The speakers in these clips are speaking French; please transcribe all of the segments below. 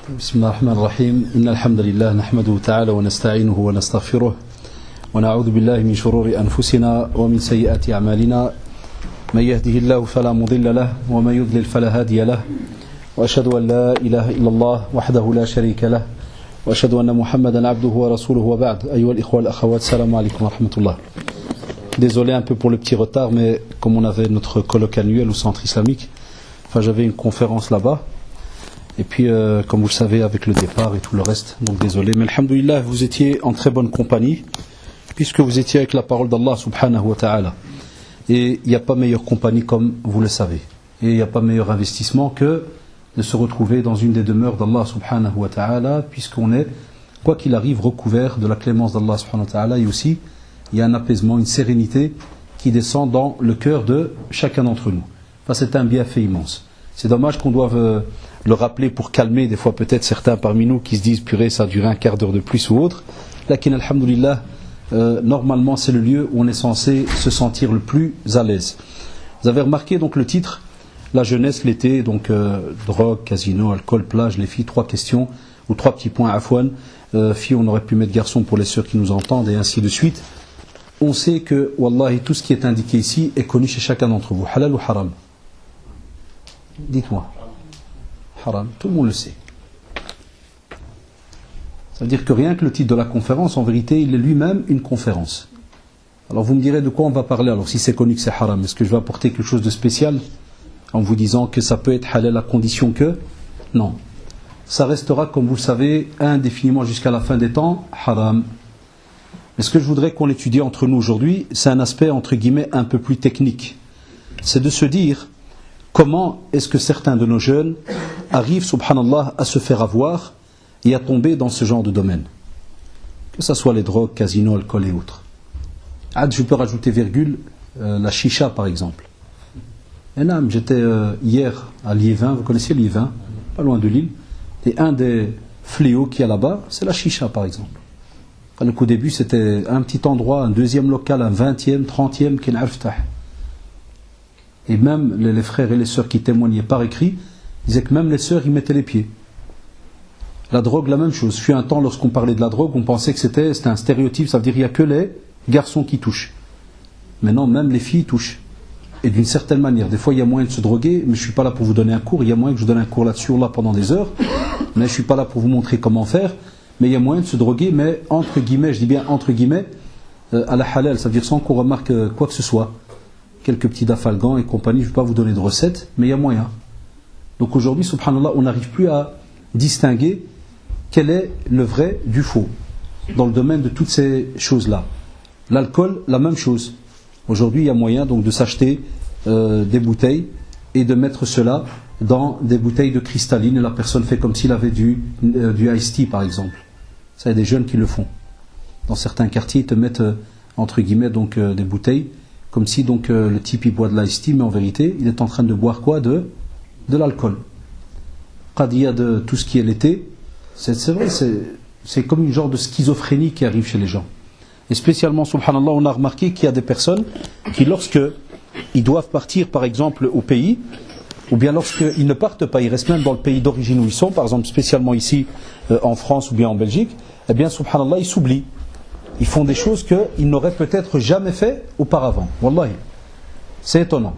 بسم الله الرحمن الرحيم إن الحمد لله نحمده تعالى ونستعينه ونستغفره ونعوذ بالله من شرور أنفسنا ومن سيئات أعمالنا من يهده الله فلا مضل له ومن يضلل فلا هادي له وأشهد أن لا إله إلا الله وحده لا شريك له وأشهد أن محمدا عبده ورسوله وبعد أيها الإخوة والأخوات السلام عليكم ورحمة الله. Désolé un peu pour le petit retard, mais comme on avait notre colloque annuel au centre islamique, j'avais une conférence là-bas. Et puis, comme vous le savez, avec le départ et tout le reste, donc désolé. Mais alhamdoulilah, vous étiez en très bonne compagnie, puisque vous étiez avec la parole d'Allah subhanahu wa ta'ala. Et il n'y a pas meilleure compagnie comme vous le savez. Et il n'y a pas meilleur investissement que de se retrouver dans une des demeures d'Allah subhanahu wa ta'ala, puisqu'on est, quoi qu'il arrive, recouvert de la clémence d'Allah subhanahu wa ta'ala. Et aussi, il y a un apaisement, une sérénité qui descend dans le cœur de chacun d'entre nous. Enfin, c'est un bienfait immense. C'est dommage qu'on doive le rappeler pour calmer des fois peut-être certains parmi nous qui se disent purée ça a duré un quart d'heure de plus ou autre. Lakin alhamdoulilah, normalement c'est le lieu où on est censé se sentir le plus à l'aise. Vous avez remarqué donc le titre, la jeunesse, l'été, donc drogue, casino, alcool, plage, les filles, 3 questions ou 3 petits points afwan. Filles, on aurait pu mettre garçons pour les sœurs qui nous entendent et ainsi de suite. On sait que, wallahi, tout ce qui est indiqué ici est connu chez chacun d'entre vous. Halal ou haram? Dites-moi. Haram. Tout le monde le sait. Ça veut dire que rien que le titre de la conférence, en vérité, il est lui-même une conférence. Alors vous me direz de quoi on va parler. Alors si c'est connu que c'est haram, est-ce que je vais apporter quelque chose de spécial en vous disant que ça peut être halal à condition que? Non. Ça restera, comme vous le savez, indéfiniment jusqu'à la fin des temps, haram. Mais ce que je voudrais qu'on étudie entre nous aujourd'hui, c'est un aspect entre guillemets un peu plus technique. C'est de se dire comment est-ce que certains de nos jeunes arrivent, subhanallah, à se faire avoir et à tomber dans ce genre de domaine. Que ce soit les drogues, casino, alcool et autres. Je peux rajouter virgule, la chicha par exemple. J'étais hier à Liévin, vous connaissez Liévin, pas loin de Lille, et un des fléaux qu'il y a là-bas, c'est la chicha par exemple. Donc au début c'était un petit endroit, un deuxième local, un 20e, 30e qui n'arftah. Et même les frères et les sœurs qui témoignaient par écrit disaient que même les sœurs y mettaient les pieds. La drogue, la même chose. Fut un temps lorsqu'on parlait de la drogue, on pensait que c'était un stéréotype, ça veut dire qu'il n'y a que les garçons qui touchent. Maintenant même les filles touchent. Et d'une certaine manière, des fois il y a moyen de se droguer, mais je ne suis pas là pour vous donner un cours, il y a moyen que je donne un cours là-dessus là pendant des heures, mais je ne suis pas là pour vous montrer comment faire. Mais il y a moyen de se droguer, mais entre guillemets, je dis bien entre guillemets, à la halal, ça veut dire sans qu'on remarque quoi que ce soit. Quelques petits dafalgans et compagnie, je ne vais pas vous donner de recettes, mais il y a moyen. Donc aujourd'hui, subhanallah, on n'arrive plus à distinguer quel est le vrai du faux dans le domaine de toutes ces choses-là. L'alcool, la même chose. Aujourd'hui, il y a moyen donc de s'acheter des bouteilles et de mettre cela dans des bouteilles de cristalline et la personne fait comme s'il avait du iced tea par exemple. Ça, il y a des jeunes qui le font. Dans certains quartiers, ils te mettent entre guillemets donc des bouteilles comme si donc le type il boit de l'iced tea, mais en vérité il est en train de boire quoi? De l'alcool. Quand il y a de tout ce qui est l'été, c'est vrai, c'est comme une genre de schizophrénie qui arrive chez les gens. Et spécialement, subhanallah, on a remarqué qu'il y a des personnes qui, lorsque ils doivent partir par exemple au pays, ou bien lorsqu'ils ne partent pas, ils restent même dans le pays d'origine où ils sont, par exemple spécialement ici en France ou bien en Belgique, eh bien subhanallah, ils s'oublient. Ils font des choses qu'ils n'auraient peut-être jamais fait auparavant. Wallahi. C'est étonnant.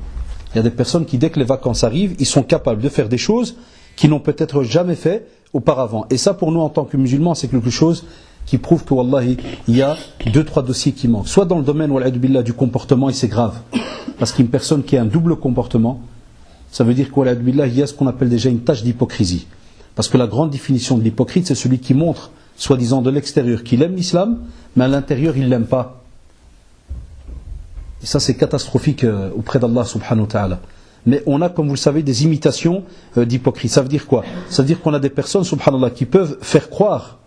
Il y a des personnes qui, dès que les vacances arrivent, ils sont capables de faire des choses qu'ils n'ont peut-être jamais fait auparavant. Et ça, pour nous, en tant que musulmans, c'est quelque chose qui prouve que, wallahi, il y a 2-3 dossiers qui manquent. Soit dans le domaine, wal'adu billah, du comportement, et c'est grave. Parce qu'une personne qui a un double comportement, ça veut dire qu'au-delà billah, il y a ce qu'on appelle déjà une tâche d'hypocrisie. Parce que la grande définition de l'hypocrite, c'est celui qui montre, soi-disant de l'extérieur, qu'il aime l'islam, mais à l'intérieur, il ne l'aime pas. Et ça, c'est catastrophique auprès d'Allah subhanahu wa ta'ala. Mais on a, comme vous le savez, des imitations d'hypocrite. Ça veut dire quoi? Ça veut dire qu'on a des personnes, subhanallah, qui peuvent faire croire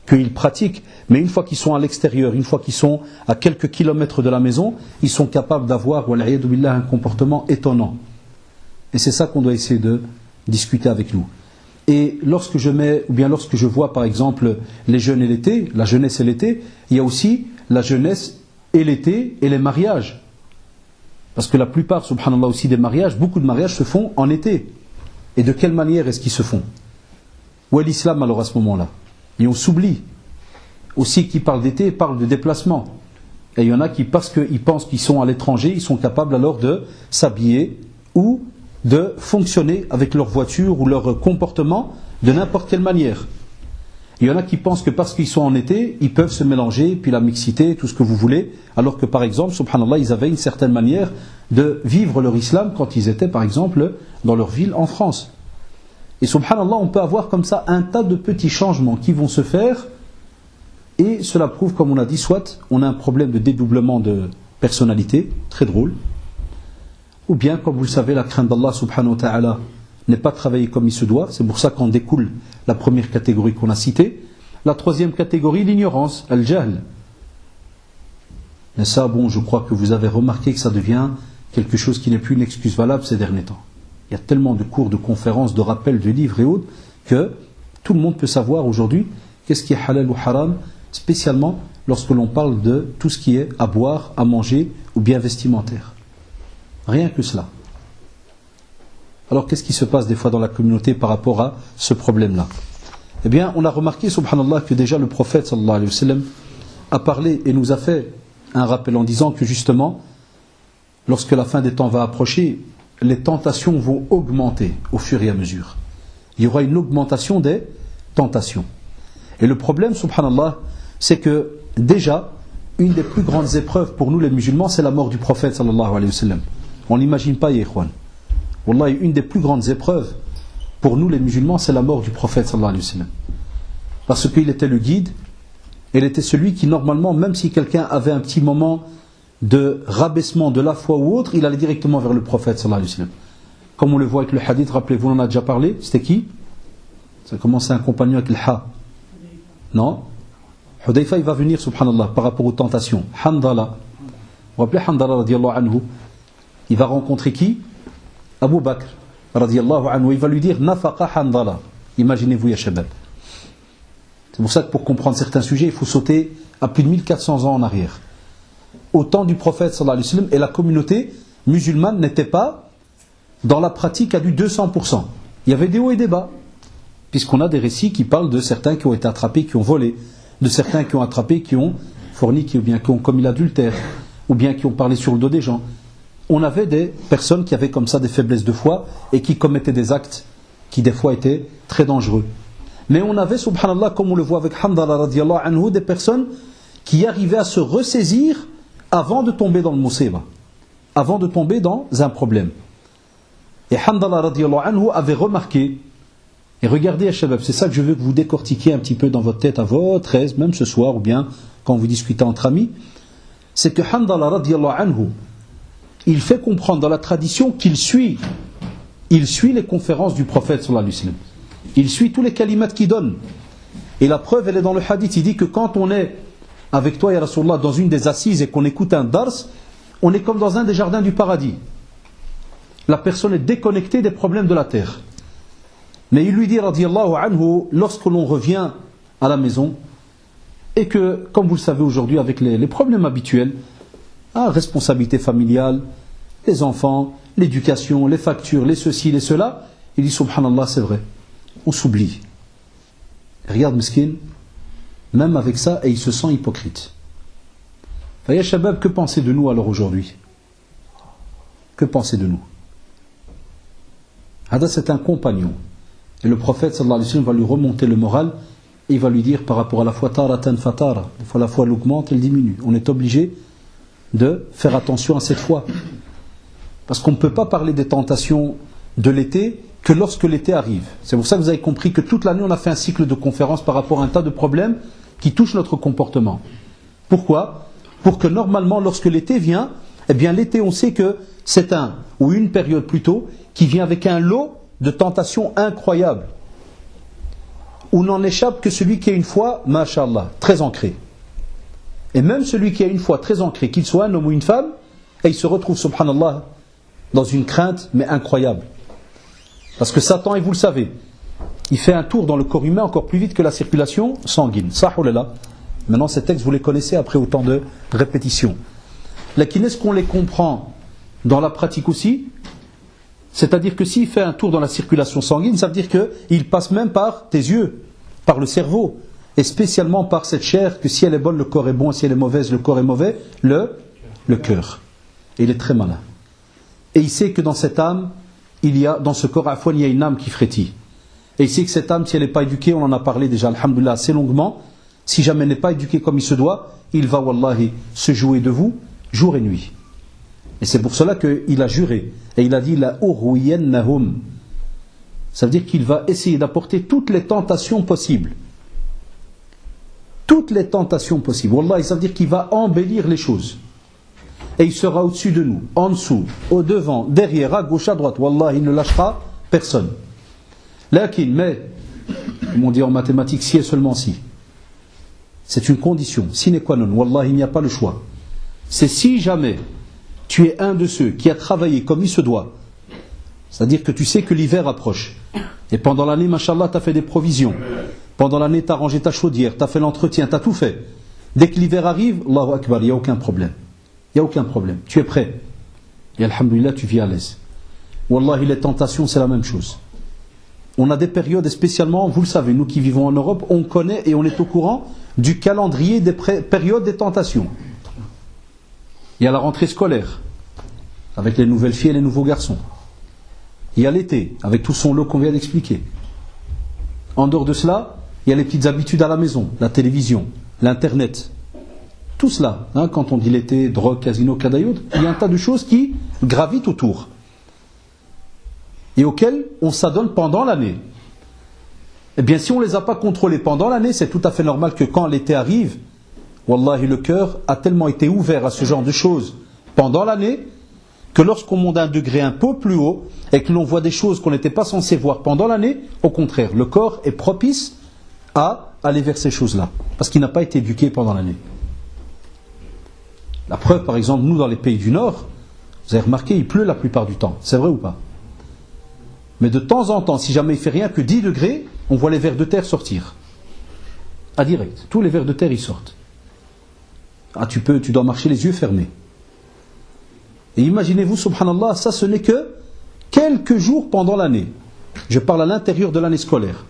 qu'ils pratiquent, mais une fois qu'ils sont à l'extérieur, une fois qu'ils sont à quelques kilomètres de la maison, ils sont capables d'avoir, wal'iyadu billah, un comportement étonnant. Et c'est ça qu'on doit essayer de discuter avec nous. Et lorsque je vois par exemple les jeunes et l'été, la jeunesse et l'été, il y a aussi la jeunesse et l'été et les mariages. Parce que la plupart, subhanallah, aussi des mariages, beaucoup de mariages se font en été. Et de quelle manière est-ce qu'ils se font? Où est l'islam alors à ce moment-là? Et on s'oublie. Aussi qui parle d'été, parle de déplacement. Et il y en a qui, parce qu'ils pensent qu'ils sont à l'étranger, ils sont capables alors de s'habiller ou de fonctionner avec leur voiture ou leur comportement de n'importe quelle manière. Il y en a qui pensent que parce qu'ils sont en été, ils peuvent se mélanger, puis la mixité, tout ce que vous voulez, alors que par exemple, subhanallah, ils avaient une certaine manière de vivre leur islam quand ils étaient par exemple dans leur ville en France. Et subhanallah, on peut avoir comme ça un tas de petits changements qui vont se faire, et cela prouve, comme on a dit, soit on a un problème de dédoublement de personnalité, très drôle, ou bien, comme vous le savez, la crainte d'Allah subhanahu wa ta'ala n'est pas travaillée comme il se doit. C'est pour ça qu'en découle la première catégorie qu'on a citée. La troisième catégorie, l'ignorance, al-jahl. Mais ça, bon, je crois que vous avez remarqué que ça devient quelque chose qui n'est plus une excuse valable ces derniers temps. Il y a tellement de cours, de conférences, de rappels, de livres et autres, que tout le monde peut savoir aujourd'hui qu'est-ce qui est halal ou haram, spécialement lorsque l'on parle de tout ce qui est à boire, à manger ou bien vestimentaire. Rien que cela. Alors qu'est-ce qui se passe des fois dans la communauté par rapport à ce problème-là? Eh bien, on a remarqué, subhanallah, que déjà le prophète sallallahu alayhi wa sallam a parlé et nous a fait un rappel en disant que justement, lorsque la fin des temps va approcher, les tentations vont augmenter au fur et à mesure. Il y aura une augmentation des tentations. Et le problème, subhanallah, c'est que déjà, une des plus grandes épreuves pour nous les musulmans, c'est la mort du prophète sallallahu alayhi wa sallam. On n'imagine pas, ya ikhwan. Wallahi, une des plus grandes épreuves pour nous les musulmans, c'est la mort du prophète sallallahu alayhi wa sallam. Parce qu'il était le guide, il était celui qui normalement, même si quelqu'un avait un petit moment de rabaissement de la foi ou autre, il allait directement vers le prophète sallallahu alayhi wa sallam. Comme on le voit avec le hadith, rappelez-vous, on en a déjà parlé, c'était qui? Ça commence un compagnon avec le ha. Non? Hudayfa, il va venir, subhanallah, par rapport aux tentations. Handala. Vous vous rappelez Handala radiallahu anhu? Il va rencontrer qui? Abu Bakr radiallahu anhu. Il va lui dire Nafaqa Handala. Imaginez-vous, ya shabab. C'est pour ça que pour comprendre certains sujets, il faut sauter à plus de 1400 ans en arrière. Au temps du prophète sallallahu alayhi wa sallam, et la communauté musulmane n'était pas dans la pratique à du 200%. Il y avait des hauts et des bas. Puisqu'on a des récits qui parlent de certains qui ont été attrapés, qui ont volé, de certains qui ont attrapé, qui ont forniqué, ou bien qui ont commis l'adultère, ou bien qui ont parlé sur le dos des gens. On avait des personnes qui avaient comme ça des faiblesses de foi et qui commettaient des actes qui des fois étaient très dangereux. Mais on avait, subhanallah, comme on le voit avec Handala radiallahu anhu, des personnes qui arrivaient à se ressaisir avant de tomber dans le musiba, avant de tomber dans un problème. Et Handala radiallahu anhu avait remarqué, et regardez, ya shabab, c'est ça que je veux que vous décortiquiez un petit peu dans votre tête à votre aise, même ce soir ou bien quand vous discutez entre amis, c'est que Handala radiallahu anhu, il fait comprendre dans la tradition qu'il suit les conférences du prophète sallallahu alayhi wa sallam. Il suit tous les kalimats qu'il donne. Et la preuve, elle est dans le hadith. Il dit que quand on est avec toi, ya Rasulullah, dans une des assises et qu'on écoute un dars, on est comme dans un des jardins du paradis. La personne est déconnectée des problèmes de la terre. Mais il lui dit, radiyallahu anhu, lorsque l'on revient à la maison, et que, comme vous le savez aujourd'hui, avec les problèmes habituels, responsabilité familiale, les enfants, l'éducation, les factures, les ceci, les cela, il dit, subhanallah, c'est vrai, on s'oublie. Regarde, miskin, même avec ça, et il se sent hypocrite. Ya shabab, que pensez de nous alors aujourd'hui? Que pensez de nous? Hada, c'est un compagnon. Et le prophète sallallahu alayhi wa sallam va lui remonter le moral et il va lui dire par rapport à la foi taratan fatara, des fois la foi elle augmente, elle diminue. On est obligé de faire attention à cette foi. Parce qu'on ne peut pas parler des tentations de l'été que lorsque l'été arrive. C'est pour ça que vous avez compris que toute l'année on a fait un cycle de conférences par rapport à un tas de problèmes qui touchent notre comportement. Pourquoi? Pour que normalement lorsque l'été vient, eh bien l'été on sait que c'est une période plutôt qui vient avec un lot de tentations incroyables, où n'en échappe que celui qui a une foi, masha'Allah, très ancrée. Et même celui qui a une foi très ancrée, qu'il soit un homme ou une femme, et il se retrouve, subhanallah, dans une crainte, mais incroyable. Parce que Satan, et vous le savez, il fait un tour dans le corps humain encore plus vite que la circulation sanguine. Sahoulallah. Maintenant, ces textes, vous les connaissez après autant de répétitions. Lakin, est-ce qu'on les comprend dans la pratique aussi? C'est-à-dire que s'il fait un tour dans la circulation sanguine, ça veut dire qu'il passe même par tes yeux, par le cerveau, et spécialement par cette chair, que si elle est bonne, le corps est bon, et si elle est mauvaise, le corps est mauvais, le cœur. Et il est très malin. Et il sait que dans cette âme, dans ce corps, à la fois, il y a une âme qui frétille. Et il sait que cette âme, si elle n'est pas éduquée, on en a parlé déjà, alhamdoulilah, assez longuement, si jamais elle n'est pas éduquée comme il se doit, il va, wallahi, se jouer de vous, jour et nuit. Et c'est pour cela qu'il a juré. Et il a dit, la urwiyennahum. Ça veut dire qu'il va essayer d'apporter toutes les tentations possibles. Toutes les tentations possibles. Wallahi, ça veut dire qu'il va embellir les choses. Et il sera au-dessus de nous, en dessous, au devant, derrière, à gauche, à droite. Wallahi, il ne lâchera personne. Mais, comme on dit en mathématiques, si et seulement si. C'est une condition, sine qua non. Wallahi, il n'y a pas le choix. C'est si jamais tu es un de ceux qui a travaillé comme il se doit, c'est-à-dire que tu sais que l'hiver approche, et pendant l'année, mashallah, tu as fait des provisions, pendant l'année, tu as rangé ta chaudière, tu as fait l'entretien, tu as tout fait. Dès que l'hiver arrive, Allahu Akbar, il n'y a aucun problème. Il n'y a aucun problème. Tu es prêt. Et alhamdoulilah, tu vis à l'aise. Wallahi, les tentations, c'est la même chose. On a des périodes, et spécialement, vous le savez, nous qui vivons en Europe, on connaît et on est au courant du calendrier des périodes des tentations. Il y a la rentrée scolaire, avec les nouvelles filles et les nouveaux garçons. Il y a l'été, avec tout son lot qu'on vient d'expliquer. En dehors de cela, il y a les petites habitudes à la maison, la télévision, l'internet. Tout cela, quand on dit l'été, drogue, casino, cadayoud, il y a un tas de choses qui gravitent autour. Et auxquelles on s'adonne pendant l'année. Eh bien, si on ne les a pas contrôlés pendant l'année, c'est tout à fait normal que quand l'été arrive, wallahi, le cœur a tellement été ouvert à ce genre de choses pendant l'année, que lorsqu'on monte à un degré un peu plus haut, et que l'on voit des choses qu'on n'était pas censé voir pendant l'année, au contraire, le corps est propice à aller vers ces choses-là, parce qu'il n'a pas été éduqué pendant l'année. La preuve, par exemple, nous dans les pays du Nord, vous avez remarqué, il pleut la plupart du temps, c'est vrai ou pas? Mais de temps en temps, si jamais il fait rien que 10 degrés, on voit les vers de terre sortir. À direct. Tous les vers de terre, ils sortent. Ah, tu dois marcher les yeux fermés. Et imaginez-vous, subhanallah, ça ce n'est que quelques jours pendant l'année. Je parle à l'intérieur de l'année scolaire.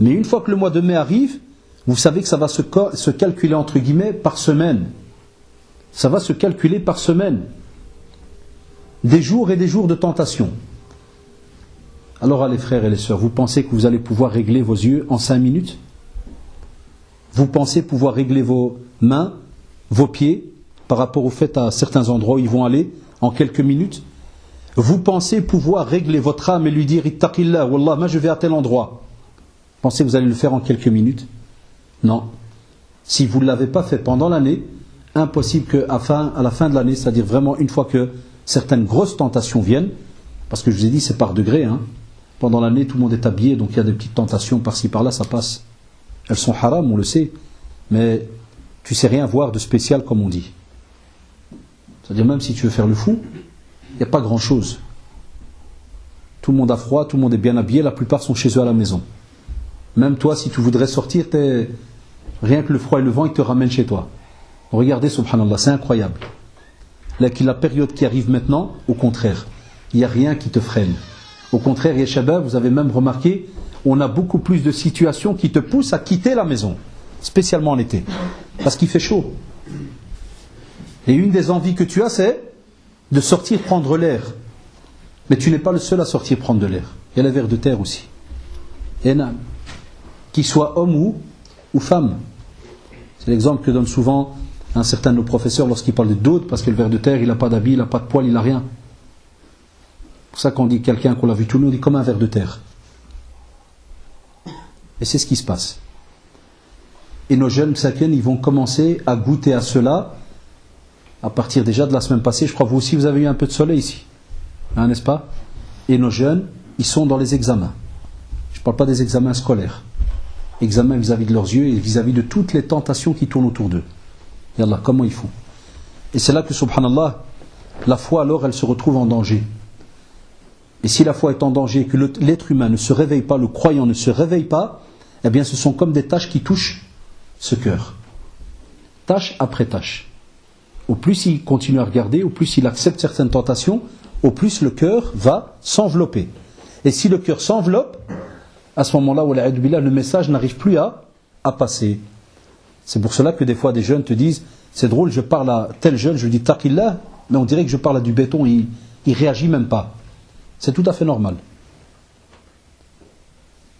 Mais une fois que le mois de mai arrive, vous savez que ça va se calculer entre guillemets par semaine. Ça va se calculer par semaine. Des jours et des jours de tentation. Alors, les frères et les sœurs, vous pensez que vous allez pouvoir régler vos yeux en 5 minutes? Vous pensez pouvoir régler vos mains, vos pieds, par rapport au fait à certains endroits où ils vont aller en quelques minutes? Vous pensez pouvoir régler votre âme et lui dire Ittaqillah, Wallah, moi je vais à tel endroit? Pensez que vous allez le faire en quelques minutes? Non. Si vous ne l'avez pas fait pendant l'année, impossible qu'à la fin de l'année, c'est-à-dire vraiment une fois que certaines grosses tentations viennent, parce que je vous ai dit c'est par degrés, pendant l'année tout le monde est habillé, donc il y a des petites tentations par-ci par-là, ça passe. Elles sont haram, on le sait, mais tu sais rien voir de spécial comme on dit. C'est-à-dire même si tu veux faire le fou, il n'y a pas grand-chose. Tout le monde a froid, tout le monde est bien habillé, la plupart sont chez eux à la maison. Même toi, si tu voudrais sortir, rien que le froid et le vent, ils te ramènent chez toi. Regardez, subhanallah, c'est incroyable. La période qui arrive maintenant, au contraire, il n'y a rien qui te freine. Au contraire, ya shabab, vous avez même remarqué, on a beaucoup plus de situations qui te poussent à quitter la maison, spécialement en été, parce qu'il fait chaud. Et une des envies que tu as, c'est de sortir prendre l'air. Mais tu n'es pas le seul à sortir prendre de l'air. Il y a les vers de terre aussi. Et non. Qu'il soit homme ou femme. C'est l'exemple que donne souvent un certain de nos professeurs lorsqu'ils parlent de d'autres, parce que le ver de terre, il n'a pas d'habit, il n'a pas de poil, il n'a rien. C'est pour ça qu'on dit quelqu'un qu'on l'a vu tout nu, on dit comme un ver de terre. Et c'est ce qui se passe. Et nos jeunes sakin, ils vont commencer à goûter à cela à partir déjà de la semaine passée. Je crois que vous aussi, vous avez eu un peu de soleil ici. N'est-ce pas? Et nos jeunes, ils sont dans les examens. Je ne parle pas des examens scolaires. Examens vis-à-vis de leurs yeux et vis-à-vis de toutes les tentations qui tournent autour d'eux. Yallah, comment ils font? Et c'est là que, subhanallah, la foi alors, elle se retrouve en danger. Et si la foi est en danger et que l'être humain ne se réveille pas, le croyant ne se réveille pas, eh bien ce sont comme des tâches qui touchent ce cœur. Tâche après tâche. Au plus il continue à regarder, au plus il accepte certaines tentations, au plus le cœur va s'envelopper. Et si le cœur s'enveloppe, à ce moment-là, le message n'arrive plus à passer. C'est pour cela que des fois des jeunes te disent, c'est drôle, je parle à tel jeune, je lui dis taqillah, mais on dirait que je parle à du béton, il réagit même pas. C'est tout à fait normal.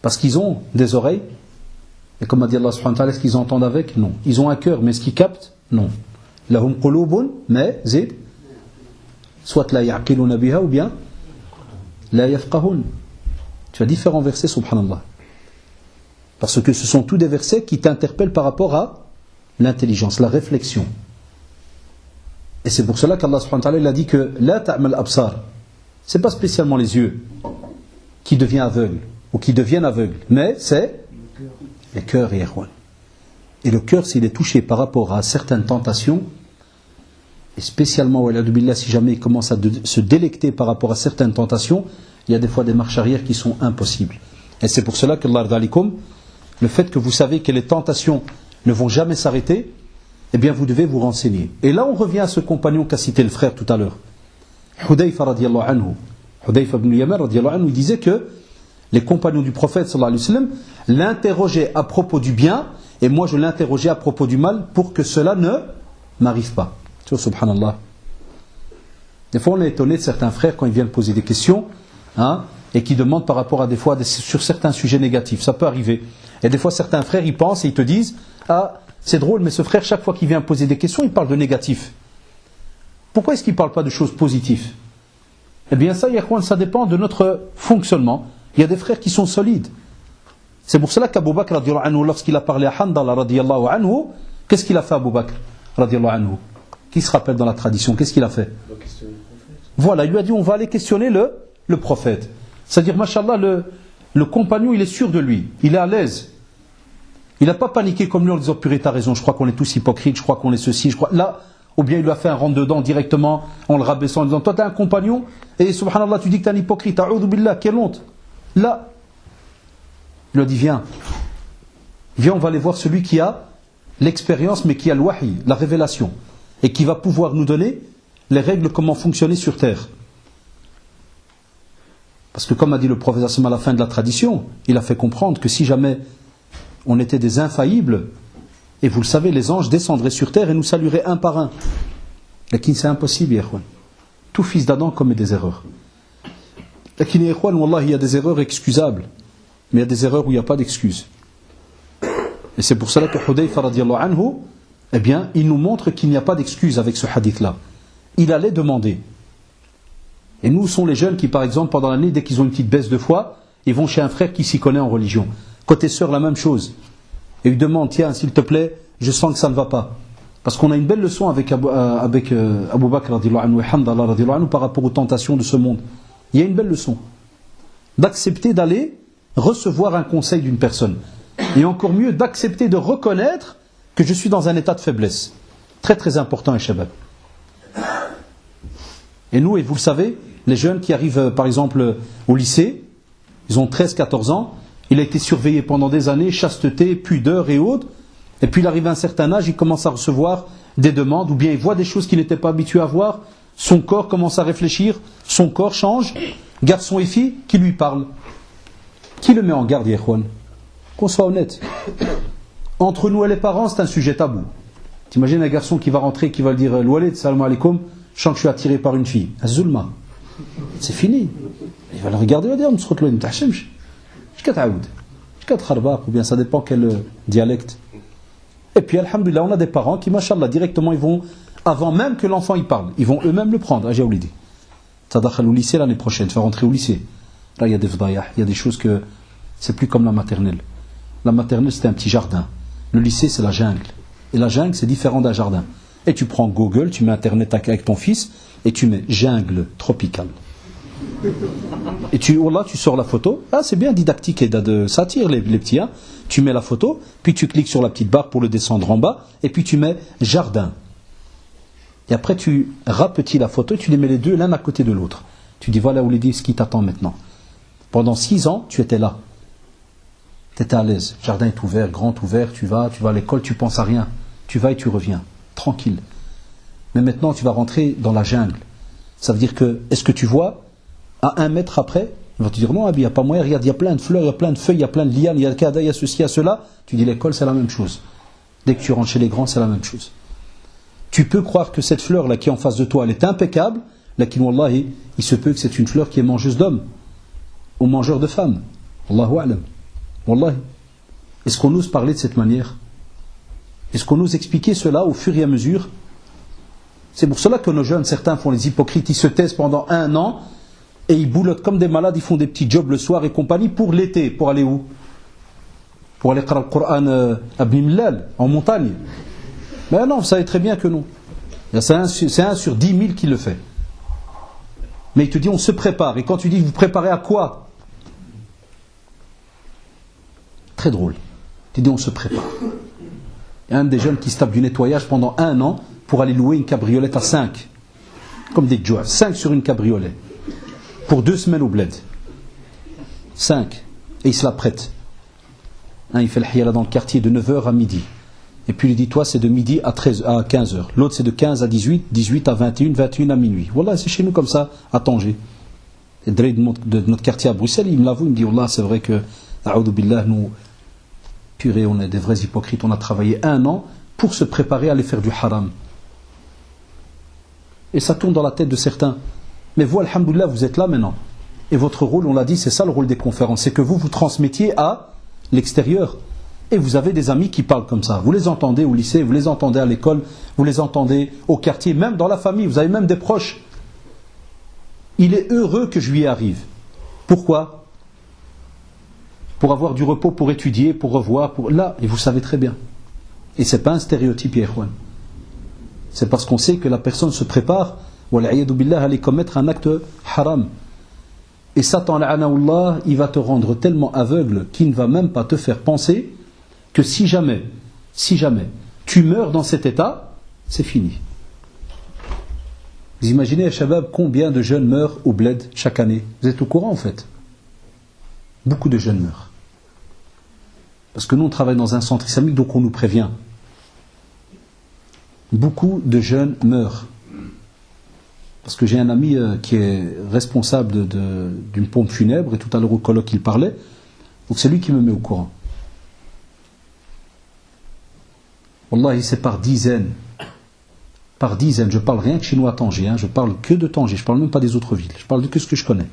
Parce qu'ils ont des oreilles, et comme a dit Allah subhanahu wa ta'ala, est-ce qu'ils entendent avec? Non. Ils ont un cœur, mais est-ce qu'ils captent? Non. Lahum qulubun, mais zid, soit la ya'qiluna biha ou bien la yafqahun. Tu as différents versets, subhanallah. Parce que ce sont tous des versets qui t'interpellent par rapport à l'intelligence, la réflexion. Et c'est pour cela qu'Allah subhanahu wa ta'ala a dit que la ta'mal absar, c'est pas spécialement les yeux qui deviennent aveugles ou qui deviennent aveugles, mais c'est le cœur. Et le cœur, s'il est touché par rapport à certaines tentations, et spécialement si jamais il commence à se délecter par rapport à certaines tentations, il y a des fois des marches arrière qui sont impossibles. Et c'est pour cela que le fait que vous savez que les tentations ne vont jamais s'arrêter, eh bien vous devez vous renseigner. Et là on revient à ce compagnon qu'a cité le frère tout à l'heure, Hudayfa radiallahu anhu. Hudayfa ibn Yaman radiallahu anhu, il disait que les compagnons du prophète sallallahu alayhi wa sallam l'interrogeaient à propos du bien, et moi je l'interrogeais à propos du mal pour que cela ne m'arrive pas. Tu vois, subhanallah. Des fois on est étonné de certains frères quand ils viennent poser des questions, et qui demandent par rapport à des fois sur certains sujets négatifs. Ça peut arriver. Et des fois certains frères ils pensent et ils te disent, ah c'est drôle mais ce frère chaque fois qu'il vient poser des questions il parle de négatif. Pourquoi est-ce qu'il ne parle pas de choses positives? Eh bien ça dépend de notre fonctionnement. Il y a des frères qui sont solides. C'est pour cela qu'Abu Bakr radiallahu anhu, lorsqu'il a parlé à Handala radiallahu anhu, qu'est-ce qu'il a fait Abu Bakr radiallahu anhu? Qui se rappelle dans la tradition? Qu'est-ce qu'il a fait? Voilà, il lui a dit on va aller questionner le prophète. C'est-à-dire, mashallah, le compagnon, il est sûr de lui, il est à l'aise. Il n'a pas paniqué comme lui en disant purée, t'as raison, je crois qu'on est tous hypocrites, je crois qu'on est ceci, je crois. Là, ou bien il lui a fait un rentre-dedans directement en le rabaissant en disant toi t'es un compagnon et subhanallah tu dis que t'es un hypocrite, a'udhu billah, quelle honte. Là, il lui a dit viens, on va aller voir celui qui a l'expérience mais qui a le wahi, la révélation, et qui va pouvoir nous donner les règles comment fonctionner sur terre. Parce que comme a dit le prophète à la fin de la tradition, il a fait comprendre que si jamais on était des infaillibles, et vous le savez, les anges descendraient sur terre et nous salueraient un par un. Lakin c'est impossible, ya ikhwan. Tout fils d'Adam commet des erreurs. Lakin, ya ikhwan, wallah, il y a des erreurs excusables, mais il y a des erreurs où il n'y a pas d'excuse. Et c'est pour cela que Hudayfa radiallahu anhu, eh bien, il nous montre qu'il n'y a pas d'excuse avec ce hadith-là. Il allait demander. Et nous sont les jeunes qui, par exemple, pendant l'année, dès qu'ils ont une petite baisse de foi, ils vont chez un frère qui s'y connaît en religion. Côté sœur, la même chose. Et ils demandent, tiens, s'il te plaît, je sens que ça ne va pas. Parce qu'on a une belle leçon avec Abu Bakr radiallahu anhu et Handala radiallahu anhu par rapport aux tentations de ce monde. Il y a une belle leçon. D'accepter d'aller recevoir un conseil d'une personne. Et encore mieux, d'accepter de reconnaître que je suis dans un état de faiblesse. Très très important, Shabab. Et nous, et vous le savez, les jeunes qui arrivent par exemple au lycée, ils ont 13-14 ans, il a été surveillé pendant des années, chasteté, pudeur et autres, et puis il arrive à un certain âge, il commence à recevoir des demandes, ou bien il voit des choses qu'il n'était pas habitué à voir, son corps commence à réfléchir, son corps change, garçon et fille, qui lui parlent. Qui le met en garde, Yehwan? Qu'on soit honnête. Entre nous et les parents, c'est un sujet tabou. T'imagines un garçon qui va rentrer, qui va dire « Walid, salam alaikum », je sens que je suis attiré par une fille. Azulma. C'est fini. Il va le regarder, il va dire, ou bien ça dépend quel dialecte. Et puis, alhamdulillah, on a des parents qui, machallah, directement, ils vont, avant même que l'enfant y parle, ils vont eux-mêmes le prendre. Ah, j'ai oublié. Tadakhal au lycée l'année prochaine, tu vas rentrer au lycée. Là, il y a des vdayah, il y a des choses que c'est plus comme la maternelle. La maternelle, c'était un petit jardin. Le lycée, c'est la jungle. Et la jungle, c'est différent d'un jardin. Et tu prends Google, tu mets Internet avec ton fils, et tu mets jungle tropicale. Et tu sors la photo. Ah, c'est bien didactique et ça attire les petits. Hein. Tu mets la photo, puis tu cliques sur la petite barre pour le descendre en bas, et puis tu mets jardin. Et après, tu rapetis la photo, et tu les mets les deux l'un à côté de l'autre. Tu dis, voilà où les dit ce qui t'attend maintenant. Pendant 6 ans, tu étais là. Tu étais à l'aise. Le jardin est ouvert, grand ouvert, tu vas à l'école, tu penses à rien. Tu vas et tu reviens. Tranquille. Mais maintenant, tu vas rentrer dans la jungle. Ça veut dire que, est-ce que tu vois à 1 mètre après? Il va te dire non, il n'y a pas moyen, regarde, il y a plein de fleurs, il y a plein de feuilles, il y a plein de lianes, il y a le cada, il y a ceci, il y a cela. Tu dis l'école, c'est la même chose. Dès que tu rentres chez les grands, c'est la même chose. Tu peux croire que cette fleur-là qui est en face de toi, elle est impeccable, lakin wallahi, il se peut que c'est une fleur qui est mangeuse d'hommes ou mangeur de femmes. Allahu a'lam. Wallahi. Est-ce qu'on ose parler de cette manière? Est-ce qu'on ose expliquer cela au fur et à mesure? C'est pour cela que nos jeunes, certains font les hypocrites, ils se taisent pendant 1 an et ils boulottent comme des malades, ils font des petits jobs le soir et compagnie pour l'été. Pour aller où? Pour aller lire le Coran à Bimlal, en montagne. Mais non, vous savez très bien que non. C'est un sur 10 000 qui le fait. Mais il te dit on se prépare. Et quand tu dis vous préparez à quoi? Très drôle. Tu dis on se prépare. Il y a un des jeunes qui se tape du nettoyage pendant 1 an pour aller louer une cabriolette à 5. Comme des joueurs. 5 sur une cabriolet. Pour 2 semaines au bled. 5. Et il se la prête. Il fait le hiyala dans le quartier de 9h à midi. Et puis il dit toi c'est de midi à 15h. L'autre c'est de 15 à 18, 18 à 21, 21 à minuit. Voilà, c'est chez nous comme ça à Tanger. Et de notre quartier à Bruxelles, il me l'avoue, il me dit Wallah, c'est vrai que a'oudou billah, nous purée, on est des vrais hypocrites, on a travaillé 1 an pour se préparer à aller faire du haram. Et ça tourne dans la tête de certains. Mais vous, alhamdoulilah, vous êtes là maintenant. Et votre rôle, on l'a dit, c'est ça le rôle des conférences, c'est que vous transmettiez à l'extérieur. Et vous avez des amis qui parlent comme ça. Vous les entendez au lycée, vous les entendez à l'école, vous les entendez au quartier, même dans la famille. Vous avez même des proches. Il est heureux que je lui arrive. Pourquoi? Pour avoir du repos, pour étudier, pour revoir. Là, et vous savez très bien. Et ce n'est pas un stéréotype, Yahwan. C'est parce qu'on sait que la personne se prépare, wal'iyadu billah, à aller commettre un acte haram. Et Satan, la'anahullah, il va te rendre tellement aveugle qu'il ne va même pas te faire penser que si jamais tu meurs dans cet état, c'est fini. Vous imaginez, Shabab, combien de jeunes meurent au bled chaque année? Vous êtes au courant en fait? Beaucoup de jeunes meurent. Parce que nous on travaille dans un centre islamique, donc on nous prévient. Beaucoup de jeunes meurent. Parce que j'ai un ami qui est responsable d'une pompe funèbre, et tout à l'heure au colloque il parlait, donc c'est lui qui me met au courant. Wallahi, c'est par dizaines. Par dizaines. Je parle rien que chez nous à Tanger. Je parle que de Tanger. Je parle même pas des autres villes. Je parle de que ce que je connais.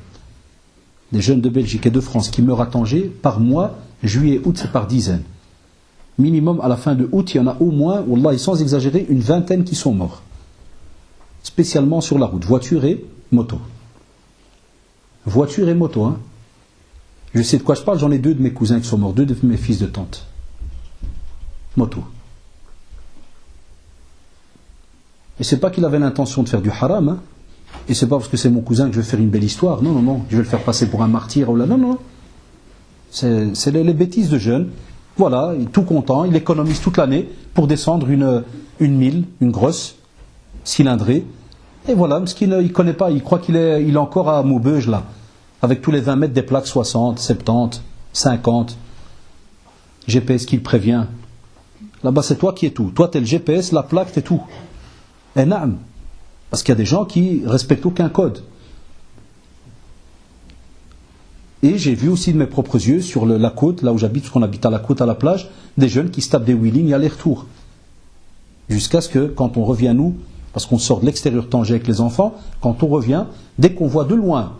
Des jeunes de Belgique et de France qui meurent à Tanger, par mois, juillet, août, c'est par dizaines. Minimum, à la fin de août, il y en a au moins, wallahi, sans exagérer, une 20aine qui sont morts. Spécialement sur la route. Voiture et moto. Voiture et moto. Je sais de quoi je parle. J'en ai 2 de mes cousins qui sont morts. 2 de mes fils de tante. Moto. Et c'est pas qu'il avait l'intention de faire du haram, et c'est pas parce que c'est mon cousin que je vais faire une belle histoire, non, je vais le faire passer pour un martyr, ou là, non. C'est les bêtises de jeunes, voilà, il est tout content, il économise toute l'année pour descendre une mille, une grosse, cylindrée, et voilà, parce qu'il ne connaît pas, il croit qu'il est encore à Maubeuge, là, avec tous les 20 mètres des plaques 60, 70, 50, GPS qui le prévient. Là-bas c'est toi qui es tout, toi t'es le GPS, la plaque t'es tout. Et naam, parce qu'il y a des gens qui respectent aucun code. Et j'ai vu aussi de mes propres yeux sur la côte, là où j'habite, parce qu'on habite à la côte, à la plage, des jeunes qui se tapent des wheelings aller-retour. Jusqu'à ce que, quand on revient nous, parce qu'on sort de l'extérieur Tanger avec les enfants, quand on revient, dès qu'on voit de loin,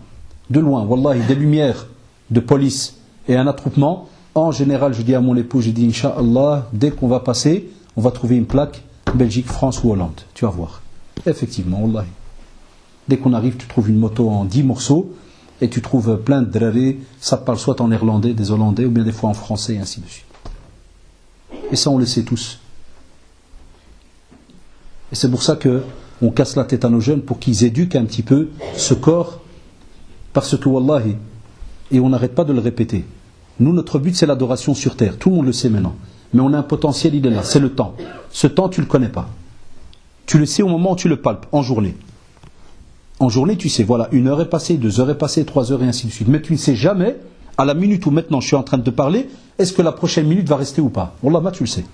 wallahi, des lumières de police et un attroupement, en général, je dis à mon époux, j'ai dit, Inch'Allah, dès qu'on va passer, on va trouver une plaque Belgique, France ou Hollande. Tu vas voir. Effectivement, wallahi. Dès qu'on arrive, tu trouves une moto en 10 morceaux et tu trouves plein de drarés, ça parle soit en néerlandais, des hollandais, ou bien des fois en français, et ainsi de suite. Et ça, on le sait tous. Et c'est pour ça qu'on casse la tête à nos jeunes pour qu'ils éduquent un petit peu ce corps, parce que, wallahi, et on n'arrête pas de le répéter, nous, notre but, c'est l'adoration sur terre. Tout le monde le sait maintenant. Mais on a un potentiel, il est là, c'est le temps. Ce temps, tu ne le connais pas. Tu le sais au moment où tu le palpes, en journée. En journée, tu sais, voilà, 1 heure est passée, 2 heures est passée, 3 heures et ainsi de suite. Mais tu ne sais jamais, à la minute où maintenant je suis en train de te parler, est-ce que la prochaine minute va rester ou pas? Wallah, tu le sais.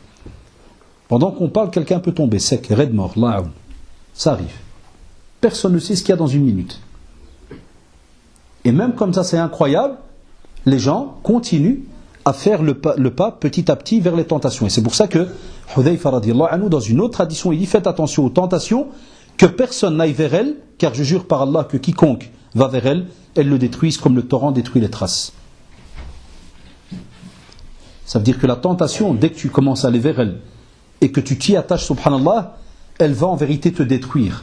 Pendant qu'on parle, quelqu'un peut tomber sec, raide mort, là, ça arrive. Personne ne sait ce qu'il y a dans une minute. Et même comme ça, c'est incroyable, les gens continuent à faire le pas petit à petit vers les tentations. Et c'est pour ça que Hudhayfa radiyallahu anhu, dans une autre tradition, il dit faites attention aux tentations, que personne n'aille vers elles, car je jure par Allah que quiconque va vers elles, elles le détruisent comme le torrent détruit les traces. Ça veut dire que la tentation, dès que tu commences à aller vers elle et que tu t'y attaches, subhanallah, elle va en vérité te détruire.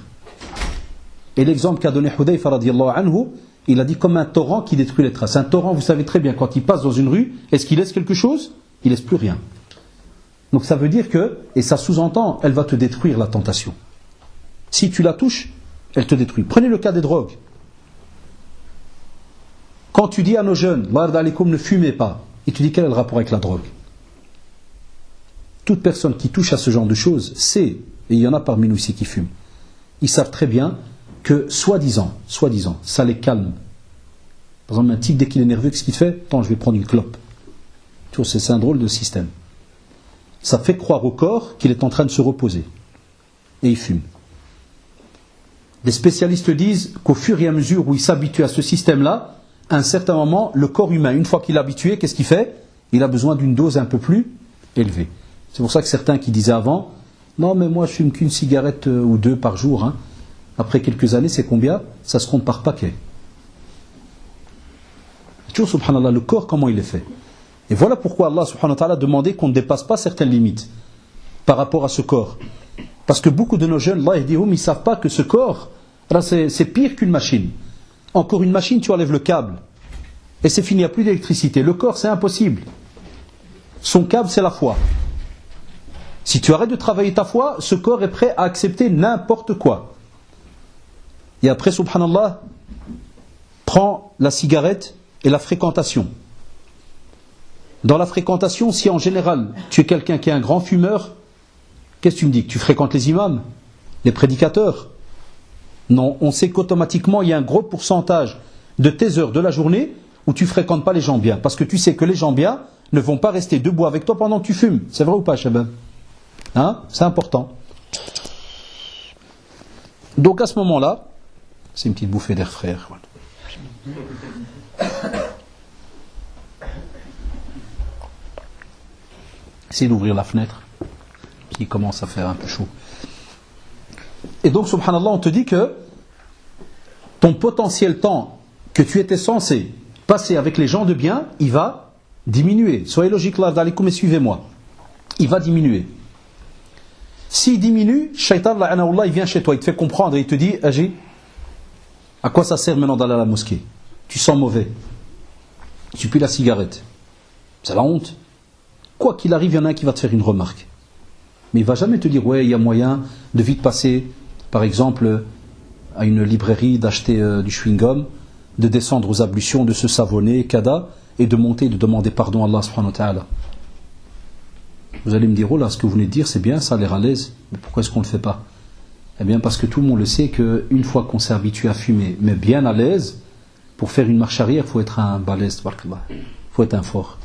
Et l'exemple qu'a donné Hudhayfa radiyallahu anhu, il a dit comme un torrent qui détruit les traces. Un torrent, vous savez très bien, quand il passe dans une rue, est-ce qu'il laisse quelque chose? Il laisse plus rien. Donc ça veut dire que, et ça sous-entend, elle va te détruire la tentation. Si tu la touches, elle te détruit. Prenez le cas des drogues. Quand tu dis à nos jeunes, ne fumez pas, et tu dis quel est le rapport avec la drogue? Toute personne qui touche à ce genre de choses sait, et il y en a parmi nous ici qui fument, ils savent très bien que soi-disant, ça les calme. Par exemple, un type, dès qu'il est nerveux, qu'est-ce qu'il fait? Attends, je vais prendre une clope. Tu vois, c'est un drôle de système. Ça fait croire au corps qu'il est en train de se reposer. Et il fume. Les spécialistes disent qu'au fur et à mesure où il s'habitue à ce système-là, à un certain moment, le corps humain, une fois qu'il est habitué, qu'est-ce qu'il fait? Il a besoin d'une dose un peu plus élevée. C'est pour ça que certains qui disaient avant, non mais moi je fume qu'une cigarette ou deux par jour. Hein. Après quelques années, c'est combien? Ça se compte par paquet. Toujours, subhanallah, le corps, comment il est fait. Et voilà pourquoi Allah subhanahu wa ta'ala a demandé qu'on ne dépasse pas certaines limites par rapport à ce corps. Parce que beaucoup de nos jeunes, Allah ils ne savent pas que ce corps, c'est pire qu'une machine. Encore une machine, tu enlèves le câble. Et c'est fini, il n'y a plus d'électricité. Le corps, c'est impossible. Son câble, c'est la foi. Si tu arrêtes de travailler ta foi, ce corps est prêt à accepter n'importe quoi. Et après, subhanallah, prends la cigarette et la fréquentation. Dans la fréquentation, si en général, tu es quelqu'un qui est un grand fumeur, qu'est-ce que tu me dis? Que tu fréquentes les imams, les prédicateurs? Non, on sait qu'automatiquement, il y a un gros pourcentage de tes heures de la journée où tu ne fréquentes pas les gens bien. Parce que tu sais que les gens bien ne vont pas rester debout avec toi pendant que tu fumes. C'est vrai ou pas, Shabab? Hein? C'est important. Donc à ce moment-là, c'est une petite bouffée d'air frais. Essayez d'ouvrir la fenêtre, qui commence à faire un peu chaud. Et donc, subhanallah, on te dit que ton potentiel temps que tu étais censé passer avec les gens de bien, il va diminuer. Soyez logiques là, d'alikum et suivez-moi. Il va diminuer. S'il diminue, Shaitan, il vient chez toi, il te fait comprendre et il te dit, Agi, à quoi ça sert maintenant d'aller à la mosquée? Tu sens mauvais. Tu pues la cigarette. C'est la honte. Quoi qu'il arrive, il y en a un qui va te faire une remarque. Mais il ne va jamais te dire, ouais, il y a moyen de vite passer, par exemple, à une librairie, d'acheter du chewing-gum, de descendre aux ablutions, de se savonner, kada, et de monter, de demander pardon à Allah subhanahu wa ta'ala. Vous allez me dire, oh là, ce que vous venez de dire, c'est bien, ça a l'air à l'aise, mais pourquoi est-ce qu'on ne le fait pas? Eh bien, parce que tout le monde le sait qu'une fois qu'on s'est habitué à fumer, mais bien à l'aise, pour faire une marche arrière, il faut être un balèze, il faut être un fort.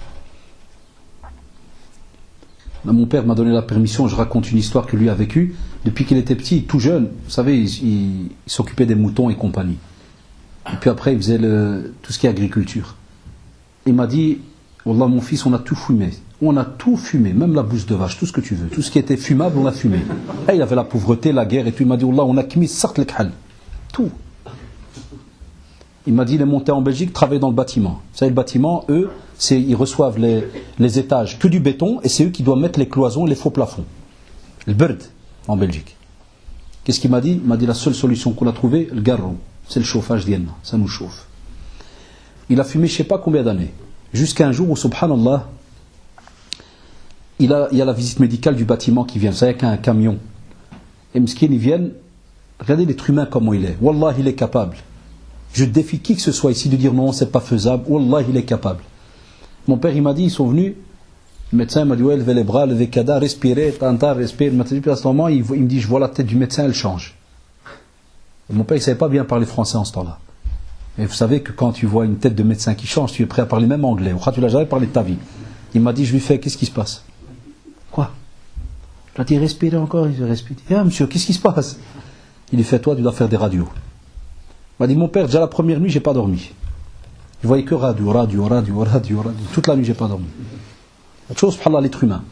Mon père m'a donné la permission, je raconte une histoire que lui a vécue. Depuis qu'il était petit, tout jeune, vous savez, il s'occupait des moutons et compagnie. Et puis après, il faisait tout ce qui est agriculture. Il m'a dit, Wallah mon fils, on a tout fumé. On a tout fumé, même la bouse de vache, tout ce que tu veux. Tout ce qui était fumable, on a fumé. Et il avait la pauvreté, la guerre, et tout. Il m'a dit, Wallah, on a kmis sart l'khal. Tout. Il m'a dit, il est monté en Belgique, travailler dans le bâtiment. Vous savez, le bâtiment, eux, ils reçoivent les étages que du béton, et c'est eux qui doivent mettre les cloisons et les faux plafonds. Le bird, en Belgique. Qu'est-ce qu'il m'a dit? Il m'a dit, la seule solution qu'on a trouvée, le garrou, c'est le chauffage d'Yenna, ça nous chauffe. Il a fumé je ne sais pas combien d'années. Jusqu'à un jour où, subhanallah, il y a la visite médicale du bâtiment qui vient, vous savez, avec un camion. Et Mskin, ils viennent, regardez l'être humain comment il est. Wallah, il est capable. Je défie qui que ce soit ici de dire non, c'est pas faisable. Wallah, il est capable. Mon père, il m'a dit, ils sont venus, le médecin m'a dit, ouais, levez les bras, levez kada, respirez, tanta, respire. À ce moment, il me dit, je vois la tête du médecin, elle change. Et mon père, il ne savait pas bien parler français en ce temps-là. Et vous savez que quand tu vois une tête de médecin qui change, tu es prêt à parler même anglais. Ou tu l'as jamais parlé de ta vie. Il m'a dit, je lui fais, qu'est-ce qui se passe? Quoi? Je lui ai dit, respirez encore, il respire. Ah, monsieur, qu'est-ce qui se passe? Il lui fait, toi, tu dois faire des radios. Il m'a dit, mon père, déjà la première nuit, j'ai pas dormi. Je voyais que radio. Toute la nuit, j'ai pas dormi. Autre chose, subhanallah, l'être humain.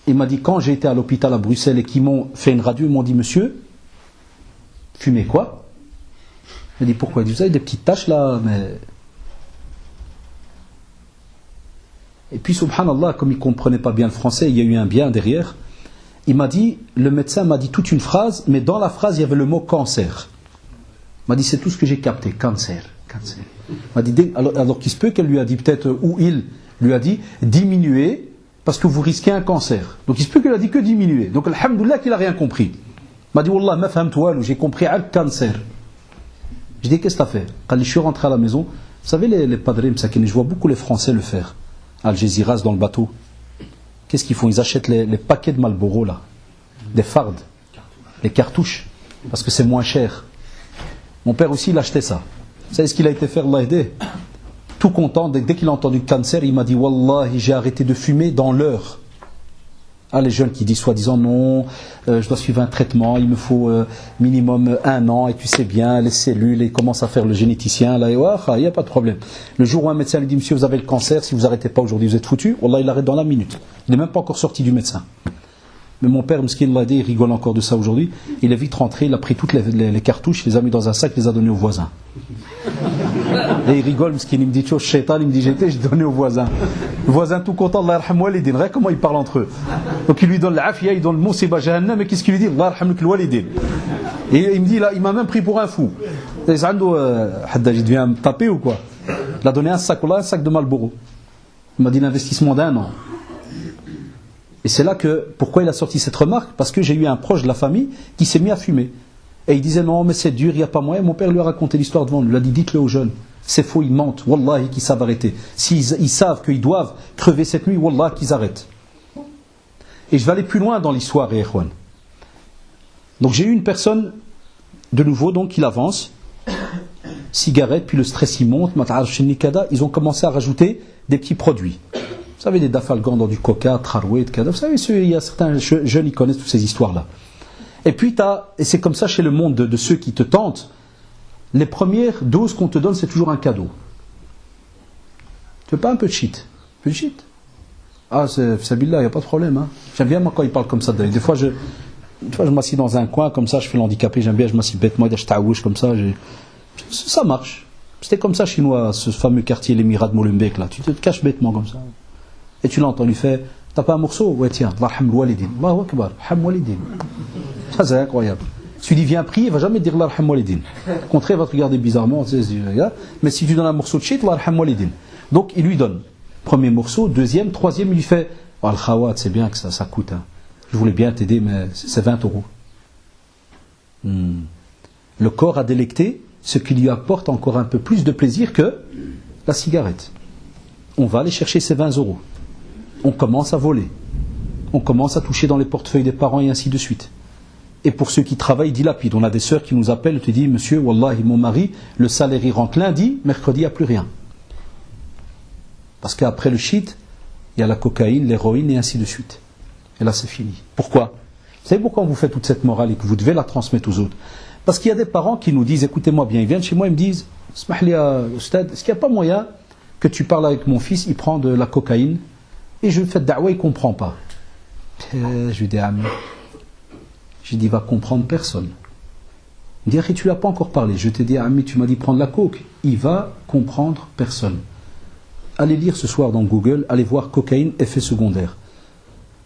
Il m'a dit, quand j'ai été à l'hôpital à Bruxelles et qu'ils m'ont fait une radio, ils m'ont dit, monsieur, fumez quoi? Il m'a dit, pourquoi? Il dit, vous avez des petites taches là, mais... Et puis, subhanallah, comme il ne comprenait pas bien le français, il y a eu un bien derrière. Il m'a dit, le médecin m'a dit toute une phrase, mais dans la phrase, il y avait le mot cancer. Il m'a dit, c'est tout ce que j'ai capté, cancer. Il m'a dit, alors qu'il se peut qu'elle lui a dit peut-être, ou il lui a dit, diminuer, parce que vous risquez un cancer. Donc il se peut qu'elle a dit que diminuer. Donc, alhamdoulilah, qu'il n'a rien compris. Il m'a dit, wallah, ma femme toi, j'ai compris, al cancer. Je dis, qu'est-ce que tu as fait? Quand je suis rentré à la maison, vous savez, les padrim, je vois beaucoup les Français le faire. Al Jazeera dans le bateau. Qu'est-ce qu'ils font? Ils achètent les paquets de Marlboro là, des fardes, les cartouches, parce que c'est moins cher. Mon père aussi il achetait ça. Vous savez ce qu'il a été faire, Allah aidé? Tout content, dès qu'il a entendu cancer, il m'a dit, Wallahi, j'ai arrêté de fumer dans l'heure. Ah, les jeunes qui disent soi-disant non, je dois suivre un traitement, il me faut minimum 1 an, et tu sais bien, les cellules, et commence à faire le généticien, là, il n'y a pas de problème. Le jour où un médecin lui dit, monsieur, vous avez le cancer, si vous n'arrêtez pas aujourd'hui, vous êtes foutu, Wallah, il arrête dans la minute. Il n'est même pas encore sorti du médecin. Mais mon père, Mskin l'a dit, il rigole encore de ça aujourd'hui. Il est vite rentré, il a pris toutes les cartouches, il les a mis dans un sac, il les a données aux voisins. Et il rigole, Mskin, il me dit, shaitan, il me dit, j'ai donné aux voisins. Le voisin tout content, Allah yarham walidin. Regarde comment ils parlent entre eux. Donc il lui donne l'afia, il donne le musiba jahannam, mais qu'est-ce qu'il lui dit? Allah yarham walidin. Et il me dit, là, il m'a même pris pour un fou. Il devient me taper ou quoi? Il a donné un sac de Marlboro. Il m'a dit l'investissement d'1 an. Et c'est là que, pourquoi il a sorti cette remarque? Parce que j'ai eu un proche de la famille qui s'est mis à fumer. Et il disait non, mais c'est dur, il n'y a pas moyen. Mon père lui a raconté l'histoire devant lui. Il lui a dit, dites-le aux jeunes. C'est faux, ils mentent. Wallahi, qu'ils savent arrêter. S'ils savent qu'ils doivent crever cette nuit, Wallah, qu'ils arrêtent. Et je vais aller plus loin dans l'histoire, Ikhwan. Donc j'ai eu une personne, de nouveau, donc il avance. Cigarette, puis le stress il monte. Ils ont commencé à rajouter des petits produits. Vous savez, des dafalgans dans du coca, trarouet, kada. Vous savez, il y a certains jeunes, ils connaissent toutes ces histoires-là. Et puis, et c'est comme ça chez le monde de ceux qui te tentent, les premières doses qu'on te donne, c'est toujours un cadeau. Tu veux pas un peu de shit? Un peu de shit? Ah, c'est billah, il n'y a pas de problème. Hein. J'aime bien, moi, quand ils parlent comme ça. Des fois, je m'assis dans un coin, comme ça, je fais l'handicapé, j'aime bien, je m'assis bêtement, je t'aouche, comme ça. Ça marche. C'était comme ça chez nous, à ce fameux quartier, l'émirat de Molenbeek, là. Tu te caches bêtement comme ça. Et tu l'entends, lui fait, t'as pas un morceau? Ouais, tiens, Allah ham walidin. Allahu akbar, ham walidin. Ça, c'est incroyable. Celui qui vient prier, il ne va jamais dire Allah ham walidin. Au contraire, il va te regarder bizarrement. Mais si tu donnes un morceau de shit, Allah ham walidin. Donc, il lui donne. Premier morceau, deuxième, troisième, il lui fait, oh, al-khawat, c'est bien que ça coûte. Hein. Je voulais bien t'aider, mais c'est 20 €. Le corps a délecté ce qui lui apporte encore un peu plus de plaisir que la cigarette. On va aller chercher ces 20 €. On commence à voler. On commence à toucher dans les portefeuilles des parents et ainsi de suite. Et pour ceux qui travaillent, dilapident. On a des sœurs qui nous appellent et te disent, monsieur, wallahi, mon mari, le salaire il rentre lundi, mercredi, il n'y a plus rien. Parce qu'après le shit, il y a la cocaïne, l'héroïne et ainsi de suite. Et là, c'est fini. Pourquoi? Vous savez pourquoi on vous fait toute cette morale et que vous devez la transmettre aux autres? Parce qu'il y a des parents qui nous disent, écoutez-moi bien, ils viennent chez moi, ils me disent, Smahli Ustad, est-ce qu'il n'y a pas moyen que tu parles avec mon fils, il prend de la cocaïne, et je fais da'wa, il ne comprend pas. Je lui dis, Ami, j'ai dit, il va comprendre personne. Il me dit, tu ne l'as pas encore parlé. Je t'ai dit, Ami, tu m'as dit prendre la coke. Il va comprendre personne. Allez lire ce soir dans Google, allez voir cocaïne, effet secondaire.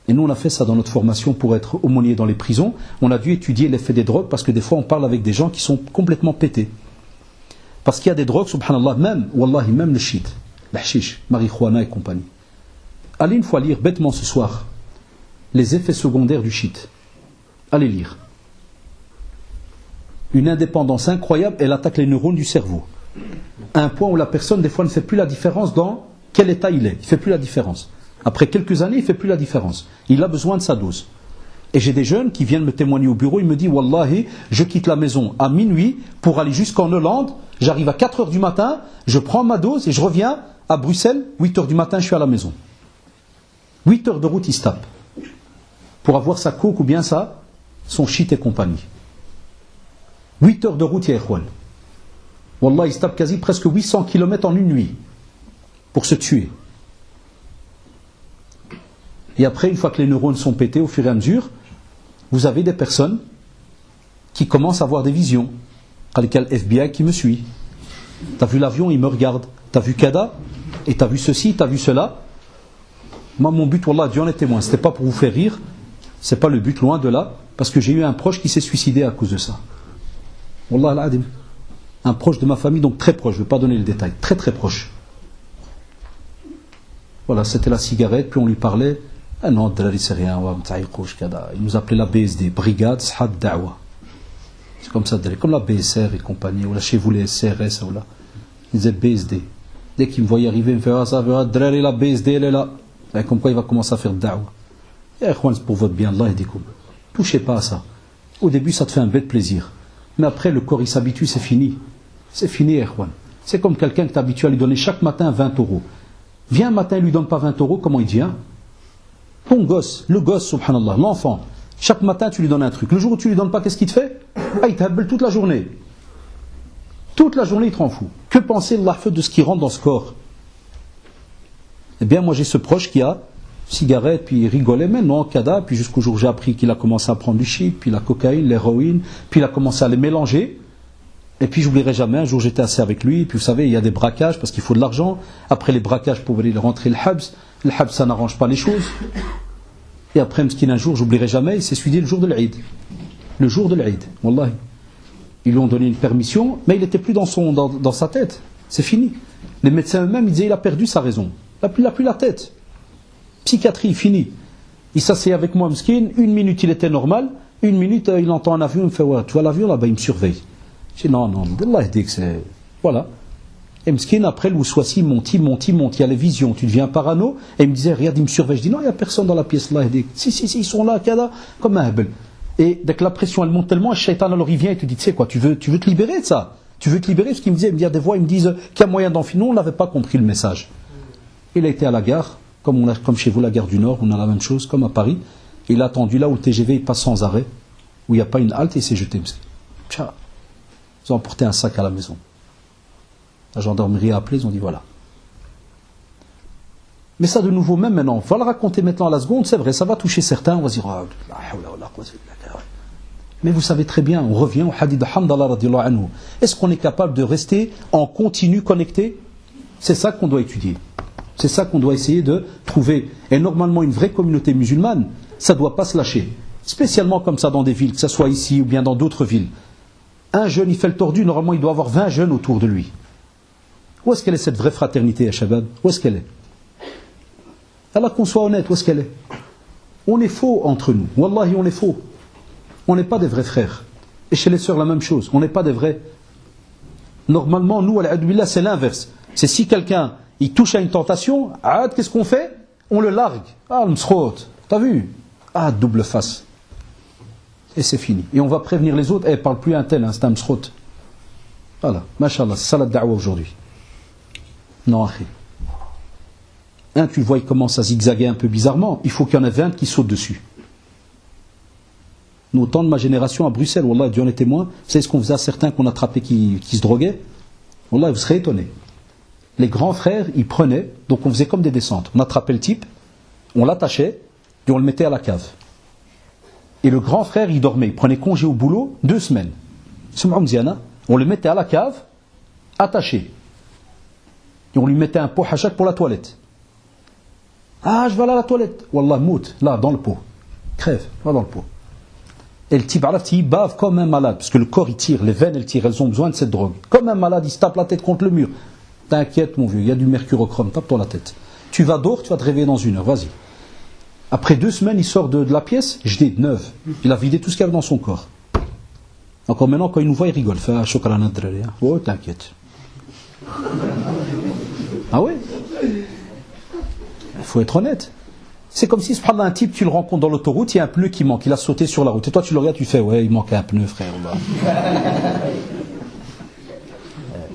Et nous, on a fait ça dans notre formation pour être aumônier dans les prisons. On a dû étudier l'effet des drogues parce que des fois, on parle avec des gens qui sont complètement pétés. Parce qu'il y a des drogues, subhanallah, même, wallahi, même le shit, le hashish, marijuana et compagnie. Allez une fois lire bêtement ce soir les effets secondaires du shit. Allez lire. Une indépendance incroyable, elle attaque les neurones du cerveau. À un point où la personne, des fois, ne fait plus la différence dans quel état il est. Il ne fait plus la différence. Après quelques années, il ne fait plus la différence. Il a besoin de sa dose. Et j'ai des jeunes qui viennent me témoigner au bureau, ils me disent, Wallahi, je quitte la maison à minuit pour aller jusqu'en Hollande, j'arrive à 4 h du matin, je prends ma dose et je reviens à Bruxelles, 8 h du matin, je suis à la maison. 8 heures de route, il se tape. Pour avoir sa coke ou bien son shit et compagnie. 8 heures de route, ya ikhwan. Wallah, il se tape quasi presque 800 km en une nuit pour se tuer. Et après, une fois que les neurones sont pétés, au fur et à mesure, vous avez des personnes qui commencent à avoir des visions. Il y a le FBI qui me suit. T'as vu l'avion, il me regarde. T'as vu Kada, et t'as vu ceci, t'as vu cela. Moi, mon but, Wallah, Dieu en est témoin. C'était pas pour vous faire rire. C'est pas le but, loin de là. Parce que j'ai eu un proche qui s'est suicidé à cause de ça. Wallah al-adim. Un proche de ma famille, donc très proche. Je ne vais pas donner le détail. Très très proche. Voilà, c'était la cigarette, puis on lui parlait. Ah non, c'est rien. Il nous appelait la BSD, Brigade Sahad Da'wa. C'est comme ça, comme la BSR et compagnie, ou là chez vous les SRS, ou là. Il disait BSD. Dès qu'il me voyait arriver, il me fait ah, ça va, la BSD, elle est là. Et comme quoi il va commencer à faire Da'wa. Et c'est pour votre bien, Allah, il dit comme. Touchez pas à ça. Au début, ça te fait un bête plaisir. Mais après, le corps, il s'habitue, c'est fini. C'est fini, Erwan. C'est comme quelqu'un que tu es habitué à lui donner chaque matin 20 €. Viens un matin, il ne lui donne pas 20 €, comment il devient? Ton gosse, le gosse, subhanallah, l'enfant. Chaque matin, tu lui donnes un truc. Le jour où tu lui donnes pas, qu'est-ce qu'il te fait? Ah, il t'appelle toute la journée. Toute la journée, il te rend fou. Que penser, Allah, de ce qui rentre dans ce corps? Eh bien, moi, j'ai ce proche qui a cigarette, puis il rigolait maintenant, Kada, puis jusqu'au jour où j'ai appris qu'il a commencé à prendre du shit, puis la cocaïne, l'héroïne, puis il a commencé à les mélanger. Et puis j'oublierai jamais, un jour j'étais assis avec lui, puis vous savez, il y a des braquages parce qu'il faut de l'argent. Après les braquages pour venir rentrer le habs, ça n'arrange pas les choses. Et après, un jour, j'oublierai jamais, il s'est suicidé le jour de l'Aïd. Le jour de l'Aïd, wallahi. Ils lui ont donné une permission, mais il n'était plus dans sa tête. C'est fini. Les médecins eux-mêmes, ils disaient, il a perdu sa raison. Il n'a plus la tête. Psychiatrie, fini. Il s'asseyait avec moi, Mskin, 1 minute il était normal, 1 minute il entend un avion, il me fait ouais, tu vois l'avion là-bas, il me surveille. Je dis non, Allah dit que c'est. Voilà. Et Mskin, après, le Ouswassi monte, il y a les visions, tu deviens parano, et il me disait, regarde, il me surveille. Je dis non, il n'y a personne dans la pièce là. Il dit, si, ils sont là, Kada, comme un hebel. Et dès que la pression elle monte tellement, un shaitan alors il vient et te dit, tu sais quoi, tu veux te libérer de ça. Tu veux te libérer, ce qu'il me disait, il me dit des voix, ils me disent qu'il y a moyen d'en finir. Nous, on n'avait pas compris le message. Il a été à la gare. Comme chez vous, la gare du Nord, on a la même chose, comme à Paris. Il a attendu là où le TGV il passe sans arrêt, où il n'y a pas une halte, et il s'est jeté. Ils ont emporté un sac à la maison. La gendarmerie a appelé, ils ont dit voilà. Mais ça de nouveau, même maintenant, on va le raconter maintenant à la seconde, c'est vrai, ça va toucher certains, on va dire mais vous savez très bien, on revient au hadith de Hamdallah radiyallahu anhu. Est-ce qu'on est capable de rester en continu connecté? C'est ça qu'on doit étudier. C'est ça qu'on doit essayer de trouver. Et normalement, une vraie communauté musulmane, ça ne doit pas se lâcher. Spécialement comme ça dans des villes, que ce soit ici ou bien dans d'autres villes. Un jeune, il fait le tordu, normalement, il doit avoir 20 jeunes autour de lui. Où est-ce qu'elle est cette vraie fraternité, à Shabab? Où est-ce qu'elle est? Alors qu'on soit honnête, où est-ce qu'elle est? On est faux entre nous. Wallahi, on est faux. On n'est pas des vrais frères. Et chez les sœurs, la même chose. On n'est pas des vrais. Normalement, nous, al-adbillah, c'est l'inverse. C'est si quelqu'un il touche à une tentation, qu'est-ce qu'on fait? On le largue. Ah, le mskhot, t'as vu? Ah, double face. Et c'est fini. Et on va prévenir les autres, parle plus un tel, c'est un mskhot. Voilà, mashallah, c'est ça la da'wa aujourd'hui. Non, akhi. Tu le vois, il commence à zigzaguer un peu bizarrement, il faut qu'il y en ait 20 qui sautent dessus. Nous, autant de ma génération à Bruxelles, wallah, Dieu en est témoin, vous savez ce qu'on faisait à certains qu'on attrapait qui se droguaient? Wallah, vous serez étonnés. Les grands frères, ils prenaient, donc on faisait comme des descentes. On attrapait le type, on l'attachait, et on le mettait à la cave. Et le grand frère, il dormait, il prenait congé au boulot 2 semaines. On le mettait à la cave, attaché. Et on lui mettait un pot hachak pour la toilette. Ah, je vais aller à la toilette. Wallah, mout, là, dans le pot. Crève, là, dans le pot. Et le type, il bave comme un malade, parce que le corps, il tire, les veines, elles tirent, elles ont besoin de cette drogue. Comme un malade, il se tape la tête contre le mur. T'inquiète mon vieux, il y a du mercurochrome, tape-toi la tête. Tu vas dehors, tu vas te réveiller dans 1 heure, vas-y. Après 2 semaines, il sort de la pièce, jadid, neuve. Il a vidé tout ce qu'il y avait dans son corps. Encore maintenant, quand il nous voit, il rigole. Fait shukran ad-drari. Oh, t'inquiète. Ah oui? Il faut être honnête. C'est comme si, subhanallah, un type, tu le rencontres dans l'autoroute, il y a un pneu qui manque, il a sauté sur la route. Et toi, tu le regardes, tu fais, ouais, il manque un pneu, frère.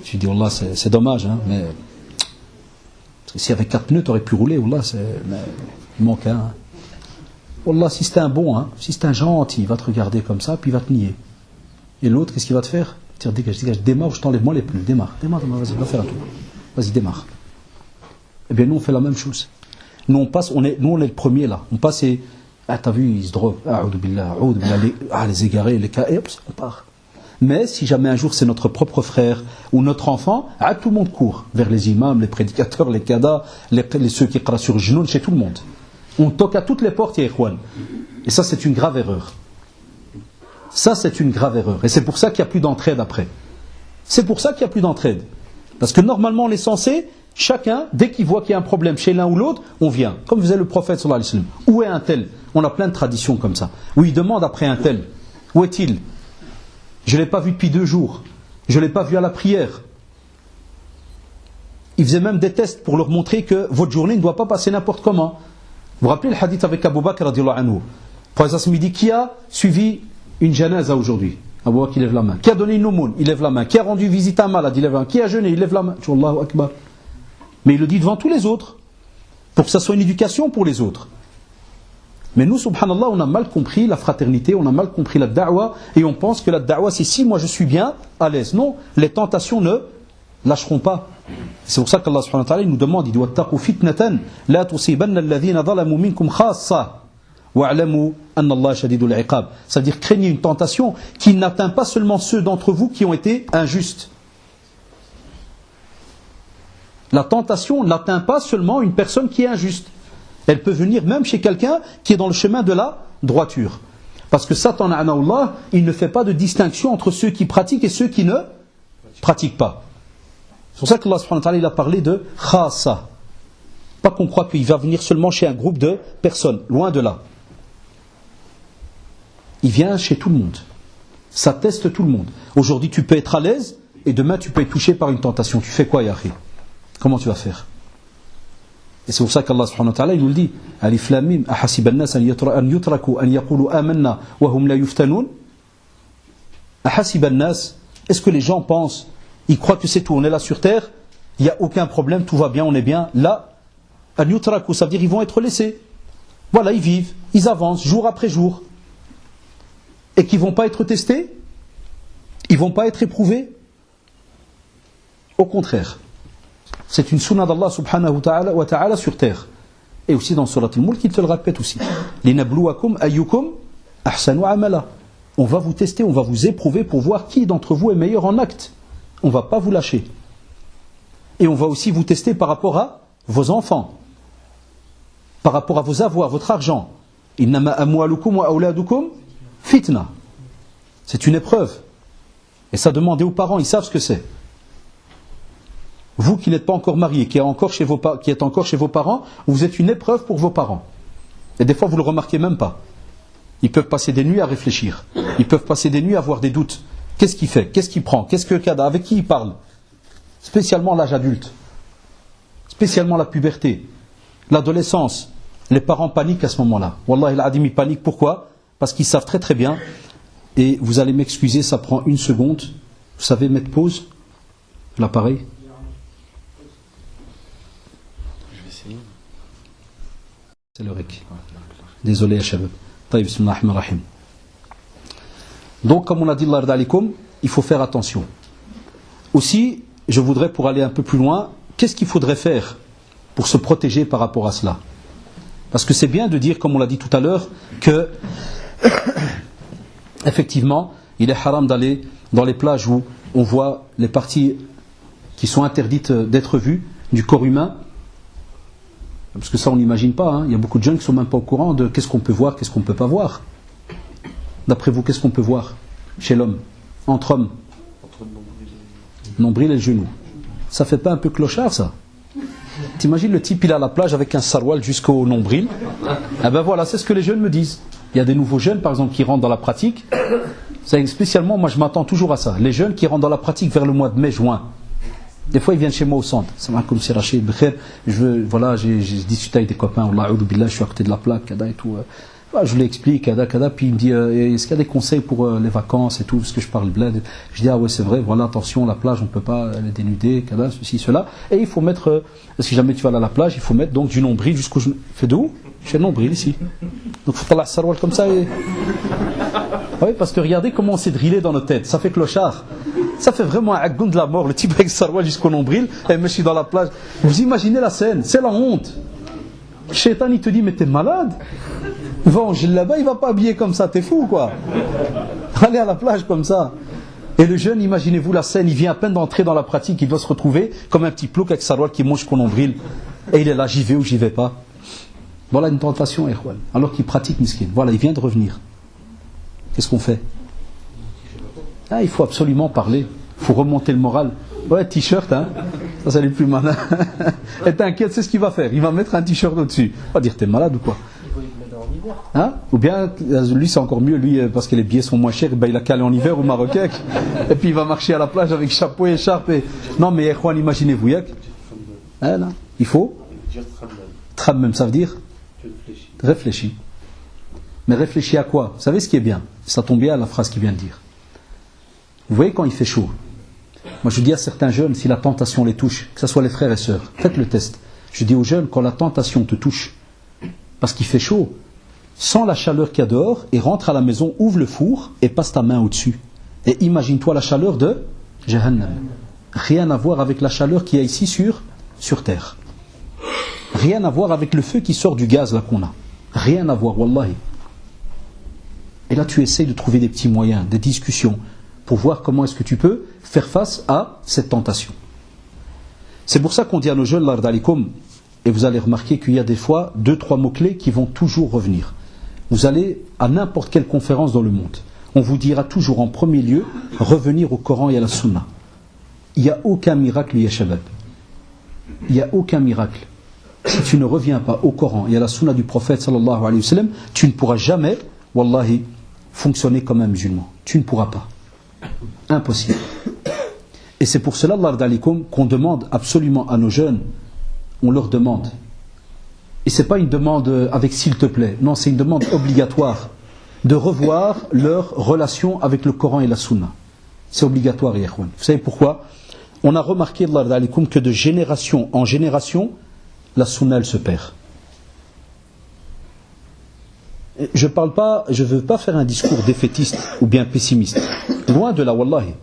Tu dis, Wallah, c'est dommage, hein, mais s'il y avait 4 pneus, tu aurais pu rouler, Wallah, mais il manque un. Wallah, si c'était un bon, hein, si c'était un gentil, il va te regarder comme ça, puis il va te nier. Et l'autre, qu'est-ce qu'il va te faire? Tiens, dégage, démarre, je t'enlève moi les pneus. Démarre, vas-y, va faire un tour. Vas-y, démarre. Eh bien, nous, on fait la même chose. Nous, on passe, on est le premier là. On passe et, t'as vu, ils se droguent. Les égarés, les cas, et hop, on part. Mais si jamais un jour c'est notre propre frère ou notre enfant, tout le monde court vers les imams, les prédicateurs, les kadas, ceux qui crient sur genoux, chez tout le monde. On toque à toutes les portes, ya ikhwan. Et ça, c'est une grave erreur. Ça, c'est une grave erreur. Et c'est pour ça qu'il n'y a plus d'entraide après. C'est pour ça qu'il n'y a plus d'entraide. Parce que normalement, on est censé, chacun, dès qu'il voit qu'il y a un problème chez l'un ou l'autre, on vient. Comme faisait le prophète sallallahu alayhi wa sallam. Où est un tel? On a plein de traditions comme ça. Où il demande après un tel. Où est-il? Je ne l'ai pas vu depuis 2 jours. Je ne l'ai pas vu à la prière. Il faisait même des tests pour leur montrer que votre journée ne doit pas passer n'importe comment. Vous vous rappelez le hadith avec Abu Bakr radiyallahu anhu? Le prophète me dit, qui a suivi une janaza aujourd'hui? Abu Bakr, il lève la main. Qui a donné une aumône? Il lève la main. Qui a rendu visite à un malade? Il lève la main. Qui a jeûné? Il lève la main. Allahu Akbar. Mais il le dit devant tous les autres. Pour que ça soit une éducation pour les autres. Mais nous, subhanallah, on a mal compris la fraternité, on a mal compris la da'wa, et on pense que la da'wa, c'est si moi je suis bien, à l'aise. Non, les tentations ne lâcheront pas. C'est pour ça qu'Allah subhanahu wa ta'ala nous demande, il dit wattaqu fitnatan la tusibanna alladhina zalamu minkum khassa wa'lamu anna Allah shadidul iqab. C'est-à-dire craignez une tentation qui n'atteint pas seulement ceux d'entre vous qui ont été injustes. La tentation n'atteint pas seulement une personne qui est injuste. Elle peut venir même chez quelqu'un qui est dans le chemin de la droiture. Parce que Satan, Allah, il ne fait pas de distinction entre ceux qui pratiquent et ceux qui ne pratiquent pas. C'est pour ça qu'Allah subhanahu wa ta'ala, il a parlé de khassa. Pas qu'on croit qu'il va venir seulement chez un groupe de personnes. Loin de là. Il vient chez tout le monde. Ça teste tout le monde. Aujourd'hui, tu peux être à l'aise et demain, tu peux être touché par une tentation. Tu fais quoi, Yahri? Comment tu vas faire? Et c'est pour ça qu'Allah subhanahu wa ta'ala il nous le dit. Alif lam mim ahasiba an-nas an yutraku an yaqulu amanna wa hum la yuftanun. Ahasiba an-nas, est-ce que les gens pensent, ils croient que c'est tout, on est là sur terre, il n'y a aucun problème, tout va bien, on est bien. Là, an yutraku, ça veut dire ils vont être laissés. Voilà, ils vivent, ils avancent jour après jour. Et qu'ils ne vont pas être testés, ils ne vont pas être éprouvés. Au contraire. C'est une sunna d'Allah subhanahu wa ta'ala sur terre. Et aussi dans Surat al-Mulk, il te le répète aussi. Linabluwakum ayyukum ahsanu amala. On va vous tester, on va vous éprouver pour voir qui d'entre vous est meilleur en acte. On ne va pas vous lâcher. Et on va aussi vous tester par rapport à vos enfants, par rapport à vos avoirs, votre argent. Innama amwalukum wa awladukum fitna. C'est une épreuve. Et ça, demandez aux parents, ils savent ce que c'est. Vous qui n'êtes pas encore marié, qui êtes encore chez vos parents, vous êtes une épreuve pour vos parents. Et des fois, vous ne le remarquez même pas. Ils peuvent passer des nuits à réfléchir. Ils peuvent passer des nuits à avoir des doutes. Qu'est-ce qu'il fait? Qu'est-ce qu'il prend? Qu'est-ce que Kada? Avec qui il parle? Spécialement l'âge adulte. Spécialement la puberté. L'adolescence. Les parents paniquent à ce moment-là. Wallahi al-adim, ils paniquent. Pourquoi? Parce qu'ils savent très très bien. Et vous allez m'excuser, ça prend 1 seconde. Vous savez mettre pause? L'appareil? C'est le rek. Désolé, Shabab. Taïb, bismillah ar-Rahman ar-Rahim. Donc, comme on a dit, il faut faire attention. Aussi, je voudrais, pour aller un peu plus loin, qu'est-ce qu'il faudrait faire pour se protéger par rapport à cela? Parce que c'est bien de dire, comme on l'a dit tout à l'heure, que, effectivement, il est haram d'aller dans les plages où on voit les parties qui sont interdites d'être vues du corps humain. Parce que ça, on n'imagine pas. Hein. Il y a beaucoup de jeunes qui ne sont même pas au courant de qu'est-ce qu'on peut voir, qu'est-ce qu'on ne peut pas voir. D'après vous, qu'est-ce qu'on peut voir chez l'homme, entre hommes? Entre le nombril et le genou. Ça fait pas un peu clochard, ça? T'imagines le type, il est à la plage avec un sarwal jusqu'au nombril. Eh ben voilà, c'est ce que les jeunes me disent. Il y a des nouveaux jeunes, par exemple, qui rentrent dans la pratique. Spécialement, moi, je m'attends toujours à ça. Les jeunes qui rentrent dans la pratique vers le mois de mai, juin. Des fois, ils viennent chez moi au centre. C'est comme si Rachid Bekher, j'ai discuté avec des copains, je suis à côté de la plaque, et tout. Je lui explique, puis il me dit, est-ce qu'il y a des conseils pour les vacances et tout, parce que je parle bled. Je dis, ah ouais, c'est vrai, voilà, attention, la plage, on ne peut pas les dénuder, ceci, cela. Et il faut mettre, si jamais tu vas à la plage, il faut mettre donc du nombril jusqu'au genou. Fait d'où? Chez le nombril, ici. Donc il faut faire la sarwal comme ça et... Oui, parce que regardez comment on s'est drillé dans nos têtes. Ça fait clochard. Ça fait vraiment un agoun de la mort. Le type avec sarwal jusqu'au nombril et me suis dans la plage. Vous imaginez la scène? C'est la honte. Le shaitan il te dit mais t'es malade? Va en là-bas, il va pas habiller comme ça. T'es fou quoi? Allez à la plage comme ça. Et le jeune, imaginez-vous la scène, il vient à peine d'entrer dans la pratique, il doit se retrouver comme un petit plouc avec sarwal qui monte jusqu'au nombril. Et il est là, j'y vais ou j'y vais pas. Voilà une tentation, Ikhwan. Alors qu'il pratique miskin. Voilà, il vient de revenir. Qu'est-ce qu'on fait? Il faut absolument parler. Il faut remonter le moral. Ouais, t-shirt, hein. Ça, c'est le plus malin. Et t'inquiète, c'est ce qu'il va faire. Il va mettre un t-shirt au-dessus. Il va dire, t'es malade ou quoi? Hein? Ou bien, lui, c'est encore mieux, lui, parce que les billets sont moins chers, ben, il a calé en hiver au Maroc. Et puis, il va marcher à la plage avec chapeau et écharpe. Non, mais, Ikhwan, imaginez-vous, hein, là, il faut. Thammem, ça veut dire? Réfléchis. Mais réfléchis à quoi? Vous savez ce qui est bien? Ça tombe bien à la phrase qu'il vient de dire. Vous voyez quand il fait chaud? Moi je dis à certains jeunes, si la tentation les touche, que ce soit les frères et sœurs, faites le test. Je dis aux jeunes, quand la tentation te touche, parce qu'il fait chaud, sens la chaleur qu'il y a dehors et rentre à la maison, ouvre le four et passe ta main au-dessus. Et imagine-toi la chaleur de Jahannam. Rien à voir avec la chaleur qu'il y a ici sur terre. Rien à voir avec le feu qui sort du gaz là qu'on a. Rien à voir, wallahi. Et là tu essayes de trouver des petits moyens, des discussions, pour voir comment est-ce que tu peux faire face à cette tentation. C'est pour ça qu'on dit à nos jeunes, l'ardalikum, et vous allez remarquer qu'il y a des fois 2-3 mots-clés qui vont toujours revenir. Vous allez à n'importe quelle conférence dans le monde, on vous dira toujours en premier lieu, revenir au Coran et à la Sunna. Il n'y a aucun miracle, ya shabab. Il n'y a aucun miracle. Si tu ne reviens pas au Coran et à la Sunna du prophète sallallahu alayhi wa sallam, tu ne pourras jamais, wallahi, fonctionner comme un musulman. Tu ne pourras pas. Impossible. Et c'est pour cela, qu'on demande absolument à nos jeunes, on leur demande. Et ce n'est pas une demande avec s'il te plaît. Non, c'est une demande obligatoire de revoir leur relation avec le Coran et la Sunna. C'est obligatoire, ya ikhwan. Vous savez pourquoi? On a remarqué, que de génération en génération, la Sunna, elle se perd. Je ne veux pas faire un discours défaitiste ou bien pessimiste. Loin de là, wallahi.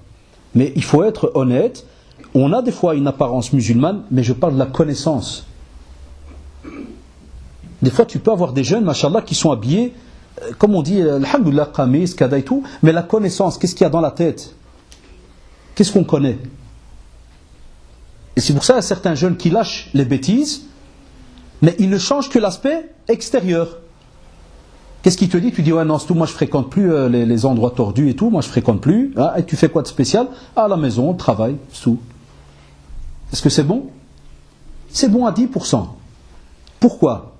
Mais il faut être honnête. On a des fois une apparence musulmane, mais je parle de la connaissance. Des fois, tu peux avoir des jeunes, machallah, qui sont habillés, comme on dit, alhamdoulilah, qamis, kada et tout, mais la connaissance, qu'est-ce qu'il y a dans la tête? Qu'est-ce qu'on connaît? Et c'est pour ça qu'il y a certains jeunes qui lâchent les bêtises, mais ils ne changent que l'aspect extérieur. Qu'est-ce qu'il te dit? Tu dis, ouais, non, c'est tout, moi je fréquente plus les endroits tordus et tout, moi je fréquente plus. Hein, et tu fais quoi de spécial? À la maison, au travail, c'est tout. Est-ce que c'est bon? C'est bon à 10%. Pourquoi?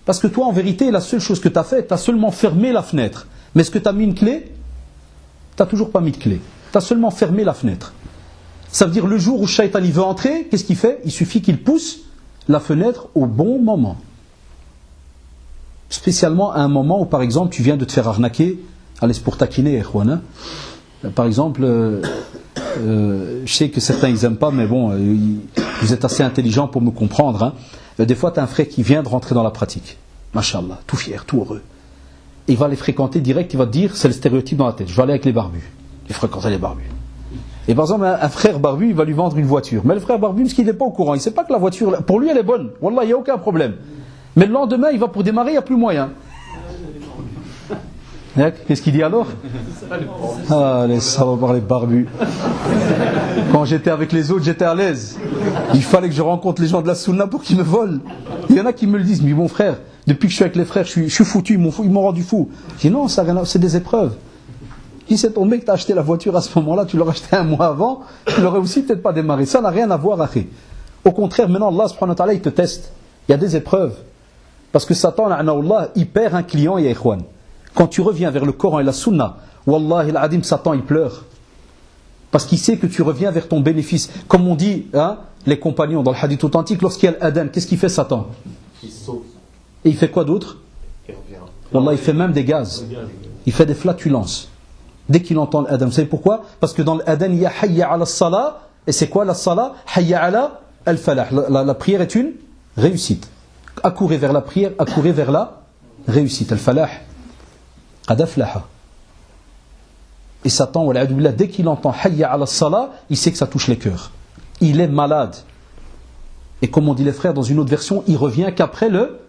Parce que toi, en vérité, la seule chose que tu as fait, tu as seulement fermé la fenêtre. Mais est-ce que tu as mis une clé? Tu n'as toujours pas mis de clé. Tu as seulement fermé la fenêtre. Ça veut dire le jour où Shaitan il veut entrer, qu'est-ce qu'il fait? Il suffit qu'il pousse la fenêtre au bon moment. Spécialement à un moment où, par exemple, tu viens de te faire arnaquer. Allez, c'est pour taquiner, Ikhwan. Par exemple, je sais que certains ils n'aiment pas, mais bon, vous êtes assez intelligents pour me comprendre. Hein. Des fois, tu as un frère qui vient de rentrer dans la pratique. Masha'Allah, tout fier, tout heureux. Et il va les fréquenter direct, il va te dire, c'est le stéréotype dans la tête. Je vais aller avec les barbus. Il fréquenter les barbus. Et par exemple, un frère barbu, il va lui vendre une voiture. Mais le frère barbu, parce qu'il n'est pas au courant, il ne sait pas que la voiture, pour lui, elle est bonne. Wallah, il n'y a aucun problème. Mais le lendemain, il va pour démarrer, il n'y a plus moyen. Qu'est-ce qu'il dit alors? Ah, les salopards, les barbus. Quand j'étais avec les autres, j'étais à l'aise. Il fallait que je rencontre les gens de la Sunna pour qu'ils me volent. Il y en a qui me le disent, mais mon frère, depuis que je suis avec les frères, je suis foutu, ils m'ont rendu fou. Je dis non, c'est des épreuves. Si c'est ton mec qui t'a acheté la voiture à ce moment-là, tu l'aurais acheté un mois avant, tu l'aurais aussi peut-être pas démarré. Ça n'a rien à voir, akhi. Au contraire, maintenant, Allah subhanahu wa ta'ala, il te teste. Il y a des épreuves. Parce que Satan, Allah, il perd un client, ya ikhwan. Quand tu reviens vers le Coran et la Sunna, Wallahi al-Adim, Satan, il pleure. Parce qu'il sait que tu reviens vers ton bénéfice. Comme on dit, hein, les compagnons dans le hadith authentique, lorsqu'il y a l'Adan, qu'est-ce qu'il fait Satan? Il sauve. Et il fait quoi d'autre? Wallah, il fait même des gaz. Il fait des flatulences. Dès qu'il entend l'Adan, vous savez pourquoi? Parce que dans l'Adan, il y a Hayya ala salah. Et c'est quoi la salah? Hayya ala al-falah. La prière est une réussite. Accourez vers la prière, accourez vers la réussite. Al-falah. Qad aflaha. Et Satan, dès qu'il entend Hayya ala salah, il sait que ça touche les cœurs. Il est malade. Et comme on dit les frères dans une autre version, il revient qu'après le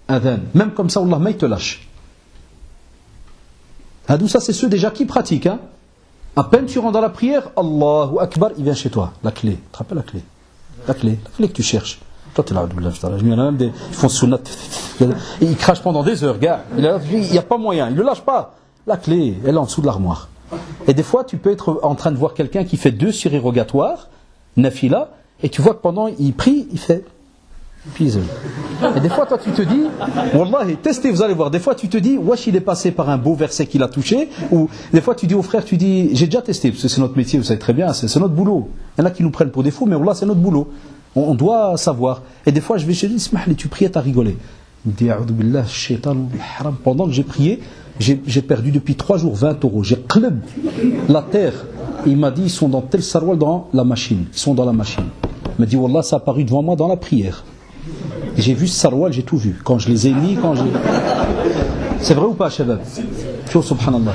adhan. Même comme ça, Allah il te lâche. D'où ça, c'est ceux déjà qui pratiquent. Hein. À peine tu rentres dans la prière, Allahu Akbar, il vient chez toi. La clé. Tu te rappelles la clé? La clé que tu cherches. Toi, tu es là, il y en a même ils font sunnat. Ils crachent pendant des heures, gars. Il n'y a pas moyen, il ne le lâche pas. La clé, elle est en dessous de l'armoire. Et des fois, tu peux être en train de voir quelqu'un qui fait 2 surérogatoires, nafila, et tu vois que pendant il prie, il fait puzzle. Et des fois, toi, tu te dis, Wallahi, testez, vous allez voir. Des fois, tu te dis, wesh, il est passé par un beau verset qu'il a touché. Ou des fois, tu dis au frère, tu dis, j'ai déjà testé, parce que c'est notre métier, vous savez très bien, c'est notre boulot. Il y en a qui nous prennent pour des fous, mais Wallah, c'est notre boulot. On doit savoir. Et des fois, je vais chez lui, Ismaël, tu priais, t'as rigolé. Il me dit, A'udhu billah, shaitan, haram. Pendant que j'ai prié, j'ai perdu depuis 3 jours 20 €. J'ai qleb la terre. Et il m'a dit, ils sont dans tel sarwal dans la machine. Ils sont dans la machine. Il m'a dit, Wallah, ça a apparu devant moi dans la prière. Et j'ai vu ce sarwal, j'ai tout vu. Quand je les ai mis, C'est vrai ou pas, Shabab? Subhanallah.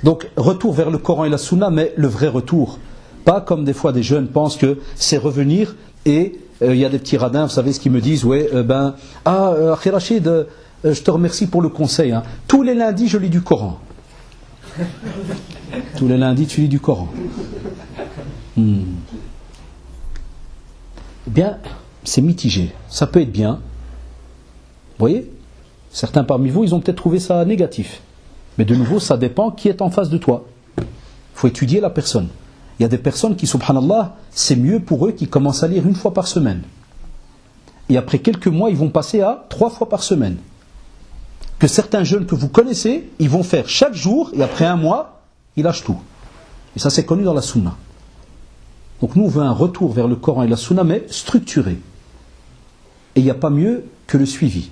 Donc, retour vers le Coran et la Sunna, mais le vrai retour. Pas comme des fois des jeunes pensent que c'est revenir et il y a des petits radins, vous savez ce qu'ils me disent, ouais, Akhi Rachid, je te remercie pour le conseil. Hein. Tous les lundis, je lis du Coran. Tous les lundis, tu lis du Coran. Bien, c'est mitigé. Ça peut être bien. Vous voyez? Certains parmi vous, ils ont peut-être trouvé ça négatif. Mais de nouveau, ça dépend qui est en face de toi. Il faut étudier la personne. Il y a des personnes qui, subhanallah, c'est mieux pour eux qui commencent à lire 1 fois par semaine. Et après quelques mois, ils vont passer à 3 fois par semaine. Que certains jeunes que vous connaissez, ils vont faire chaque jour, et après 1 mois, ils lâchent tout. Et ça, c'est connu dans la sunna. Donc nous, on veut un retour vers le Coran et la sunna, mais structuré. Et il n'y a pas mieux que le suivi.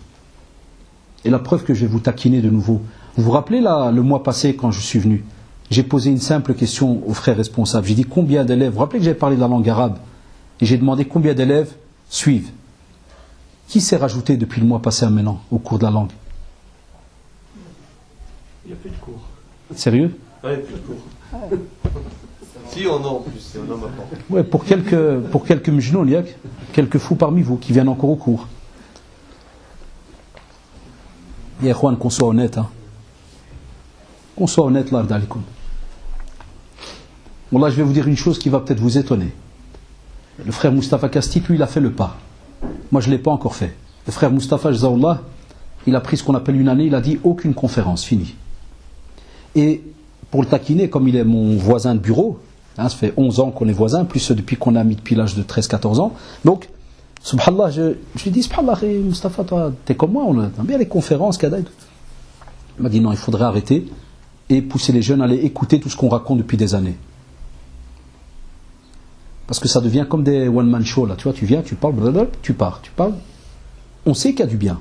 Et la preuve que je vais vous taquiner de nouveau. Vous vous rappelez là, le mois passé, quand je suis venu, j'ai posé une simple question aux frères responsables. J'ai dit combien d'élèves, vous vous rappelez que j'avais parlé de la langue arabe, et j'ai demandé combien d'élèves suivent. Qui s'est rajouté depuis le mois passé à maintenant au cours de la langue? Il n'y a plus de cours. Sérieux? Il n'y a plus de cours. Si, on a en plus, on a maintenant. Ouais, pour quelques mjnoun, il y a quelques fous parmi vous qui viennent encore au cours. Il y a qu'on soit honnête. Hein. Qu'on soit honnête, là, d'alikoum. Bon, là, je vais vous dire une chose qui va peut-être vous étonner. Le frère Mustafa Kastik, lui, il a fait le pas. Moi, je ne l'ai pas encore fait. Le frère Mustafa, Jazaoullah, il a pris ce qu'on appelle une année, il a dit aucune conférence, fini. Et pour le taquiner, comme il est mon voisin de bureau, hein, ça fait 11 ans qu'on est voisins, plus depuis qu'on a mis depuis l'âge de 13-14 ans. Donc, subhanallah, je lui ai dit, subhanallah, Mustafa, toi, t'es comme moi, on a bien les conférences, Kadaïd. Il m'a dit non, il faudrait arrêter et pousser les jeunes à aller écouter tout ce qu'on raconte depuis des années. Parce que ça devient comme des one-man shows, là. Tu vois, tu viens, tu parles, blablabla, tu pars, tu parles. On sait qu'il y a du bien.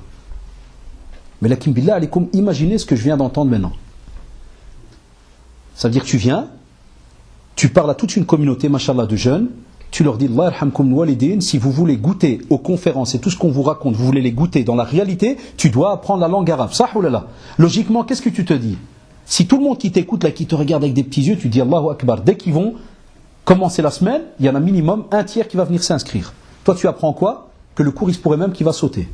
Mais la kimbillah, alaikum, imaginez ce que je viens d'entendre maintenant. Ça veut dire que tu viens, tu parles à toute une communauté, mashallah, de jeunes, tu leur dis, Allah yarhamkum walidin, si vous voulez goûter aux conférences et tout ce qu'on vous raconte, vous voulez les goûter dans la réalité, tu dois apprendre la langue arabe. Sah ou là. Logiquement, qu'est-ce que tu te dis? Si tout le monde qui t'écoute, là, qui te regarde avec des petits yeux, tu dis Allahu Akbar. Dès qu'ils vont commencer la semaine, il y en a minimum 1/3 qui va venir s'inscrire. Toi, tu apprends quoi? Que le cours, il se pourrait même qu'il va sauter.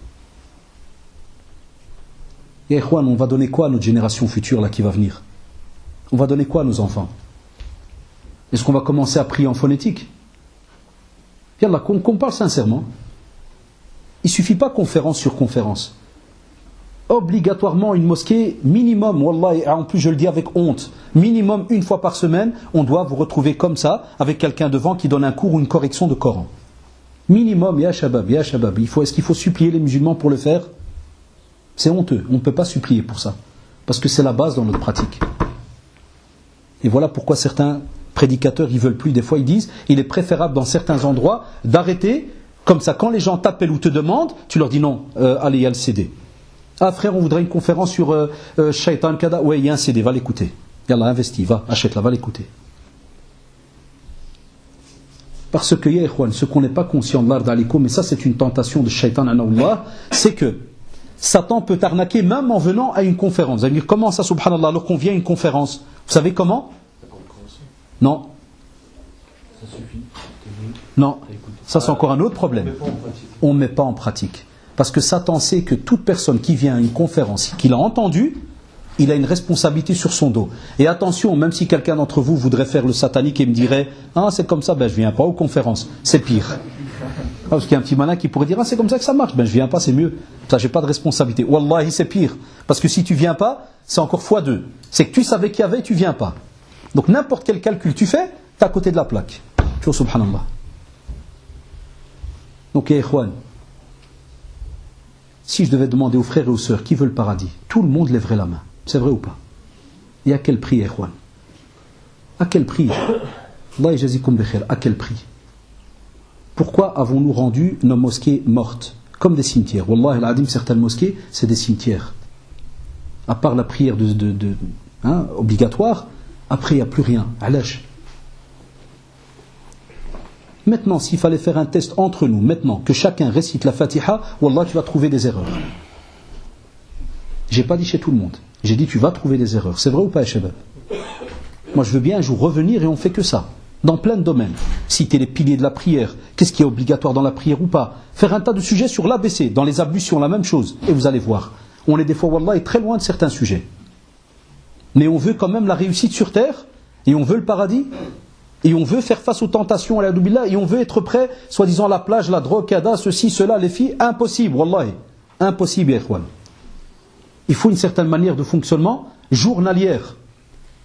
Et Ikhwan, on va donner quoi à notre génération future là qui va venir? On va donner quoi à nos enfants? Est-ce qu'on va commencer à prier en phonétique? Yallah, qu'on parle sincèrement. Il ne suffit pas conférence sur conférence. Obligatoirement une mosquée, minimum, wallah, en plus je le dis avec honte, minimum 1 fois par semaine, on doit vous retrouver comme ça, avec quelqu'un devant qui donne un cours ou une correction de Coran. Minimum, ya shabab, ya shabab. Est-ce qu'il faut supplier les musulmans pour le faire? C'est honteux, on ne peut pas supplier pour ça. Parce que c'est la base dans notre pratique. Et voilà pourquoi certains prédicateurs, ils veulent plus. Des fois, ils disent, il est préférable dans certains endroits d'arrêter, comme ça, quand les gens t'appellent ou te demandent, tu leur dis non, allez, il y a le CD. Ah frère, on voudrait une conférence sur Shaitan Kada. Ouais, il y a un CD, va l'écouter. Yallah, investis, va, achète-la, va l'écouter. Parce que, ya ikhwan, ce qu'on n'est pas conscient de l'art d'Aliko, mais ça c'est une tentation de Shaitan, c'est que Satan peut t'arnaquer même en venant à une conférence. Vous allez me dire, comment ça, subhanallah, alors qu'on vient à une conférence? Vous savez comment? Non. Ça suffit. Non. Ça, c'est encore un autre problème. On ne met pas en pratique. Parce que Satan sait que toute personne qui vient à une conférence, qu'il a entendue, il a une responsabilité sur son dos. Et attention, même si quelqu'un d'entre vous voudrait faire le satanique et me dirait « Ah, c'est comme ça, ben je viens pas aux conférences. » C'est pire. Parce qu'il y a un petit malin qui pourrait dire « Ah, c'est comme ça que ça marche. Ben je viens pas, c'est mieux. Ça, j'ai pas de responsabilité. » Wallahi, c'est pire. Parce que si tu viens pas, c'est encore x2. C'est que tu savais qu'il y avait, tu viens pas. Donc n'importe quel calcul tu fais, tu es à côté de la plaque. Tu vois, subhanallah. Donc, ikhwan, si je devais demander aux frères et aux sœurs qui veut le paradis, tout le monde lèverait la main. C'est vrai ou pas? Et à quel prix, ikhwan? À quel prix? Allah yajazikum bikhair. À quel prix? Pourquoi avons-nous rendu nos mosquées mortes comme des cimetières? Wallah al-adim, certaines mosquées, c'est des cimetières. À part la prière obligatoire, après il n'y a plus rien. Alash. Maintenant, s'il fallait faire un test entre nous, maintenant que chacun récite la Fatiha, Wallah, tu vas trouver des erreurs. J'ai pas dit chez tout le monde. J'ai dit tu vas trouver des erreurs. C'est vrai ou pas, Shabab? Moi, je veux bien un jour revenir et on fait que ça. Dans plein de domaines. Citer les piliers de la prière. Qu'est-ce qui est obligatoire dans la prière ou pas? Faire un tas de sujets sur l'ABC. Dans les ablutions, la même chose. Et vous allez voir. On est des fois, Wallah, très loin de certains sujets. Mais on veut quand même la réussite sur terre. Et on veut le paradis. Et on veut faire face aux tentations, et on veut être prêt, soi-disant la plage, la drogue, kada, ceci, cela, les filles. Impossible, wallahi. Impossible, ikhwan. Il faut une certaine manière de fonctionnement journalière.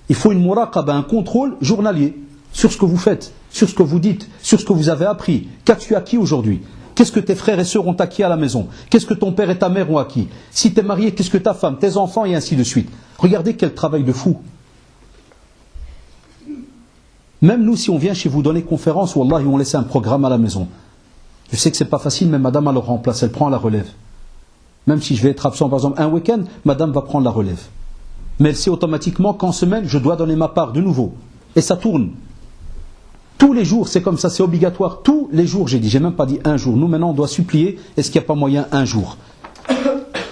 Il faut une muraqaba, un contrôle journalier sur ce que vous faites, sur ce que vous dites, sur ce que vous avez appris. Qu'as-tu acquis aujourd'hui? Qu'est-ce que tes frères et sœurs ont acquis à la maison? Qu'est-ce que ton père et ta mère ont acquis? Si tu es marié, qu'est-ce que ta femme, tes enfants, et ainsi de suite. Regardez quel travail de fou. Même nous, si on vient chez vous donner conférence, Wallah, on laisse un programme à la maison. Je sais que c'est pas facile, mais madame, elle le remplace, elle prend la relève. Même si je vais être absent, par exemple, un week-end, madame va prendre la relève. Mais elle sait automatiquement qu'en semaine, je dois donner ma part de nouveau. Et ça tourne. Tous les jours, c'est comme ça, c'est obligatoire. Tous les jours, j'ai même pas dit un jour. Nous, maintenant, on doit supplier. Est-ce qu'il n'y a pas moyen un jour?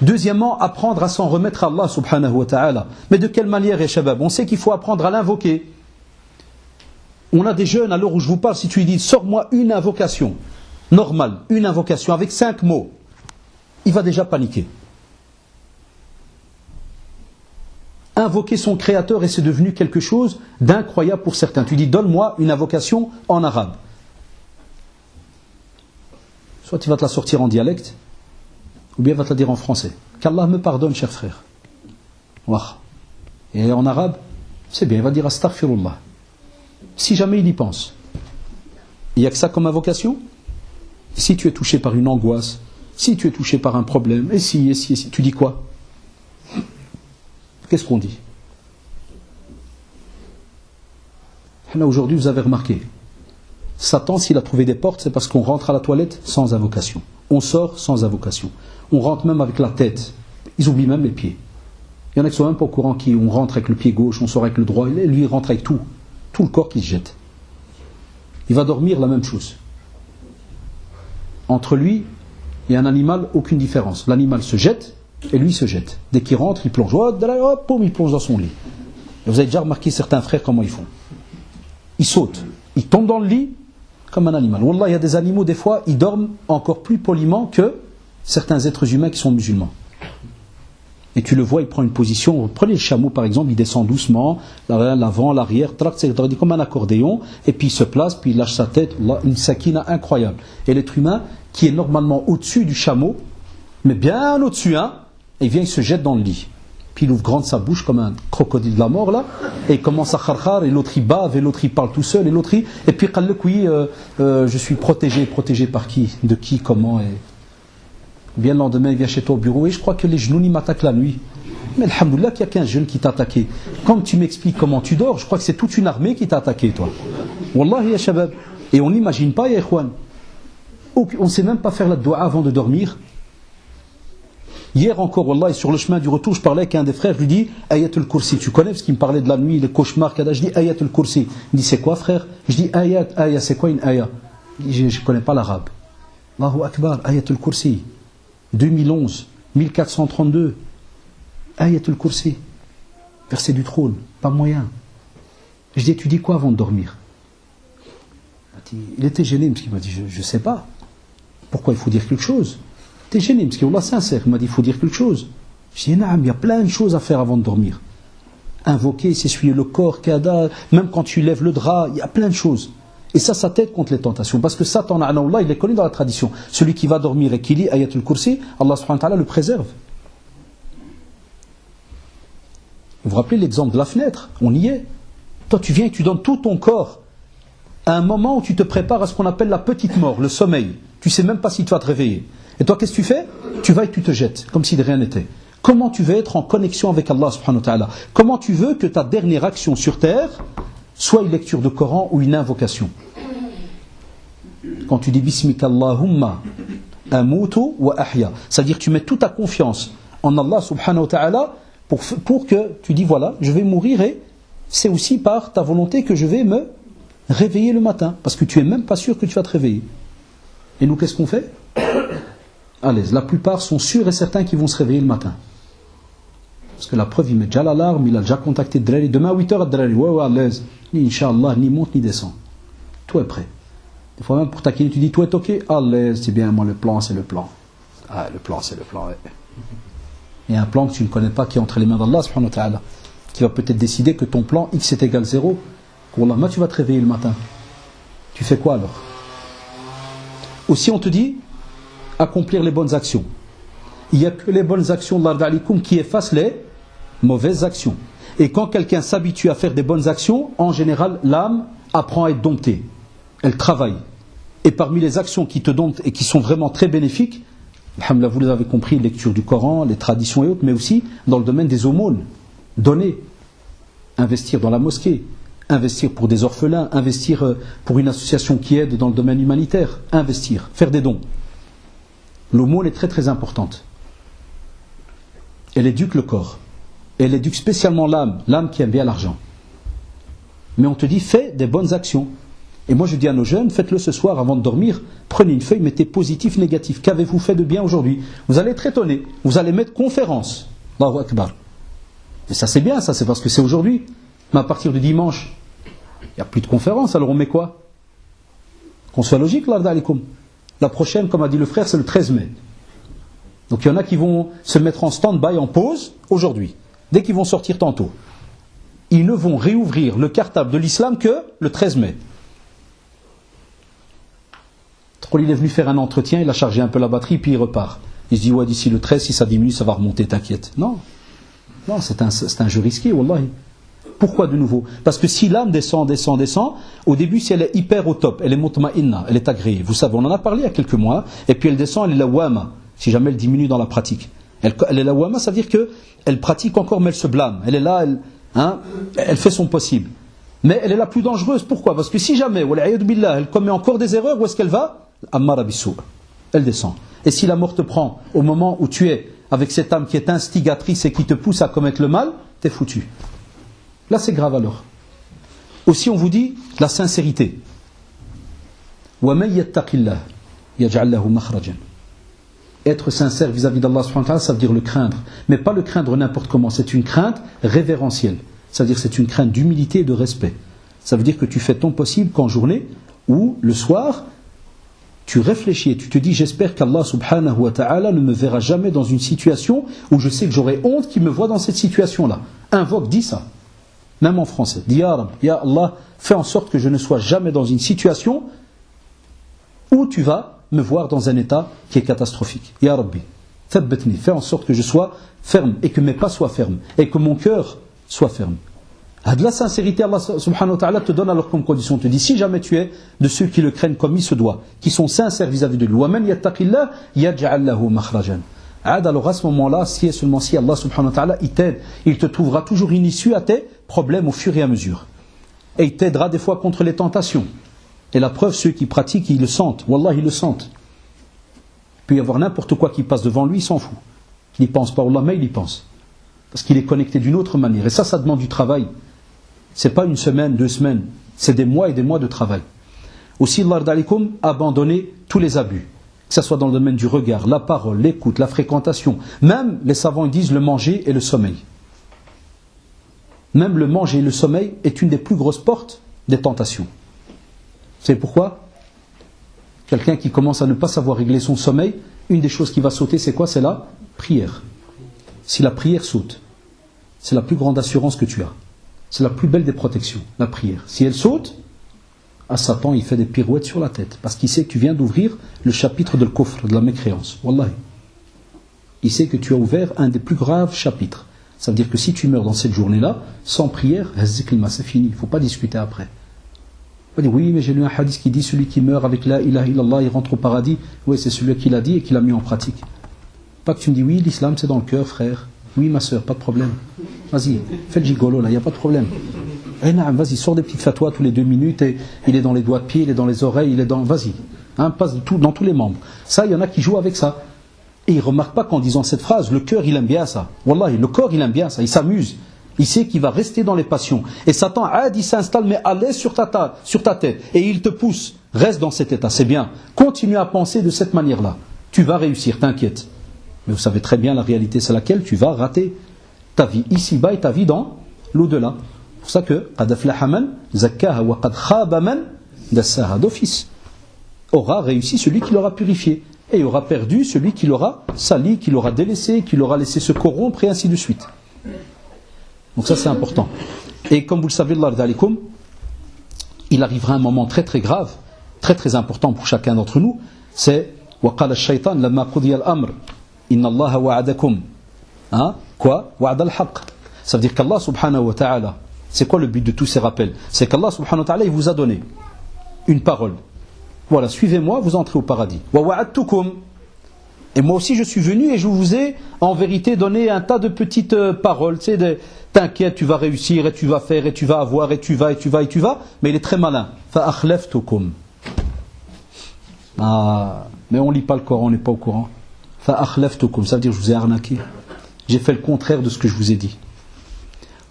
Deuxièmement, apprendre à s'en remettre à Allah, subhanahu wa ta'ala. Mais de quelle manière, ya shabab? On sait qu'il faut apprendre à l'invoquer. On a des jeunes, à l'heure où je vous parle, si tu lui dis, sors-moi une invocation normale, une invocation avec 5 mots, il va déjà paniquer. Invoquer son créateur, et c'est devenu quelque chose d'incroyable pour certains. Tu dis, donne-moi une invocation en arabe. Soit tu vas te la sortir en dialecte, ou bien il va te la dire en français. Qu'Allah me pardonne, cher frère. Et en arabe, c'est bien, il va dire astaghfirullah. Si jamais il y pense, il n'y a que ça comme invocation. Si tu es touché par une angoisse, si tu es touché par un problème, et si, tu dis quoi? Qu'est-ce qu'on dit? Là, aujourd'hui, vous avez remarqué, Satan, s'il a trouvé des portes, c'est parce qu'on rentre à la toilette sans invocation. On sort sans invocation. On rentre même avec la tête. Ils oublient même les pieds. Il y en a qui sont même pas au courant qu'on rentre avec le pied gauche, on sort avec le droit, et lui il rentre avec tout. Tout le corps qui se jette. Il va dormir la même chose. Entre lui et un animal, aucune différence. L'animal se jette et lui se jette. Dès qu'il rentre, il plonge. Hop, il plonge dans son lit. Et vous avez déjà remarqué certains frères comment ils font. Ils sautent. Ils tombent dans le lit comme un animal. Wallah, il y a des animaux, des fois, ils dorment encore plus poliment que certains êtres humains qui sont musulmans. Et tu le vois, il prend une position. Prenez le chameau par exemple, il descend doucement, l'avant, l'arrière, comme un accordéon, et puis il se place, puis il lâche sa tête. Une sakina incroyable. Et l'être humain, qui est normalement au-dessus du chameau, mais bien au-dessus, il vient, il se jette dans le lit. Puis il ouvre grande sa bouche comme un crocodile de la mort, là, et il commence à kharkhar, et l'autre il bave, et l'autre il parle tout seul, et puis je suis protégé par qui? De qui? Comment? Bien le lendemain, il vient chez toi au bureau et je crois que les genoux m'attaquent la nuit. Mais alhamdoulilah qu'il y a 15 jeunes qui t'a attaqué. Quand tu m'expliques comment tu dors, je crois que c'est toute une armée qui t'a attaqué, toi. Wallahi ya shabab. Et on n'imagine pas, ya ikhwan. On ne sait même pas faire la dua avant de dormir. Hier encore, wallahi, sur le chemin du retour, je parlais avec un des frères, je lui dis Ayatul Kursi. Tu connais, parce qu'il me parlait de la nuit, les cauchemars, kada. Je dis Ayatul Kursi. Il me dit c'est quoi, frère? Je dis Ayat, c'est quoi une ayat? Je ne connais pas l'arabe. Allahu Akbar, Ayatul Kursi. 2011, 1432, Ayatul Kursi, verset du trône, pas moyen. Je dis, tu dis quoi avant de dormir? Il était gêné, parce qu'il m'a dit, je ne sais pas. Pourquoi il faut dire quelque chose? Il était gêné, parce qu'il est sincère. Il m'a dit, il faut dire quelque chose. Je dis, il y a plein de choses à faire avant de dormir. Invoquer, s'essuyer le corps, kada, même quand tu lèves le drap, il y a plein de choses. Et ça t'aide contre les tentations. Parce que Satan, il est connu dans la tradition. Celui qui va dormir et qui lit Ayatul Kursi, Allah subhanahu wa ta'ala le préserve. Vous vous rappelez l'exemple de la fenêtre? On y est. Toi, tu viens et tu donnes tout ton corps à un moment où tu te prépares à ce qu'on appelle la petite mort, le sommeil. Tu ne sais même pas si tu vas te réveiller. Et toi, qu'est-ce que tu fais? Tu vas et tu te jettes, comme si de rien n'était. Comment tu veux être en connexion avec Allah subhanahu wa ta'ala? Comment tu veux que ta dernière action sur terre soit une lecture de Coran ou une invocation? Quand tu dis Bismika Allahumma amutu wa ahya, c'est-à-dire que tu mets toute ta confiance en Allah subhanahu wa ta'ala pour que tu dis voilà, je vais mourir et c'est aussi par ta volonté que je vais me réveiller le matin, parce que tu n'es même pas sûr que tu vas te réveiller. Et nous, qu'est-ce qu'on fait? Allez, la plupart sont sûrs et certains qu'ils vont se réveiller le matin. Parce que la preuve, il met déjà l'alarme, il a déjà contacté Drari. Demain à 8h, Drari, ouais, à l'aise. Ni Inch'Allah, ni monte ni descend. Tout est prêt. Des fois même pour taquiner, tu dis, tout est ok? À l'aise, c'est bien, moi le plan, c'est le plan. Ah, le plan, c'est le plan, ouais. Il y a un plan que tu ne connais pas qui est entre les mains d'Allah, subhanahu wa ta'ala, qui va peut-être décider que ton plan X est égal 0. Qu'Allah, tu vas te réveiller le matin. Tu fais quoi alors? Aussi, on te dit, accomplir les bonnes actions. Il n'y a que les bonnes actions d'Allah qui effacent les mauvaises actions. Et quand quelqu'un s'habitue à faire des bonnes actions, en général, l'âme apprend à être domptée. Elle travaille. Et parmi les actions qui te domptent et qui sont vraiment très bénéfiques, alhamdoulilah, vous les avez compris, lecture du Coran, les traditions et autres, mais aussi dans le domaine des aumônes. Donner, investir dans la mosquée, investir pour des orphelins, investir pour une association qui aide dans le domaine humanitaire, investir, faire des dons. L'aumône est très très importante. Elle éduque le corps. Elle éduque spécialement l'âme, l'âme qui aime bien l'argent. Mais on te dit, fais des bonnes actions. Et moi je dis à nos jeunes, faites-le ce soir avant de dormir, prenez une feuille, mettez positif, négatif. Qu'avez-vous fait de bien aujourd'hui? Vous allez être étonné. Vous allez mettre conférence. Allahu Akbar. Et ça c'est bien, ça c'est parce que c'est aujourd'hui. Mais à partir de dimanche, il n'y a plus de conférence, alors on met quoi? Qu'on soit logique, la prochaine, comme a dit le frère, c'est le 13 mai. Donc il y en a qui vont se mettre en stand-by, en pause, aujourd'hui, dès qu'ils vont sortir tantôt. Ils ne vont réouvrir le cartable de l'islam que le 13 mai. Il est venu faire un entretien, il a chargé un peu la batterie, puis il repart. Il se dit, ouais, d'ici le 13, si ça diminue, ça va remonter, t'inquiète. Non, c'est un jeu risqué, wallahi. Pourquoi de nouveau? Parce que si l'âme descend, au début, si elle est hyper au top, elle est mutma'inna, elle est agréée. Vous savez, on en a parlé il y a quelques mois, et puis elle descend, elle est lawama, si jamais elle diminue dans la pratique. Elle est lawama, ça veut dire qu'elle pratique encore, mais elle se blâme. Elle est là, elle fait son possible. Mais elle est la plus dangereuse, pourquoi? Parce que si jamais, elle commet encore des erreurs, où est-ce qu'elle va? Ammara bisou. Elle descend. Et si la mort te prend au moment où tu es avec cette âme qui est instigatrice et qui te pousse à commettre le mal, t'es foutu. Là c'est grave alors. Aussi on vous dit la sincérité. وَمَنْ يَتَّقِ اللَّهِ يَجْعَلْ لَهُ مَخْرَجًا. Être sincère vis-à-vis d'Allah subhanahu wa ta'ala, ça veut dire le craindre. Mais pas le craindre n'importe comment, c'est une crainte révérentielle. Ça veut dire que c'est une crainte d'humilité et de respect. Ça veut dire que tu fais ton possible qu'en journée ou le soir, tu réfléchis et tu te dis, j'espère qu'Allah subhanahu wa ta'ala ne me verra jamais dans une situation où je sais que j'aurai honte qu'il me voit dans cette situation-là. Invoque, dis ça. Même en français. Dis, Ya Rab, Ya Allah, fais en sorte que je ne sois jamais dans une situation où tu vas me voir dans un état qui est catastrophique. Ya Rabbi, thabbatni, fais en sorte que je sois ferme et que mes pas soient fermes et que mon cœur soit ferme. De la sincérité, Allah subhanahu wa ta'ala te donne alors comme condition, te dit, si jamais tu es de ceux qui le craignent comme il se doit, qui sont sincères vis-à-vis de lui, وَمَنْ يَتَّقِ اللَّهِ يَجْعَلْ لَهُ مَخْرَجًا. Alors à ce moment-là, si et seulement si Allah subhanahu wa ta'ala, il t'aide, il te trouvera toujours une issue à tes problèmes au fur et à mesure. Et il t'aidera des fois contre les tentations. Et la preuve, ceux qui pratiquent, ils le sentent. Wallah, ils le sentent. Il peut y avoir n'importe quoi qui passe devant lui, il s'en fout. Il n'y pense pas, Wallah, mais il y pense. Parce qu'il est connecté d'une autre manière. Et ça demande du travail. C'est pas une semaine, 2 semaines. C'est des mois et des mois de travail. Aussi, Allah d'alikum, abandonner tous les abus. Que ce soit dans le domaine du regard, la parole, l'écoute, la fréquentation. Même, les savants disent, le manger et le sommeil. Même le manger et le sommeil est une des plus grosses portes des tentations. C'est pourquoi quelqu'un qui commence à ne pas savoir régler son sommeil, une des choses qui va sauter, c'est quoi? C'est la prière. Si la prière saute, c'est la plus grande assurance que tu as. C'est la plus belle des protections, la prière. Si elle saute, à Satan, il fait des pirouettes sur la tête. Parce qu'il sait que tu viens d'ouvrir le chapitre de l'kufr, de la mécréance. Wallahi. Il sait que tu as ouvert un des plus graves chapitres. Ça veut dire que si tu meurs dans cette journée-là, sans prière, c'est fini. Il ne faut pas discuter après. On va dire, oui, mais j'ai lu un hadith qui dit celui qui meurt avec la ilaha illallah, il rentre au paradis. Oui, c'est celui qui l'a dit et qui l'a mis en pratique. Pas que tu me dis, oui, l'islam c'est dans le cœur, frère. Oui, ma soeur, pas de problème. Vas-y, fais le gigolo là, il n'y a pas de problème. Vas-y, sors des petites fatwas tous les 2 minutes et il est dans les doigts de pied, il est dans les oreilles, il est dans. Vas-y, passe dans tous les membres. Ça, il y en a qui jouent avec ça. Et ils ne remarquent pas qu'en disant cette phrase, le cœur il aime bien ça. Wallahi, le corps il aime bien ça, il s'amuse. Il sait qu'il va rester dans les passions. Et Satan, il s'installe, mais à l'aise sur ta tête. Et il te pousse. Reste dans cet état, c'est bien. Continue à penser de cette manière-là. Tu vas réussir, t'inquiète. Mais vous savez très bien, la réalité, c'est laquelle? Tu vas rater ta vie ici-bas et ta vie dans l'au-delà. C'est pour ça que قَدْ أَفْلَحَ مَنْ زَكَّاهَا وَقَدْ خَابَ مَنْ دَسَّاهَا d'office. Aura réussi celui qui l'aura purifié. Et aura perdu celui qui l'aura sali, qui l'aura délaissé, qui l'aura laissé se corrompre, et ainsi de suite. Donc ça c'est important. Et comme vous le savez, il arrivera un moment très très grave, très très important pour chacun d'entre nous, c'est وَقَالَ الشَّيْطَانِ لَمَّا قُضِيَ الْأَمْرِ إِنَّ اللَّهَ وَعَدَكُمْ Quoi? وَعَدَ الْحَقِّ. Ça veut dire qu'Allah subhanahu wa ta'ala, c'est quoi le but de tous ces rappels? C'est qu'Allah subhanahu wa ta'ala, il vous a donné une parole. Voilà, suivez-moi, vous entrez au paradis. وَوَعَدْتُكُمْ. Et moi aussi je suis venu et je vous ai en vérité donné un tas de petites paroles. Tu sais, t'inquiète, tu vas réussir et tu vas faire et tu vas avoir et tu vas. Mais il est très malin. فَأَخْلَفْتُكُمْ. Mais on ne lit pas le Coran, on n'est pas au courant. فَأَخْلَفْتُكُمْ. Ça veut dire je vous ai arnaqué. J'ai fait le contraire de ce que je vous ai dit.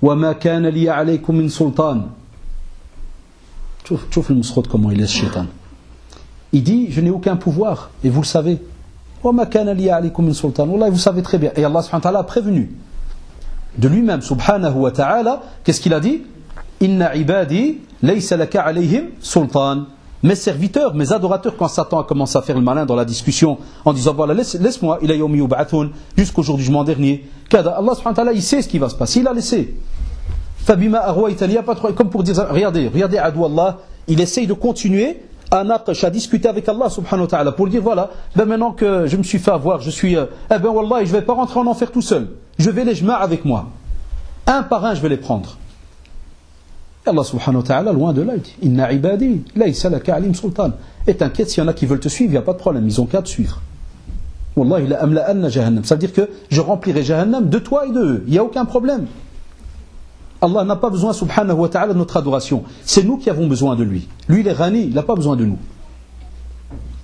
وَمَا كَانَ لِيَ عَلَيْكُمْ مِنْ سُلْطَانٍ. Tchouf le mousrot comment il est ce shaitan. Il dit je n'ai aucun pouvoir et vous le savez. وَمَا كَانَ لِيَ عَلَيْكُمْ مِنْ سُلْطَانٍ. Wallah, vous savez très bien. Et Allah subhanahu wa ta'ala a prévenu de lui-même subhanahu wa ta'ala. Qu'est-ce qu'il a dit? Inna ibadi laysa laka alayhim sultan. Mes serviteurs, mes adorateurs, quand Satan a commencé à faire le malin dans la discussion en disant voilà, laisse-moi, ila yawmi yub'athun, jusqu'au jour du jugement dernier. Allah subhanahu wa ta'ala, il sait ce qui va se passer, il a laissé. Fabima arwaytani, pas trop, comme pour dire regardez adou Allah, il essaye de continuer à discuter avec Allah subhanahu wa ta'ala pour dire voilà, maintenant que je me suis fait avoir, je suis wallah, je vais pas rentrer en enfer tout seul. Je vais les jma' avec moi. Un par un, je vais les prendre. Et Allah subhanahu wa ta'ala, loin de là, il dit Inna ibadi laysa laka alim sultan. Et t'inquiète, s'il y en a qui veulent te suivre, il n'y a pas de problème, ils ont qu'à te suivre. Wallahi la amla'anna jahannam. Ça veut dire que je remplirai jahannam de toi et d'eux. Il n'y a aucun problème. Allah n'a pas besoin subhanahu wa ta'ala de notre adoration. C'est nous qui avons besoin de lui. Lui, il est ghani, il n'a pas besoin de nous.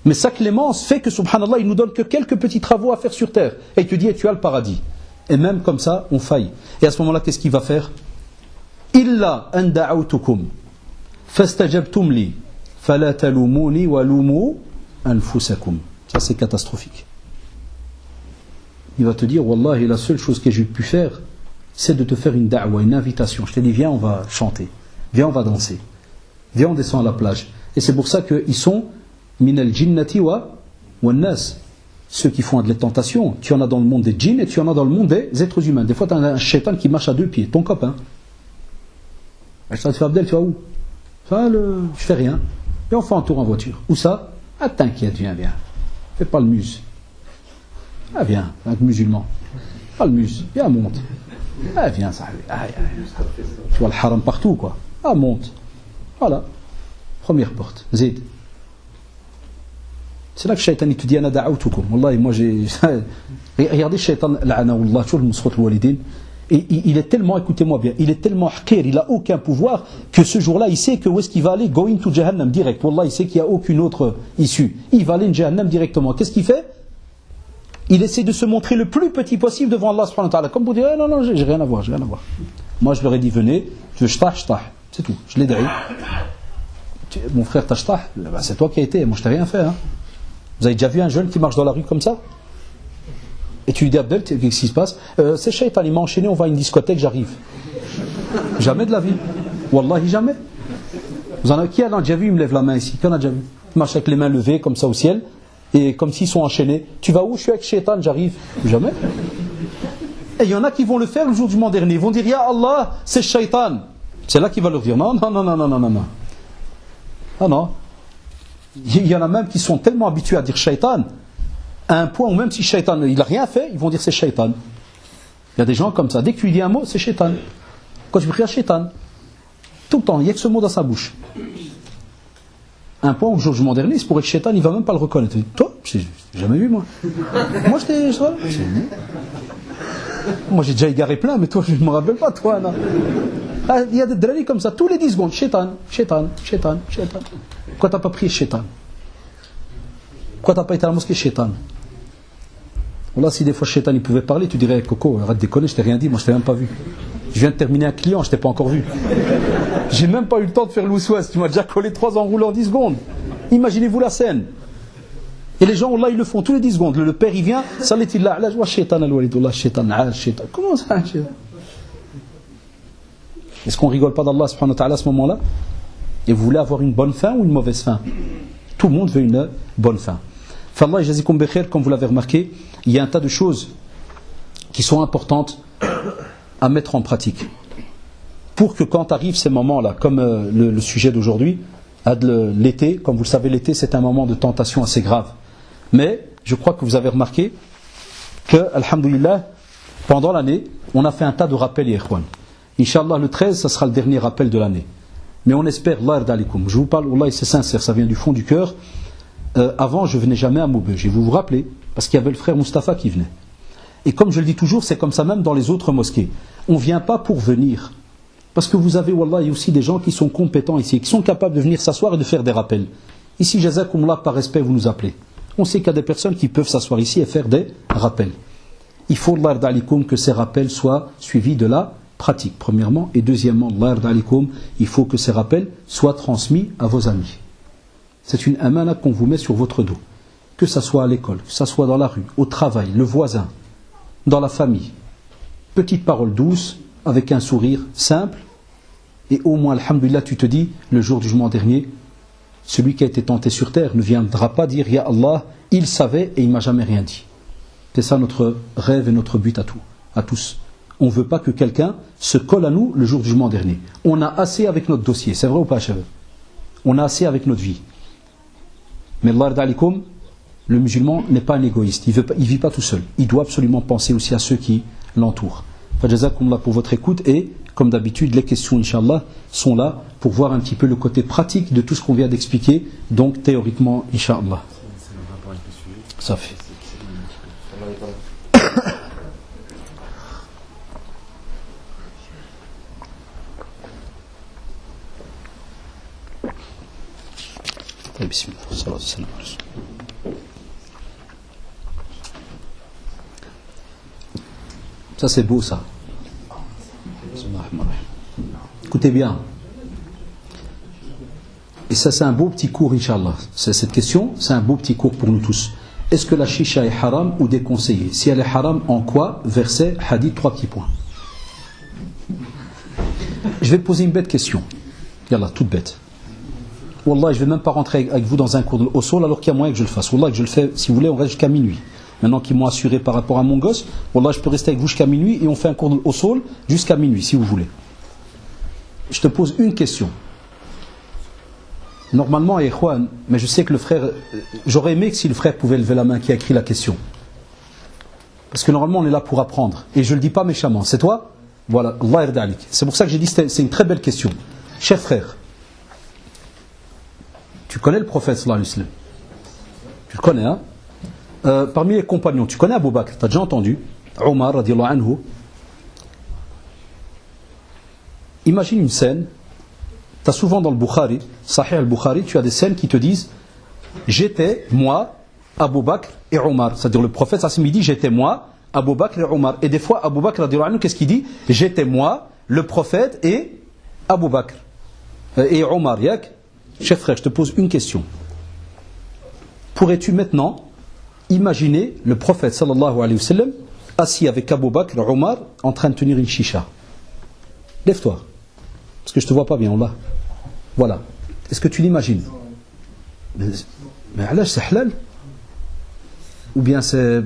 Mais sa clémence fait que subhanallah, il nous donne que quelques petits travaux à faire sur terre. Et il te dit, tu as le paradis. Et même comme ça, on faille. Et à ce moment-là, qu'est-ce qu'il va faire? Illa an da'awtukum fastajabtum li fala talumuni wa lumu anfusakum. Ça c'est catastrophique. Il va te dire wallahi, la seule chose que j'ai pu faire, c'est de te faire une da'wa, une invitation. Je te dis viens, on va chanter, viens, on va danser, viens, on descend à la plage. Et c'est pour ça qu'ils sont min al-jinnati wa nas. Ceux qui font de la tentation, tu en as dans le monde des djinns et tu en as dans le monde des êtres humains. Des fois tu as un shaitan qui marche à 2 pieds, ton copain. Je te fais Abdel, tu vas où? Je fais rien. Et on fait un tour en voiture. Où ça? T'inquiète, viens. Fais pas le muse. Viens, un musulman. Pas le muse. Viens, monte. Viens, ça. Tu vois le haram partout, quoi. Monte. Voilà. Première porte. Zid. C'est là que le shaitan il te dit ana da'awtukum. Wallahi, moi j'ai. Regardez le shaitan, la'anahullah, toujours le mousrot al-walidin. Et il est tellement, écoutez-moi bien, il est tellement haqir, il n'a aucun pouvoir, que ce jour-là, il sait que où est-ce qu'il va aller, going to Jahannam direct. Wallah, il sait qu'il n'y a aucune autre issue. Il va aller en Jahannam directement. Qu'est-ce qu'il fait? Il essaie de se montrer le plus petit possible devant Allah subhanahu wa ta'ala. Comme pour dire, non, j'ai rien à voir. Moi, je leur ai dit, venez, tu veux shtah, c'est tout. Je l'ai dit. Mon frère, t'as shtah, c'est toi qui as été, moi je t'ai rien fait. Vous avez déjà vu un jeune qui marche dans la rue comme ça? Et tu lui dis Abdel, qu'est-ce qui se passe? C'est Shaitan, il m'a enchaîné, on va à une discothèque, j'arrive. Jamais de la vie. Wallahi, jamais. Vous en avez qui a déjà vu? Il me lève la main ici. Qui en a déjà vu? Il marche avec les mains levées comme ça au ciel et comme s'ils sont enchaînés. Tu vas où? Je suis avec Shaitan, j'arrive. Jamais. Et il y en a qui vont le faire le jour du jugement dernier. Ils vont dire Ya Allah, c'est Shaitan. C'est là qu'il va leur dire non. Ah non. Il y en a même qui sont tellement habitués à dire Shaitan, à un point où même si Shaitan il n'a rien fait, ils vont dire c'est Shaitan. Il y a des gens comme ça. Dès que tu lui dis un mot, c'est Shaitan. Quand tu pries à Shaitan, tout le temps, il n'y a que ce mot dans sa bouche. Un point où le jugement dernier, c'est pour être Shaitan, il ne va même pas le reconnaître. Toi, je n'ai jamais vu moi. Moi j'ai déjà égaré plein, mais toi je ne me rappelle pas toi. Il y a des drali comme ça, tous les 10 secondes, Shaitan. Pourquoi tu n'as pas prié Shaitan? Pourquoi tu n'as pas été à la mosquée Shaitan? Voilà, si des fois Shaitan il pouvait parler, tu dirais Coco, arrête de déconner, je t'ai rien dit, moi je t'ai même pas vu. Je viens de terminer un client, je t'ai pas encore vu. J'ai même pas eu le temps de faire l'ousouest, tu m'as déjà collé 3 enroulés en 10 secondes. Imaginez-vous la scène. Et les gens, là, ils le font tous les 10 secondes. Le père, il vient, Saletillah, là, je vois Shaitan al-Walidullah, Shaitan. Comment ça? Est-ce qu'on rigole pas d'Allah subhanahu wa ta'ala à ce moment-là? Et vous voulez avoir une bonne fin ou une mauvaise fin? Tout le monde veut une bonne fin. Fallah jazikum bikhir, comme vous l'avez remarqué, il y a un tas de choses qui sont importantes à mettre en pratique. Pour que quand arrivent ces moments-là, comme le sujet d'aujourd'hui, l'été, comme vous le savez, l'été c'est un moment de tentation assez grave. Mais je crois que vous avez remarqué que, alhamdoulilah, pendant l'année, on a fait un tas de rappels, ya ikhwan. Inch'Allah, le 13, ça sera le dernier rappel de l'année. Mais on espère, Allah ardalikum. Je vous parle, Allah, c'est sincère, ça vient du fond du cœur. Avant, je venais jamais à Maubeuge. Et vous vous rappelez, parce qu'il y avait le frère Mustapha qui venait. Et comme je le dis toujours, c'est comme ça même dans les autres mosquées. On ne vient pas pour venir. Parce que vous avez, wallah, il y a aussi des gens qui sont compétents ici, qui sont capables de venir s'asseoir et de faire des rappels. Ici, jazakumullah, par respect, vous nous appelez. On sait qu'il y a des personnes qui peuvent s'asseoir ici et faire des rappels. Il faut, Allah ardalikum, que ces rappels soient suivis de la pratique, premièrement. Et deuxièmement, Allah ardalikum, il faut que ces rappels soient transmis à vos amis. C'est une amana qu'on vous met sur votre dos. Que ça soit à l'école, que ça soit dans la rue, au travail, le voisin, dans la famille. Petite parole douce, avec un sourire simple. Et au moins, alhamdulillah, tu te dis, le jour du jugement dernier, celui qui a été tenté sur terre ne viendra pas dire, Ya Allah, il savait et il ne m'a jamais rien dit. C'est ça notre rêve et notre but à tous. On ne veut pas que quelqu'un se colle à nous le jour du jugement dernier. On a assez avec notre dossier, c'est vrai ou pas, chef? On a assez avec notre vie. Mais Allah ardalikum, le musulman n'est pas un égoïste, il ne vit pas tout seul. Il doit absolument penser aussi à ceux qui l'entourent. Jazakumullah pour votre écoute et, comme d'habitude, les questions, Inch'Allah, sont là pour voir un petit peu le côté pratique de tout ce qu'on vient d'expliquer. Donc, théoriquement, Inch'Allah. Ça fait. Ça c'est beau ça. Écoutez bien. Et ça c'est un beau petit cours, Inch'Allah. Cette question, c'est un beau petit cours pour nous tous. Est-ce que la chicha est haram ou déconseillée? Si elle est haram, en quoi? Verset, hadith, 3 petits points. Je vais poser une bête question. Yallah, toute bête. Wallah, je ne vais même pas rentrer avec vous dans un cours de l'usul alors qu'il y a moyen que je le fasse. Wallah, que je le fais, si vous voulez, on reste jusqu'à minuit. Maintenant qu'ils m'ont assuré par rapport à mon gosse, Wallah, je peux rester avec vous jusqu'à minuit et on fait un cours de l'usul jusqu'à minuit, si vous voulez. Je te pose une question. Normalement, Ikhwan, mais je sais que le frère, j'aurais aimé que si le frère pouvait lever la main qui a écrit la question. Parce que normalement, on est là pour apprendre. Et je ne le dis pas méchamment. C'est toi? Voilà, Allah yardalik. C'est pour ça que j'ai dit que c'est une très belle question. Cher frère, tu connais le prophète sallallahu alayhi wa sallam? Tu le connais, hein? Parmi les compagnons, tu connais Abu Bakr? Tu as déjà entendu Omar, radiyallahu anhu. Imagine une scène. Tu as souvent dans le Bukhari, Sahih al-Bukhari, tu as des scènes qui te disent j'étais, moi, Abu Bakr et Omar. C'est-à-dire le prophète sallallahu alayhi wa sallam dit j'étais moi, Abu Bakr et Omar. Et des fois, Abu Bakr, radiyallahu anhu, qu'est-ce qu'il dit? J'étais moi, le prophète et Abu Bakr. Et Omar, yak. Cher frère, je te pose une question. pourrais-tu maintenant imaginer le prophète sallallahu alayhi wa sallam assis avec Abu Bakr, Omar, en train de tenir une chicha? Lève-toi, parce que je ne te vois pas bien, Allah. Voilà. Est-ce que tu l'imagines? Mais Allah, c'est halal? Ou bien c'est...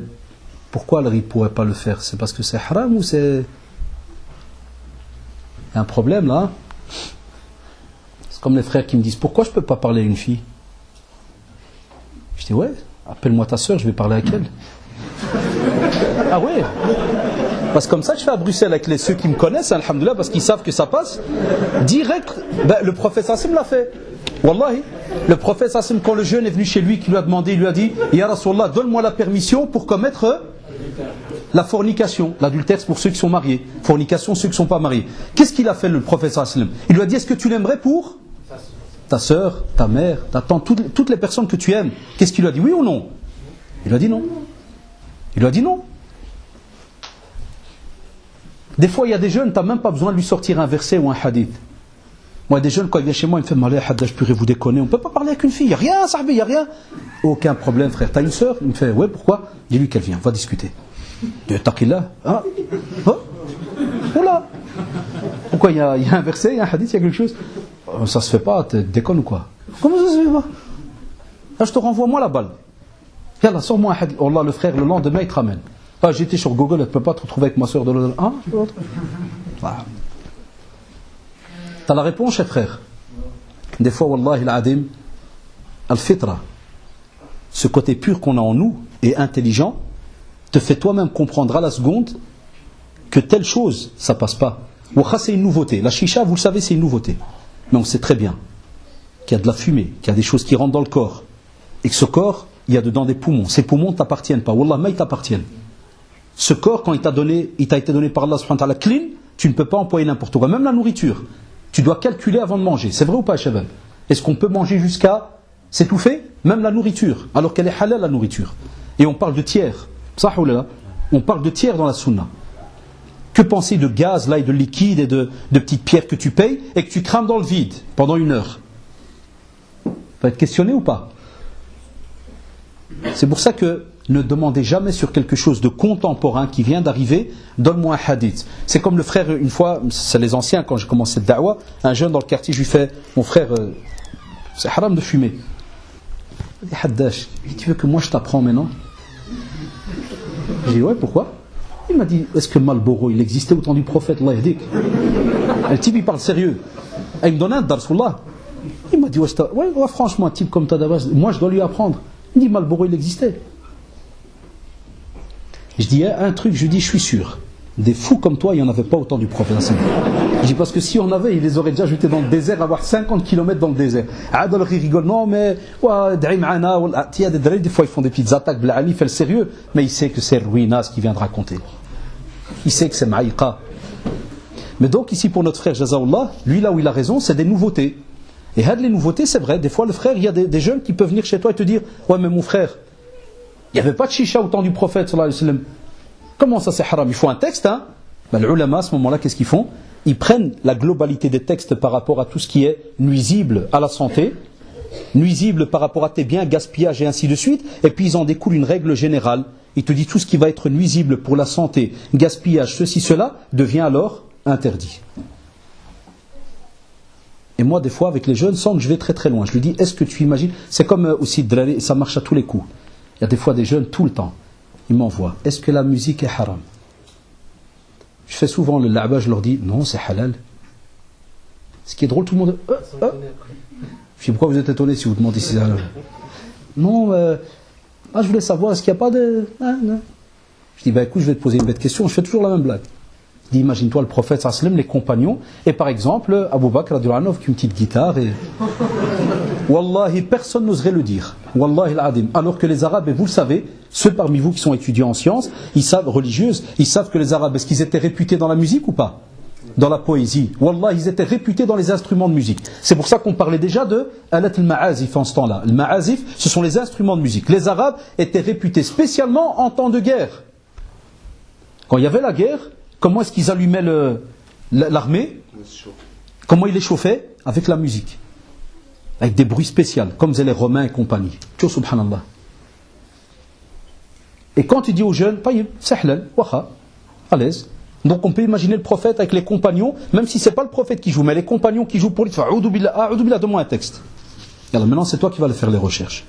Pourquoi il ne pourrait pas le faire? C'est parce que c'est haram ou c'est... Il y a un problème là. C'est comme les frères qui me disent, pourquoi je ne peux pas parler à une fille? Je dis, ouais, appelle-moi ta soeur, je vais parler avec elle. Ah ouais? Parce que comme ça je fais à Bruxelles avec ceux qui me connaissent, alhamdoulilah, parce qu'ils savent que ça passe. Direct, le prophète Sassim l'a fait. Wallahi. Le prophète Sassim, quand le jeune est venu chez lui, qui lui a demandé, il lui a dit, Ya Rasulallah, donne-moi la permission pour commettre la fornication. L'adultère, c'est pour ceux qui sont mariés. Fornication, ceux qui ne sont pas mariés. Qu'est-ce qu'il a fait le prophète Sassim? Il lui a dit, est-ce que tu l'aimerais pour ta soeur, ta mère, ta tante, toutes les personnes que tu aimes? Qu'est-ce qu'il lui a dit? Oui ou non? Il lui a dit non. Il lui a dit non. Des fois, il y a des jeunes, tu n'as même pas besoin de lui sortir un verset ou un hadith. Moi, des jeunes, quand ils viennent chez moi, ils me font Malé, Hadda, je pourrais vous déconner. On ne peut pas parler avec une fille. Il n'y a rien, sahbi, il n'y a rien. Aucun problème, frère. Tu as une soeur? Il me fait ouais, pourquoi? Dis-lui qu'elle vient, on va discuter. Taqillah. Ah. Oh. Oula. Pourquoi il y a un verset, il y a un hadith, il y a quelque chose? Ça se fait pas, tu déconnes ou quoi? Comment ça se fait pas? Là, je te renvoie moi la balle. Yallah, sors-moi un hadith. Oh Allah, le frère, le lendemain, il te ramène. Ah, j'étais sur Google, tu ne peux pas te retrouver avec ma soeur de l'autre. Ah, voilà. Tu as la réponse, cher frère. Des fois, wallahi al-adim, al-fitra, ce côté pur qu'on a en nous et intelligent, te fait toi-même comprendre à la seconde que telle chose, ça passe pas. Wakha, c'est une nouveauté. La chicha, vous le savez, c'est une nouveauté. Mais on sait très bien qu'il y a de la fumée, qu'il y a des choses qui rentrent dans le corps. Et que ce corps, il y a dedans des poumons. Ces poumons ne t'appartiennent pas. Wallah, mais ils t'appartiennent. Ce corps, quand il t'a été donné par Allah subhanahu wa ta'ala clean, tu ne peux pas employer n'importe quoi. Même la nourriture, tu dois calculer avant de manger. C'est vrai ou pas, Shabab? Est-ce qu'on peut manger jusqu'à s'étouffer? Même la nourriture, alors qu'elle est halal, la nourriture. Et on parle de tiers. Ça, on parle de tiers dans la sunna. Que penser de gaz, là, et de liquide et de petites pierres que tu payes et que tu crames dans le vide pendant 1 heure? Va être questionné ou pas? C'est pour ça que ne demandez jamais sur quelque chose de contemporain qui vient d'arriver, donne-moi un hadith. C'est comme le frère, une fois, c'est les anciens, quand j'ai commencé cette da'wa, un jeune dans le quartier, je lui fais, mon frère, c'est haram de fumer. Il dit, Haddash, tu veux que moi je t'apprends maintenant? J'ai dit, ouais, pourquoi? Il m'a dit, est-ce que Marlboro, il existait au temps du prophète, Allah yahdik? Le type, il parle sérieux. Et il me donne un darsullah. Il m'a dit, ouais, franchement, un type comme toi, moi je dois lui apprendre. Il dit, Marlboro, il existait. Je dis un truc, je dis, je suis sûr. Des fous comme toi, il n'y en avait pas autant du prophète. Je dis, parce que si on avait, il les aurait déjà jetés dans le désert, avoir 50 km dans le désert. Adal rigole, non, mais, des fois ils font des petites attaques, Bla'ali fait le sérieux, mais il sait que c'est Ruina ce qu'il vient de raconter. Il sait que c'est Maïqa. Mais donc, ici, pour notre frère Jazaoullah, lui, là où il a raison, c'est des nouveautés. Et les nouveautés, c'est vrai, des fois, le frère, il y a des jeunes qui peuvent venir chez toi et te dire, ouais, mais mon frère, il n'y avait pas de chicha au temps du prophète sallallahu alayhi wa sallam. Comment ça c'est haram? Il faut un texte, hein? Les ulama à ce moment-là, qu'est-ce qu'ils font? Ils prennent la globalité des textes par rapport à tout ce qui est nuisible à la santé, nuisible par rapport à tes biens, gaspillage et ainsi de suite, et puis ils en découlent une règle générale. Ils te disent tout ce qui va être nuisible pour la santé, gaspillage, ceci, cela, devient alors interdit. Et moi, des fois, avec les jeunes, sans que je vais très très loin, je lui dis, est-ce que tu imagines? C'est comme aussi, ça marche à tous les coups. Il y a des fois des jeunes, tout le temps, ils m'envoient, est-ce que la musique est haram? Je fais souvent le la'ba, je leur dis, non, c'est halal. Ce qui est drôle, tout le monde... Je dis, pourquoi vous êtes étonné si vous demandez si c'est halal? Non, je voulais savoir, est-ce qu'il n'y a pas de... Je dis, écoute, je vais te poser une bête question, je fais toujours la même blague. Je dis, imagine-toi le prophète sallam, les compagnons, et par exemple, Abu Bakr radhiyallahu anhu, qui a une petite guitare, et... Wallahi, personne n'oserait le dire. Wallahi al-adim. Alors que les Arabes, et vous le savez, ceux parmi vous qui sont étudiants en sciences, ils savent, religieuses, ils savent que les Arabes, est-ce qu'ils étaient réputés dans la musique ou pas? Dans la poésie. Wallah, ils étaient réputés dans les instruments de musique. C'est pour ça qu'on parlait déjà de alat al-ma'azif en ce temps-là. Le ma'azif, ce sont les instruments de musique. Les Arabes étaient réputés spécialement en temps de guerre. Quand il y avait la guerre, comment est-ce qu'ils allumaient l'armée? Comment ils les chauffaient? Avec la musique. Avec des bruits spéciaux, comme faisaient les Romains et compagnie. Tchou, subhanallah. Et quand il dit aux jeunes, taïb, sahlan, waha, à l'aise. Donc on peut imaginer le prophète avec les compagnons, même si c'est pas le prophète qui joue, mais les compagnons qui jouent pour lui, a'udhu billah, donne-moi un texte. Et alors maintenant c'est toi qui vas aller faire les recherches.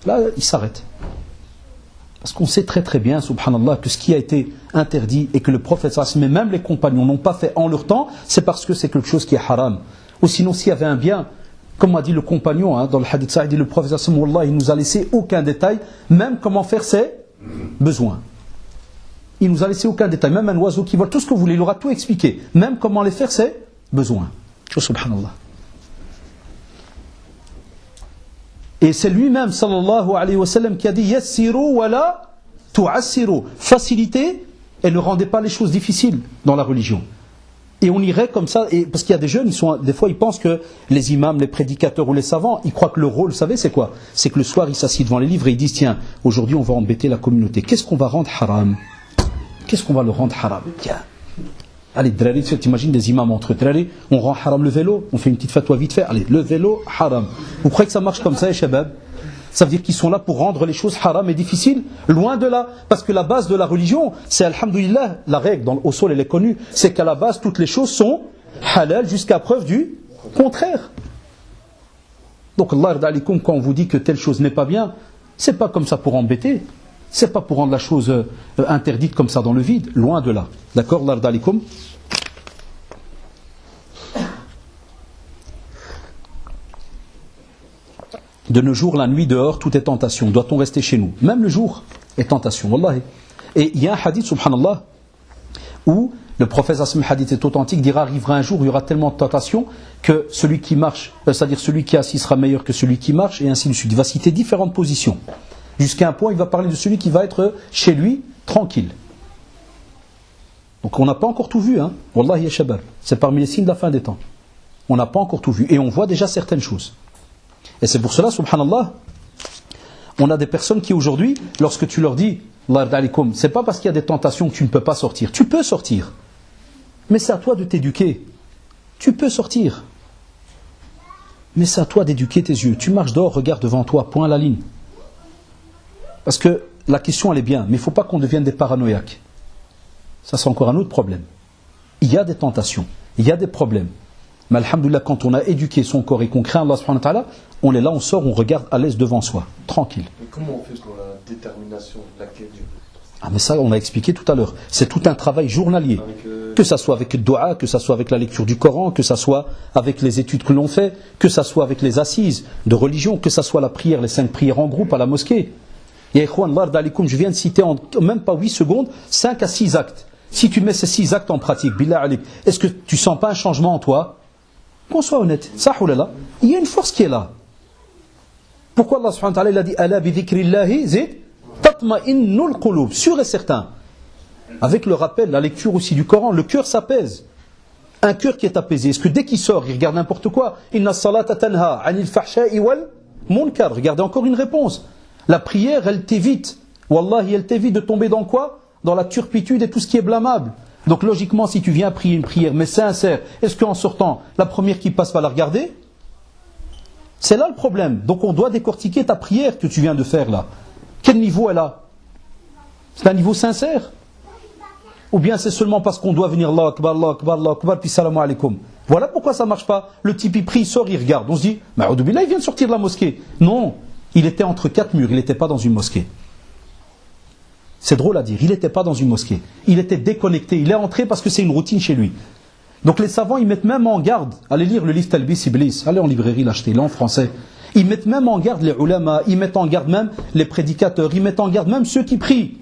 Là, il s'arrête. Parce qu'on sait très très bien, subhanallah, que ce qui a été interdit et que le prophète, mais même les compagnons n'ont pas fait en leur temps, c'est parce que c'est quelque chose qui est haram. Ou sinon, s'il y avait un bien, comme a dit le compagnon, dans le hadith Sa'id, le prophète, il nous a laissé aucun détail, même comment faire ses besoins. Il nous a laissé aucun détail, même un oiseau qui vole, tout ce que vous voulez, il aura tout expliqué, même comment les faire ses besoins. Subhanallah. Et c'est lui-même, sallallahu alayhi wa sallam, qui a dit yassiru wa la tu'assiru. Facilitez et ne rendez pas les choses difficiles dans la religion. Et on irait comme ça, et parce qu'il y a des jeunes, des fois ils pensent que les imams, les prédicateurs ou les savants, ils croient que le rôle, vous savez, c'est quoi? C'est que le soir ils s'assient devant les livres et ils disent tiens, aujourd'hui on va embêter la communauté. Qu'est-ce qu'on va rendre haram? Qu'est-ce qu'on va le rendre haram? Tiens. Allez, drari, tu imagines des imams entre drari, on rend haram le vélo, on fait une petite fatwa vite fait, allez, le vélo, haram. Vous croyez que ça marche comme ça, les shabab? Ça veut dire qu'ils sont là pour rendre les choses haram et difficiles? Loin de là, parce que la base de la religion, c'est alhamdoulilah, la règle dans au sol elle est connue, c'est qu'à la base toutes les choses sont halal jusqu'à preuve du contraire. Donc Allah radalikum, quand on vous dit que telle chose n'est pas bien, c'est pas comme ça pour embêter. C'est pas pour rendre la chose interdite comme ça dans le vide, loin de là. D'accord, Allah radalikum. De nos jours, la nuit dehors, tout est tentation. Doit-on rester chez nous? Même le jour est tentation, wallahi. Et il y a un hadith, subhanallah, où le prophète, le hadith est authentique, dira arrivera un jour où il y aura tellement de tentation que celui qui marche, c'est-à-dire celui qui est assis sera meilleur que celui qui marche, et ainsi de suite. Il va citer différentes positions. Jusqu'à un point, il va parler de celui qui va être chez lui, tranquille. Donc on n'a pas encore tout vu, hein. Wallahi ya shabab. C'est parmi les signes de la fin des temps. On n'a pas encore tout vu. Et on voit déjà certaines choses. Et c'est pour cela, subhanallah, on a des personnes qui aujourd'hui, lorsque tu leur dis, c'est pas parce qu'il y a des tentations que tu ne peux pas sortir. Tu peux sortir. Mais c'est à toi de t'éduquer. Tu peux sortir. Mais c'est à toi d'éduquer tes yeux. Tu marches dehors, regarde devant toi, point à la ligne. Parce que la question elle est bien, mais il ne faut pas qu'on devienne des paranoïaques. Ça c'est encore un autre problème. Il y a des tentations, il y a des problèmes. Mais alhamdoulilah, quand on a éduqué son corps et qu'on craint Allah subhanahu wa ta'ala, on est là, on sort, on regarde à l'aise devant soi, tranquille. Mais comment on fait pour la détermination de la quête du... Ah mais ça on a expliqué tout à l'heure. C'est tout un travail journalier. Que ça soit avec le dua, que ça soit avec la lecture du Coran, que ça soit avec les études que l'on fait, que ça soit avec les assises de religion, que ça soit la prière, les 5 prières en groupe à la mosquée. Ya ikhwan, je viens de citer en même pas 8 secondes 5 à 6 actes. Si tu mets ces 6 actes en pratique, billah alik, est-ce que tu sens pas un changement en toi? Qu'on soit honnête, sahulala, il y a une force qui est là. Pourquoi Allah subhanahu wa ta'ala il a dit ala bi dhikrillahi zid tatma'innul qulub, sûr et certain. Avec le rappel, la lecture aussi du Coran, le cœur s'apaise. Un cœur qui est apaisé, est-ce que dès qu'il sort, il regarde n'importe quoi? Inna salata tanha 'anil fahsha'i wal munkar. Regardez encore une réponse. La prière, elle t'évite. Wallahi, elle t'évite de tomber dans quoi? Dans la turpitude et tout ce qui est blâmable. Donc logiquement, si tu viens prier une prière, mais sincère, est-ce qu'en sortant, la première qui passe va la regarder? C'est là le problème. Donc on doit décortiquer ta prière que tu viens de faire là. Quel niveau elle a? C'est un niveau sincère? Ou bien c'est seulement parce qu'on doit venir Allah Akbar, Allah Akbar, Allah Akbar, puis salam alaikum. Voilà pourquoi ça ne marche pas. Le type il prie, il sort, il regarde. On se dit, mais il vient de sortir de la mosquée. Non. Il était entre 4 murs, il n'était pas dans une mosquée. C'est drôle à dire, il n'était pas dans une mosquée. Il était déconnecté, il est entré parce que c'est une routine chez lui. Donc les savants, ils mettent même en garde, allez lire le livre Talbis Iblis, allez en librairie l'acheter, il est en français. Ils mettent même en garde les ulama, ils mettent en garde même les prédicateurs, ils mettent en garde même ceux qui prient.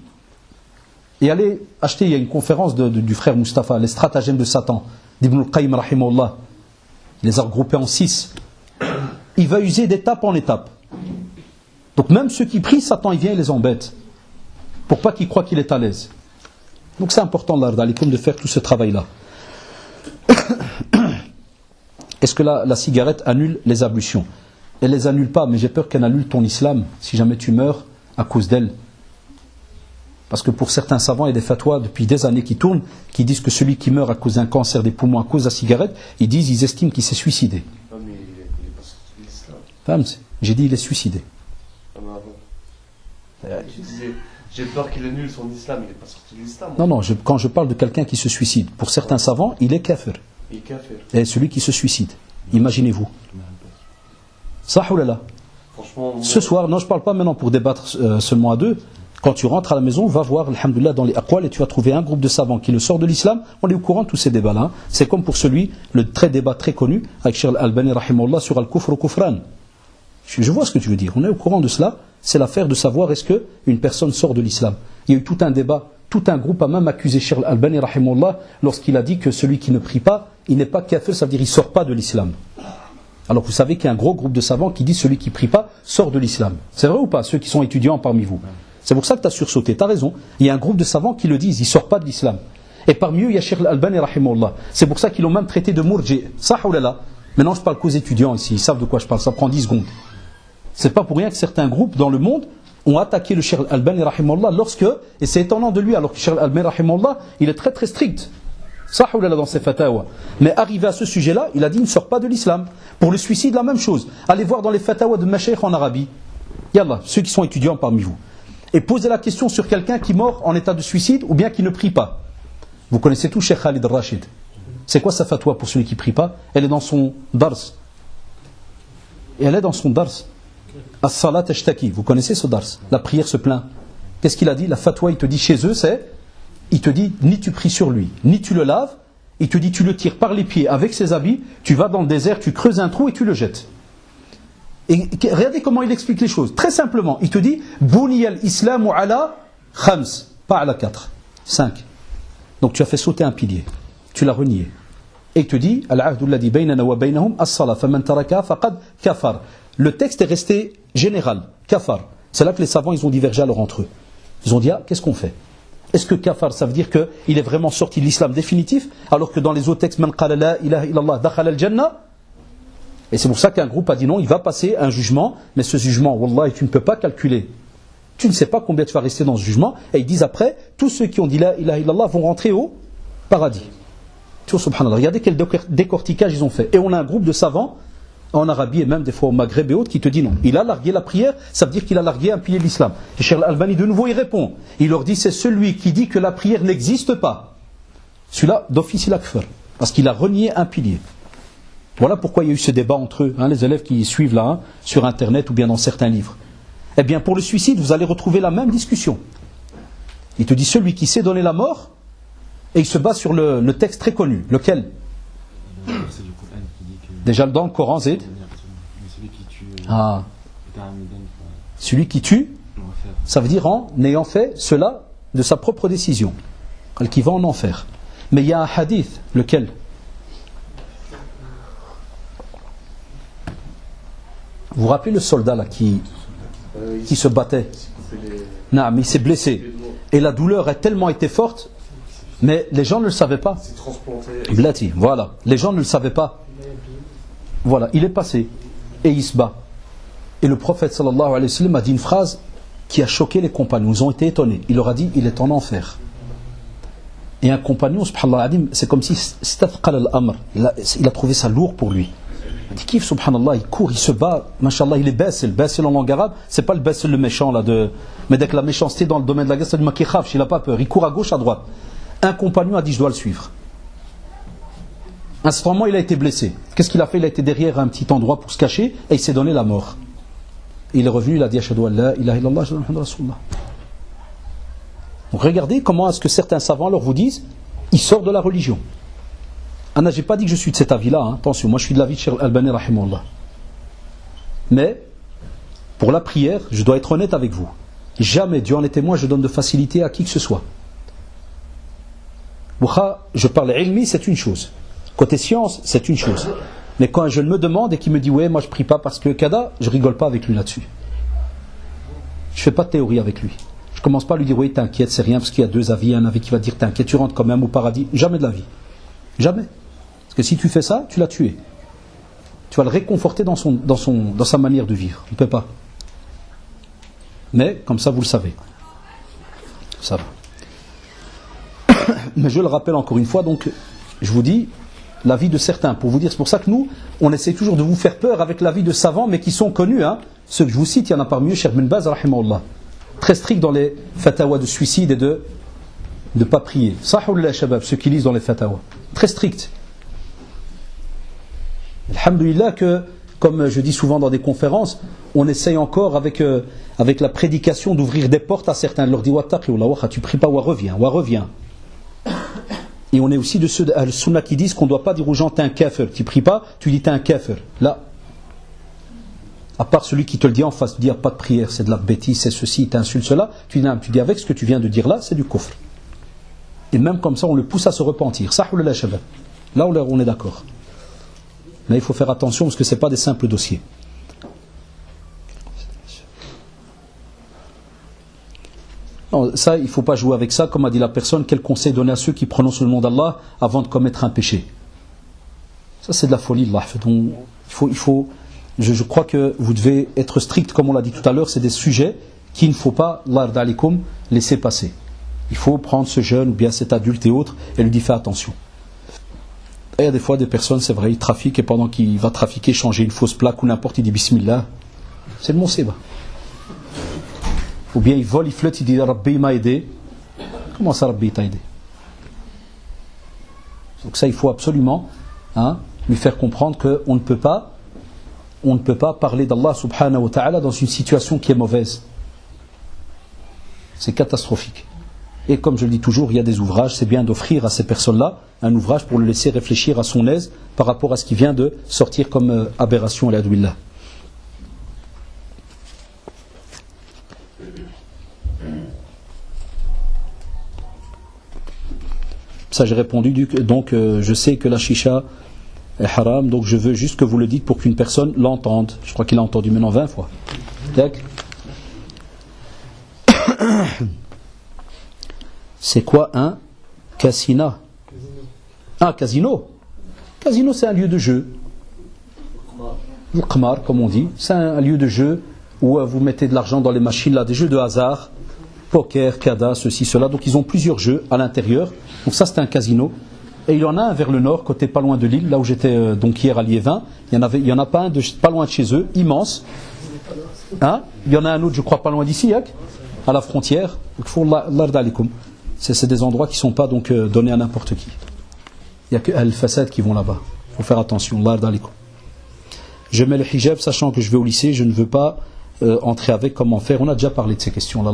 Et allez acheter, il y a une conférence du frère Mustapha, les stratagèmes de Satan, d'Ibn al-Qayyim rahimahullah. Il les a regroupés en 6. Il va user d'étape en étape. Donc même ceux qui prient, Satan il vient et les embête. Pour pas qu'ils croient qu'il est à l'aise. Donc c'est important de faire tout ce travail-là. Est-ce que la cigarette annule les ablutions? Elle les annule pas, mais j'ai peur qu'elle annule ton islam si jamais tu meurs à cause d'elle. Parce que pour certains savants, il y a des fatwas depuis des années qui tournent, qui disent que celui qui meurt à cause d'un cancer des poumons à cause de la cigarette, ils estiment qu'il s'est suicidé. Non mais il est pas sorti de l'islam. J'ai dit il est suicidé. Tu disais, j'ai peur qu'il annule son islam, il n'est pas sorti de l'islam. Non, quand je parle de quelqu'un qui se suicide, pour certains savants, il est kafir. Il est kafir. Et celui qui se suicide, imaginez-vous. Ça ou là. Franchement, moi... Ce soir, non, je ne parle pas maintenant pour débattre seulement à deux. Quand tu rentres à la maison, va voir, alhamdoulilah, dans les aqwal, et tu vas trouver un groupe de savants qui le sort de l'islam. On est au courant de tous ces débats-là. Hein. C'est comme pour le débat très connu avec Cheikh Al-Albani rahimahullah sur Al-Kufr ou Kufran. Je vois ce que tu veux dire. On est au courant de cela. C'est l'affaire de savoir est-ce qu'une personne sort de l'islam. Il y a eu tout un débat, tout un groupe a même accusé Cheikh Al-Albani rahimahullah lorsqu'il a dit que celui qui ne prie pas, il n'est pas kafir, ça veut dire qu'il ne sort pas de l'islam. Alors vous savez qu'il y a un gros groupe de savants qui dit celui qui ne prie pas sort de l'islam. C'est vrai ou pas, ceux qui sont étudiants parmi vous? C'est pour ça que tu as sursauté, tu as raison. Il y a un groupe de savants qui le disent, il ne sort pas de l'islam. Et parmi eux, il y a Cheikh Al-Albani rahimahullah. C'est pour ça qu'ils l'ont même traité de murji. Ça ou là. Maintenant, je parle qu'aux étudiants ici, ils savent de quoi je parle, ça prend 10 secondes. C'est pas pour rien que certains groupes dans le monde ont attaqué le Cheikh Al-Albani rahimahullah lorsque, et c'est étonnant de lui, alors que Cheikh Al-Albani rahimahullah, il est très très strict. Ça ou là dans ses fatawa. Mais arrivé à ce sujet-là, il a dit il ne sort pas de l'islam. Pour le suicide, la même chose. Allez voir dans les fatawa de Mashaykh en Arabie. Yallah, ceux qui sont étudiants parmi vous. Et posez la question sur quelqu'un qui mort en état de suicide ou bien qui ne prie pas. Vous connaissez tout Cheikh Khalid Rashid. C'est quoi sa fatwa pour celui qui ne prie pas? Elle est dans son dars. Et elle est dans son dars. As-salat ashtaki. Vous connaissez ce dars? La prière se plaint. Qu'est-ce qu'il a dit? La fatwa, il te dit chez eux, c'est, il te dit, ni tu pries sur lui, ni tu le laves. Il te dit, tu le tires par les pieds avec ses habits, tu vas dans le désert, tu creuses un trou et tu le jettes. Et regardez comment il explique les choses. Très simplement, il te dit Buniyal islamu ala khams, pas ala 4, 5. Donc tu as fait sauter un pilier, tu l'as renié. Et il te dit Al-ahdu alladhi baynana wa baynahum as-salat faman taraka faqad kafar. Le texte est resté général, kafar. C'est là que les savants ils ont divergé alors entre eux. Ils ont dit qu'est-ce qu'on fait? Est-ce que kafar ça veut dire qu'il est vraiment sorti de l'islam définitif alors que dans les autres textes man qala la ilaha illallah dakhala al-jannah? Et c'est pour ça qu'un groupe a dit non, il va passer un jugement, mais ce jugement, wallahi, tu ne peux pas calculer. Tu ne sais pas combien tu vas rester dans ce jugement. Et ils disent après, tous ceux qui ont dit la ilaha illallah vont rentrer au paradis. Tu vois, subhanallah, regardez quel décortiquage ils ont fait. Et on a un groupe de savants, en Arabie et même des fois au Maghreb et autres, qui te dit non. Il a largué la prière, ça veut dire qu'il a largué un pilier de l'islam. Et Cheikh Al-Albani de nouveau il répond. Il leur dit c'est celui qui dit que la prière n'existe pas. Celui-là, d'office il a kfir. Parce qu'il a renié un pilier. Voilà pourquoi il y a eu ce débat entre eux, les élèves qui suivent là, sur internet ou bien dans certains livres. Eh bien pour le suicide, vous allez retrouver la même discussion. Il te dit celui qui sait donner la mort, et il se base sur le texte très connu. Lequel? Déjà dans le Coran, Zed. Celui qui tue, ça veut dire en ayant fait cela de sa propre décision. Qui va en enfer. Mais il y a un hadith, lequel? Vous vous rappelez le soldat là qui se battait? Non, mais il s'est blessé. Et la douleur a tellement été forte, mais les gens ne le savaient pas. Blati, voilà. Les gens ne le savaient pas. Voilà, il est passé et il se bat. Et le prophète sallallahu alayhi wa sallam a dit une phrase qui a choqué les compagnons. Ils ont été étonnés. Il leur a dit, il est en enfer. Et un compagnon, subhanallah, c'est comme si stafqal al-amr. Il a trouvé ça lourd pour lui. Il dit kif, subhanallah, il court, il se bat, mashallah, il est bassel. Bassel en langue arabe, c'est pas le bassel le méchant là de. Mais dès que la méchanceté dans le domaine de la guerre, c'est du makikhaf, il n'a pas peur. Il court à gauche, à droite. Un compagnon a dit je dois le suivre. Instantanément, il a été blessé. Qu'est-ce qu'il a fait? Il a été derrière un petit endroit pour se cacher et il s'est donné la mort. Et il est revenu, il a dit ashhadu an la ilaha illallah, ashhadu anna rasulullah. Donc regardez comment est-ce que certains savants leur vous disent il sort de la religion. Anna, j'ai pas dit que je suis de cet avis-là, hein. Attention, moi je suis de l'avis de Cheikh Al-Albani rahimahullah. Mais pour la prière, je dois être honnête avec vous. Jamais, Dieu en est témoin, je donne de facilité à qui que ce soit. Je parle ilmi, c'est une chose. Côté science, c'est une chose. Mais quand un jeune me demande et qu'il me dit ouais, moi je prie pas parce que kada, je rigole pas avec lui là-dessus. Je fais pas de théorie avec lui. Je commence pas à lui dire oui, t'inquiète, c'est rien parce qu'il y a deux avis, un avis qui va dire t'inquiète, tu rentres quand même au paradis. Jamais de la vie. Jamais. Parce que si tu fais ça, tu l'as tué. Tu vas le réconforter dans sa manière de vivre. Il ne peut pas. Mais comme ça, vous le savez. Ça va. Mais je le rappelle encore une fois, donc je vous dis l'avis de certains. Pour vous dire, c'est pour ça que nous, on essaie toujours de vous faire peur avec l'avis de savants, mais qui sont connus. Hein. Ceux que je vous cite, il y en a parmi eux, Cheikh Bin Baz, rahimahullah. Très strict dans les fatawas de suicide et de ne pas prier. Sahullah shabab, ceux qui lisent dans les fatawas. Très strict. Alhamdulillah que, comme je dis souvent dans des conférences, on essaye encore avec la prédication d'ouvrir des portes à certains. De leur dire tu pries pas, ou reviens. Et on est aussi de ceux de Al-Sunnah qui disent qu'on ne doit pas dire aux gens t'es un kafir, tu pries pas, tu dis t'es un kafir. Là, à part celui qui te le dit en face, tu dis pas de prière, c'est de la bêtise, c'est ceci, t'insultes cela, tu dis avec ce que tu viens de dire là, c'est du kufr. Et même comme ça, on le pousse à se repentir. Sahullah shabab. Là, on est d'accord. Mais il faut faire attention parce que ce n'est pas des simples dossiers. Non, ça, il ne faut pas jouer avec ça. Comme a dit la personne, quel conseil donner à ceux qui prononcent le nom d'Allah avant de commettre un péché? Ça, c'est de la folie de Allah. Donc, je crois que vous devez être strict, comme on l'a dit tout à l'heure. C'est des sujets qu'il ne faut pas, laisser passer. Il faut prendre ce jeune ou bien cet adulte et autres et lui dire fais attention. Et il y a des fois des personnes, c'est vrai, ils trafiquent et pendant qu'il va trafiquer, changer une fausse plaque ou n'importe, il dit Bismillah. C'est le monsiba. Ou bien il vole, il flotte, il dit Rabbi m'a aidé. Comment ça Rabbi t'a aidé? Donc ça il faut absolument lui faire comprendre qu'on ne peut pas parler d'Allah subhanahu wa ta'ala dans une situation qui est mauvaise. C'est catastrophique. Et comme je le dis toujours, il y a des ouvrages, c'est bien d'offrir à ces personnes-là un ouvrage pour le laisser réfléchir à son aise par rapport à ce qui vient de sortir comme aberration à l'adouillah. Ça j'ai répondu, donc je sais que la chicha est haram, donc je veux juste que vous le dites pour qu'une personne l'entende. Je crois qu'il a entendu maintenant 20 fois. D'accord. C'est quoi un casino? Ah, casino. Casino, c'est un lieu de jeu. Le qmar, comme on dit, c'est un lieu de jeu où vous mettez de l'argent dans les machines, là, des jeux de hasard, poker, kada, ceci, cela. Donc ils ont plusieurs jeux à l'intérieur. Donc ça, c'est un casino. Et il y en a un vers le nord, côté pas loin de l'île, là où j'étais donc hier à Liévin. Il y en a pas un pas loin de chez eux, immense. Il y en a un autre, je crois, pas loin d'ici, à la frontière. C'est des endroits qui ne sont pas donc donnés à n'importe qui. Il n'y a que Al-Fasad qui vont là-bas. Il faut faire attention. Je mets le hijab, sachant que je vais au lycée, je ne veux pas entrer avec comment faire. On a déjà parlé de ces questions.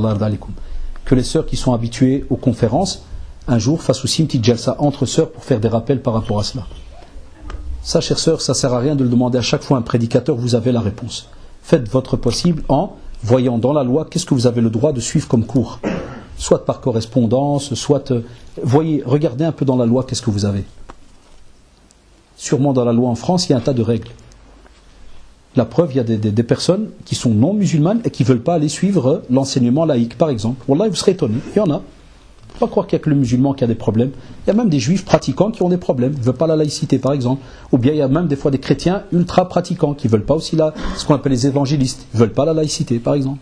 Que les sœurs qui sont habituées aux conférences, un jour, fassent aussi une petite jalsa entre sœurs pour faire des rappels par rapport à cela. Ça, chères sœurs, ça ne sert à rien de le demander à chaque fois à un prédicateur, vous avez la réponse. Faites votre possible en voyant dans la loi qu'est-ce que vous avez le droit de suivre comme cours. Soit par correspondance, soit... voyez, regardez un peu dans la loi qu'est-ce que vous avez. Sûrement dans la loi en France, il y a un tas de règles. La preuve, il y a des personnes qui sont non musulmanes et qui ne veulent pas aller suivre l'enseignement laïque, par exemple. Wallah, vous serez étonnés, il y en a. Il ne faut pas croire qu'il n'y a que le musulman qui a des problèmes. Il y a même des juifs pratiquants qui ont des problèmes. Ils ne veulent pas la laïcité, par exemple. Ou bien il y a même des fois des chrétiens ultra pratiquants qui ne veulent pas aussi ce qu'on appelle les évangélistes. Ils ne veulent pas la laïcité, par exemple.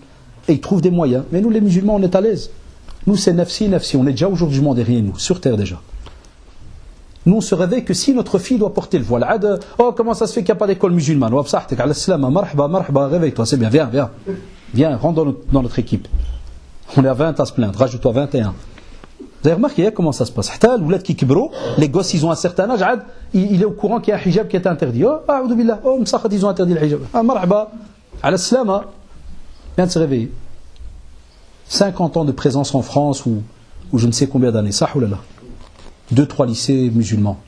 Et ils trouvent des moyens. Mais nous, les musulmans, on est à l'aise. Nous, c'est nafsi. On est déjà au jour du jugement derrière nous, sur terre déjà. Nous, on se réveille que si notre fille doit porter le voile. Oh, comment ça se fait qu'il n'y a pas d'école musulmane? Réveille-toi, c'est bien, viens. Viens, rentre dans notre équipe. On est à 20 à se plaindre, rajoute-toi 21. Vous avez remarqué comment ça se passe? Les gosses, ils ont un certain âge, il est au courant qu'il y a un hijab qui est interdit. Oh, ils ont interdit le hijab. Marhaba, ala salama. Viens de se réveiller. 50 ans de présence en France ou je ne sais combien d'années. Sahoulala. 2-3 lycées musulmans.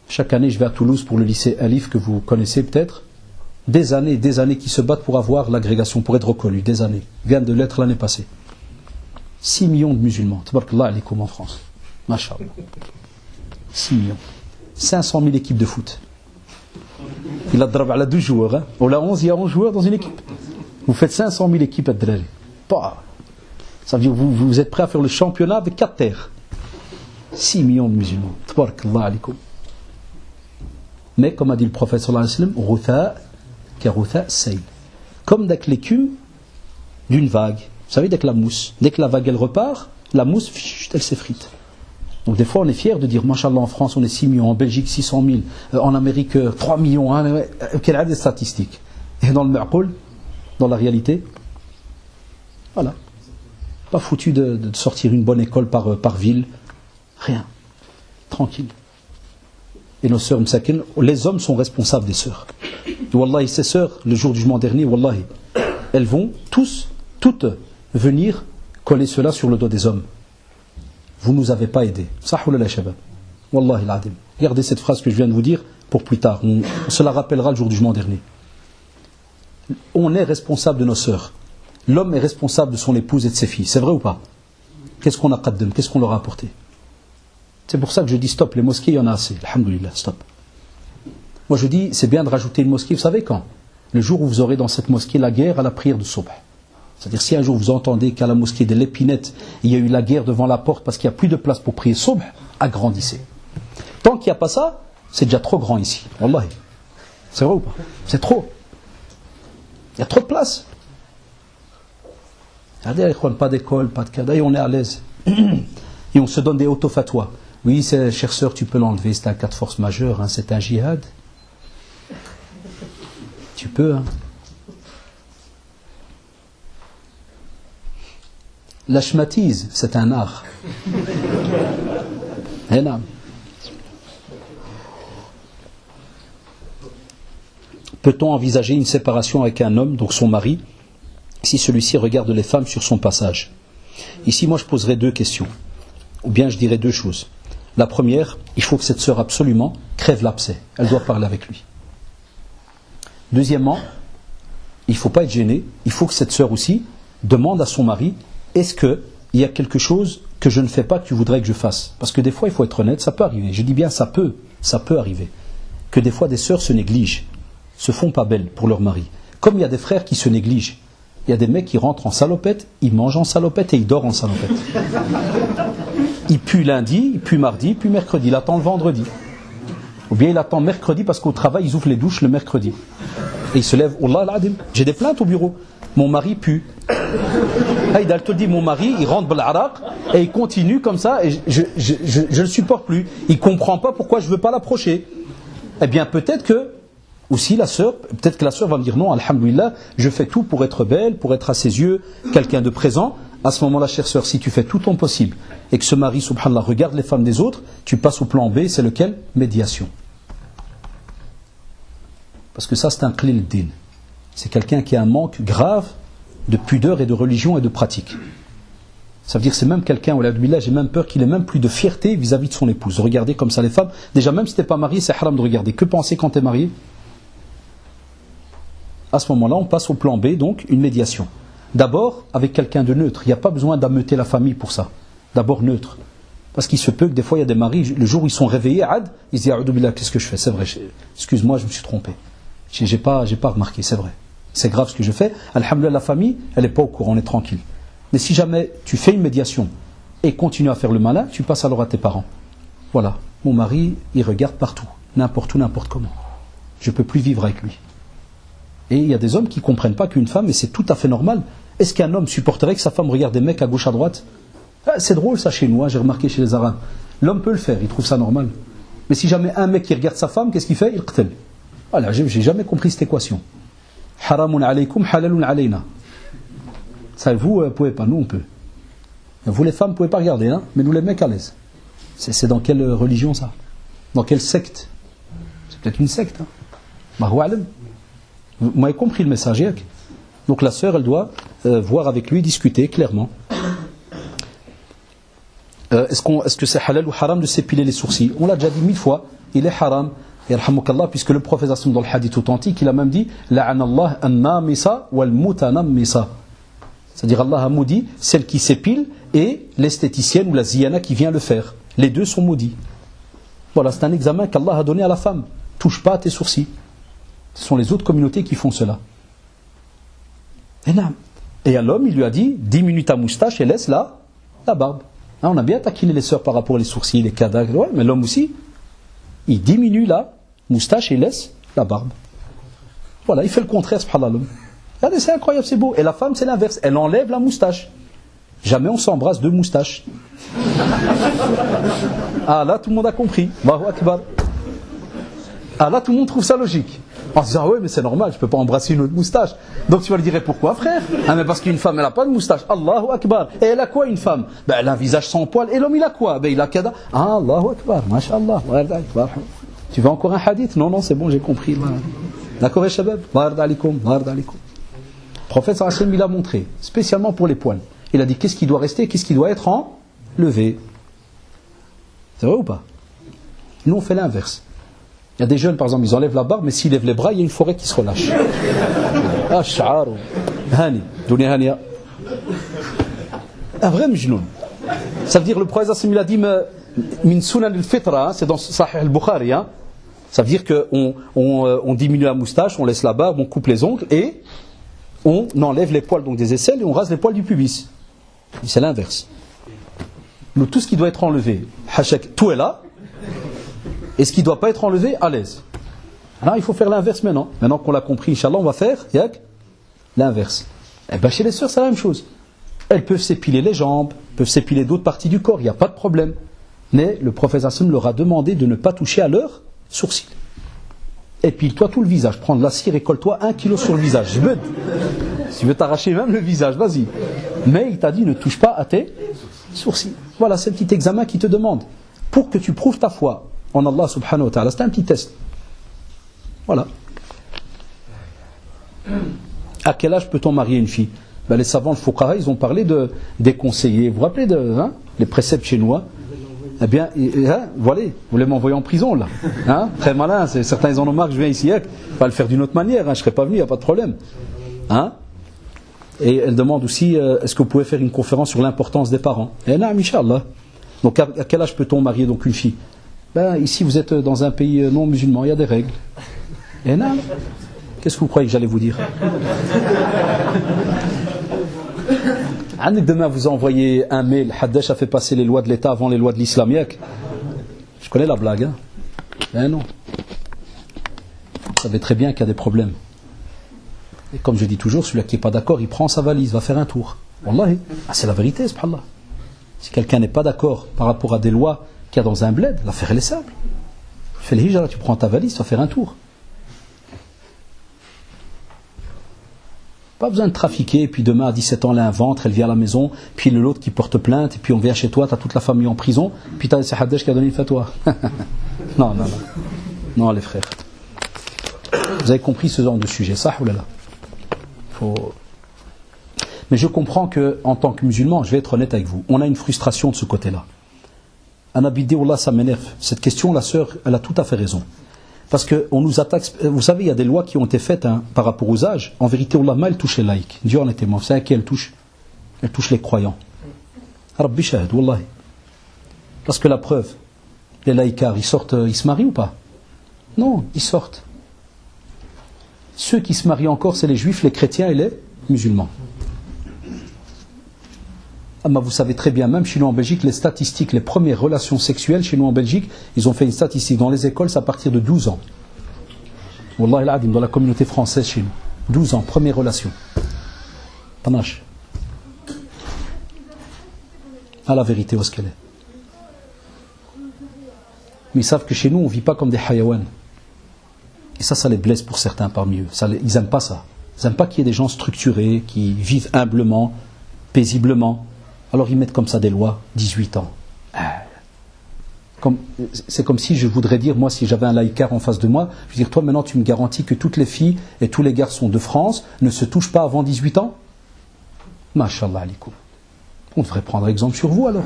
Chaque année, je vais à Toulouse pour le lycée Alif que vous connaissez peut-être. Des années qui se battent pour avoir l'agrégation, pour être reconnus. Des années. Vient de l'être l'année passée. 6 millions de musulmans. Tabarakallah alaykoum en France. Masha'Allah. 6 millions. 500 000 équipes de foot. Il a drab à 12 joueurs. Ou la 11, il y a 11 joueurs dans une équipe. Vous faites 500 000 équipes à Drari. Ça veut dire que vous êtes prêts à faire le championnat avec 4 terres. 6 millions de musulmans. Tabarakallah alaykoum. Mais comme a dit le prophète sallallahu alayhi wa sallam, Rutha karutha sayl. Comme avec l'écume d'une vague. Vous savez, dès que la vague elle repart, la mousse, elle s'effrite. Donc des fois on est fier de dire, Masha'Allah, en France on est 6 millions, en Belgique 600 000, en Amérique 3 millions, quelle est des statistiques. Et dans le ma'qoul, dans la réalité, Voilà. Pas foutu de sortir une bonne école par ville. Rien. Tranquille. Et nos sœurs msakin, les hommes sont responsables des sœurs. Wallahi, ces sœurs, le jour du jugement dernier, wallahi, elles vont toutes venir coller cela sur le dos des hommes. Vous nous avez pas aidés. Sahou la shabab. Wallahi l'adim. Regardez cette phrase que je viens de vous dire pour plus tard. On se la rappellera le jour du jugement dernier. On est responsable de nos sœurs. L'homme est responsable de son épouse et de ses filles. C'est vrai ou pas? Qu'est-ce qu'on a qaddam? Qu'est-ce qu'on leur a apporté? C'est pour ça que je dis stop, les mosquées, il y en a assez. Alhamdulillah, stop. Moi je dis, c'est bien de rajouter une mosquée, vous savez quand? Le jour où vous aurez dans cette mosquée la guerre à la prière du subh. C'est-à-dire si un jour vous entendez qu'à la mosquée de l'Épinette, il y a eu la guerre devant la porte parce qu'il n'y a plus de place pour prier subh, agrandissez. Tant qu'il n'y a pas ça, c'est déjà trop grand ici. Wallahi. C'est vrai ou pas? C'est trop. Il y a trop de place. Regardez, pas d'école, pas de cadre, et on est à l'aise. Et on se donne des auto-fatwas. Oui, chère sœur, tu peux l'enlever, c'est un cas de force majeure, hein, c'est un djihad. Tu peux, hein. La schmatise, c'est un art. Énorme. Peut-on envisager une séparation avec un homme, donc son mari, si celui-ci regarde les femmes sur son passage? Ici, moi, je poserai deux questions. Ou bien je dirais deux choses. La première, il faut que cette sœur absolument crève l'abcès. Elle doit parler avec lui. Deuxièmement, il ne faut pas être gêné. Il faut que cette sœur aussi demande à son mari, est-ce qu'il y a quelque chose que je ne fais pas que tu voudrais que je fasse? Parce que des fois, il faut être honnête, ça peut arriver. Je dis bien ça peut arriver. Que des fois des sœurs se négligent, se font pas belles pour leur mari. Comme il y a des frères qui se négligent. Il y a des mecs qui rentrent en salopette, ils mangent en salopette et ils dorment en salopette. Il pue lundi, il pue mardi, il pue mercredi, il attend le vendredi. Ou bien il attend mercredi parce qu'au travail ils ouvrent les douches le mercredi. Et il se lève, Wallah al-Adim, j'ai des plaintes au bureau. Mon mari pue. Haïda te dit, mon mari, il rentre dans l'Arak et il continue comme ça et je le supporte plus. Il comprend pas pourquoi je veux pas l'approcher. Eh bien peut-être que aussi peut-être que la sœur va me dire non, alhamdoulilah, je fais tout pour être belle, pour être à ses yeux quelqu'un de présent. À ce moment-là, chère sœur, si tu fais tout ton possible et que ce mari, subhanallah, regarde les femmes des autres, tu passes au plan B, c'est lequel? Médiation. Parce que ça, c'est un qlil din. C'est quelqu'un qui a un manque grave de pudeur et de religion et de pratique. Ça veut dire que c'est même quelqu'un, j'ai même peur qu'il ait même plus de fierté vis-à-vis de son épouse. Regardez comme ça les femmes. Déjà, même si tu n'es pas marié, c'est haram de regarder. Que penser quand tu es marié? À ce moment-là, on passe au plan B, donc une médiation. D'abord, avec quelqu'un de neutre. Il n'y a pas besoin d'ameuter la famille pour ça. D'abord neutre. Parce qu'il se peut que des fois, il y a des maris, le jour où ils sont réveillés, ils se disent, A'udhu billah, qu'est-ce que je fais? C'est vrai, excuse-moi, je me suis trompé. J'ai pas remarqué, c'est vrai. C'est grave ce que je fais. Alhamdoulilah, la famille, elle n'est pas au courant, on est tranquille. Mais si jamais tu fais une médiation et continues à faire le malin, tu passes alors à tes parents. Voilà, mon mari, il regarde partout, n'importe où, n'importe comment. Je ne peux plus vivre avec lui. Et il y a des hommes qui ne comprennent pas qu'une femme, et c'est tout à fait normal. Est-ce qu'un homme supporterait que sa femme regarde des mecs à gauche, à droite? C'est drôle ça chez nous, j'ai remarqué chez les Arabes. L'homme peut le faire, il trouve ça normal. Mais si jamais un mec qui regarde sa femme, qu'est-ce qu'il fait? Il qtl. Voilà, j'ai jamais compris cette équation. Haramun alaykum, halalun alayna. Ça, vous ne pouvez pas, nous on peut. Vous les femmes ne pouvez pas regarder, hein, mais nous les mecs à l'aise. C'est dans quelle religion ça? Dans quelle secte? C'est peut-être une secte. Hein. Vous m'avez compris le message. Donc la sœur, elle doit voir avec lui, discuter clairement. Est-ce que c'est halal ou haram de s'épiler les sourcils? On l'a déjà dit 1000 fois, il est haram. Et rahmoukallah, puisque le prophète dans le hadith authentique, il a même dit La'anallah an-namisa wal-mutanammisa. C'est-à-dire Allah a maudit celle qui s'épile et l'esthéticienne ou la ziyana qui vient le faire. Les deux sont maudits. Voilà, c'est un examen qu'Allah a donné à la femme. Touche pas à tes sourcils. Ce sont les autres communautés qui font cela. Et à l'homme, il lui a dit diminue ta moustache et laisse la barbe. Hein, on a bien taquiné les sœurs par rapport aux sourcils, les cadavres. Ouais, mais l'homme aussi, il diminue la moustache et laisse la barbe. Voilà, il fait le contraire, subhanallah. Regardez, c'est incroyable, c'est beau. Et la femme, c'est l'inverse. Elle enlève la moustache. Jamais on s'embrasse deux moustaches. Ah là, tout le monde a compris. Allahu Akbar. Ah là, tout le monde trouve ça logique. En se disant, ah ouais, mais c'est normal, je ne peux pas embrasser une autre moustache. Donc tu vas lui dire, pourquoi frère? Ah, mais parce qu'une femme, elle n'a pas de moustache. Allahu Akbar. Et elle a quoi une femme? Ben, elle a un visage sans poils. Et l'homme, il a quoi? Ben, il a kada. Ah, Allahu Akbar. Masha'Allah. Tu veux encore un hadith? Non, non, c'est bon, j'ai compris. D'accord, et shabab? Le prophète sallallahu alayhi wa sallam, il a montré, spécialement pour les poils. Il a dit, qu'est-ce qui doit rester, qu'est-ce qui doit être enlevé? C'est vrai ou pas? Nous, on fait l'inverse. Il y a des jeunes, par exemple, ils enlèvent la barbe, mais s'ils lèvent les bras, il y a une forêt qui se relâche. Ah, sha'aru. Hani. Dunia hania. Un vrai mjnoun. Ça veut dire, le prophète il a dit, min sunan al-fitra, c'est dans Sahih al-Bukhari, hein. Ça veut dire qu'on diminue la moustache, on laisse la barbe, on coupe les ongles et on enlève les poils donc des aisselles et on rase les poils du pubis. C'est l'inverse. Nous, tout ce qui doit être enlevé, hachak, tout est là. Et ce qui ne doit pas être enlevé, à l'aise. Alors il faut faire l'inverse maintenant. Maintenant qu'on l'a compris, Inch'Allah, on va faire l'inverse. Et bien chez les sœurs, c'est la même chose. Elles peuvent s'épiler les jambes, peuvent s'épiler d'autres parties du corps, il n'y a pas de problème. Mais le prophète Hassan leur a demandé de ne pas toucher à leurs sourcils. Épile-toi tout le visage. Prends de la cire et colle-toi 1 kilo sur le visage. Si tu veux t'arracher même le visage, vas-y. Mais il t'a dit ne touche pas à tes sourcils. Voilà, c'est le petit examen qu'il te demande. Pour que tu prouves ta foi en Allah subhanahu wa ta'ala. C'est un petit test. Voilà. À quel âge peut-on marier une fille? Ben, les savants, le fuqaha, ils ont parlé des conseillers. Vous vous rappelez les préceptes chez nous? Eh bien, voilà, vous voulez m'envoyer en prison là, hein? Très malin, certains ils en ont marre que je viens ici, pas le faire d'une autre manière, hein? Je ne serais pas venu, il n'y a pas de problème. Hein? Et elle demande aussi, est-ce que vous pouvez faire une conférence sur l'importance des parents? Eh non, Inch'Allah. Donc à quel âge peut-on marier donc une fille? Ben, ici vous êtes dans un pays non musulman, il y a des règles. Eh non. Qu'est-ce que vous croyez que j'allais vous dire? Demain vous envoyez un mail, Haddash a fait passer les lois de l'État avant les lois de l'islam. Je connais la blague, hein? Eh non. Vous savez très bien qu'il y a des problèmes. Et comme je dis toujours, celui qui n'est pas d'accord, il prend sa valise, va faire un tour. Wallahi, c'est la vérité, subhanallah. Si quelqu'un n'est pas d'accord par rapport à des lois qu'il y a dans un bled, l'affaire elle est simple. Tu fais le hijra, tu prends ta valise, tu vas faire un tour. Pas besoin de trafiquer, et puis demain à 17 ans elle a un ventre, elle vient à la maison, puis l'autre qui porte plainte, et puis on vient chez toi, tu as toute la famille en prison, puis tu as c'est Haddash qui a donné une fatwa. Non, non, non. Non les frères. Vous avez compris ce genre de sujet, ça ou là là. Mais je comprends qu'en tant que musulman, je vais être honnête avec vous, on a une frustration de ce côté-là. Anabidi, Wallah, ça m'énerve. Cette question, la sœur, elle a tout à fait raison. Parce qu'on nous attaque, vous savez, il y a des lois qui ont été faites par rapport aux âges. En vérité, Allah, elle touche les laïcs. Dieu en est témoin. Vous savez à qui elle touche? Elle touche les croyants. Rabbi shahid, Wallahi. Parce que la preuve, les laïcars, ils sortent, ils se marient ou pas? Non, ils sortent. Ceux qui se marient encore, c'est les juifs, les chrétiens et les musulmans. Ah, bah vous savez très bien, même chez nous en Belgique, les statistiques, les premières relations sexuelles chez nous en Belgique, ils ont fait une statistique dans les écoles, c'est à partir de 12 ans. Wallah al-adim, dans la communauté française chez nous. 12 ans, première relation. Panache. À la vérité, où est-ce qu'elle est? Mais ils savent que chez nous, on ne vit pas comme des hayawan. Et ça les blesse pour certains parmi eux. Ils n'aiment pas ça. Ils n'aiment pas qu'il y ait des gens structurés, qui vivent humblement, paisiblement. Alors ils mettent comme ça des lois, 18 ans. C'est comme si je voudrais dire, moi si j'avais un laïcard en face de moi, je veux dire, toi maintenant tu me garantis que toutes les filles et tous les garçons de France ne se touchent pas avant 18 ans? Masha'Allah alikum. On devrait prendre exemple sur vous alors.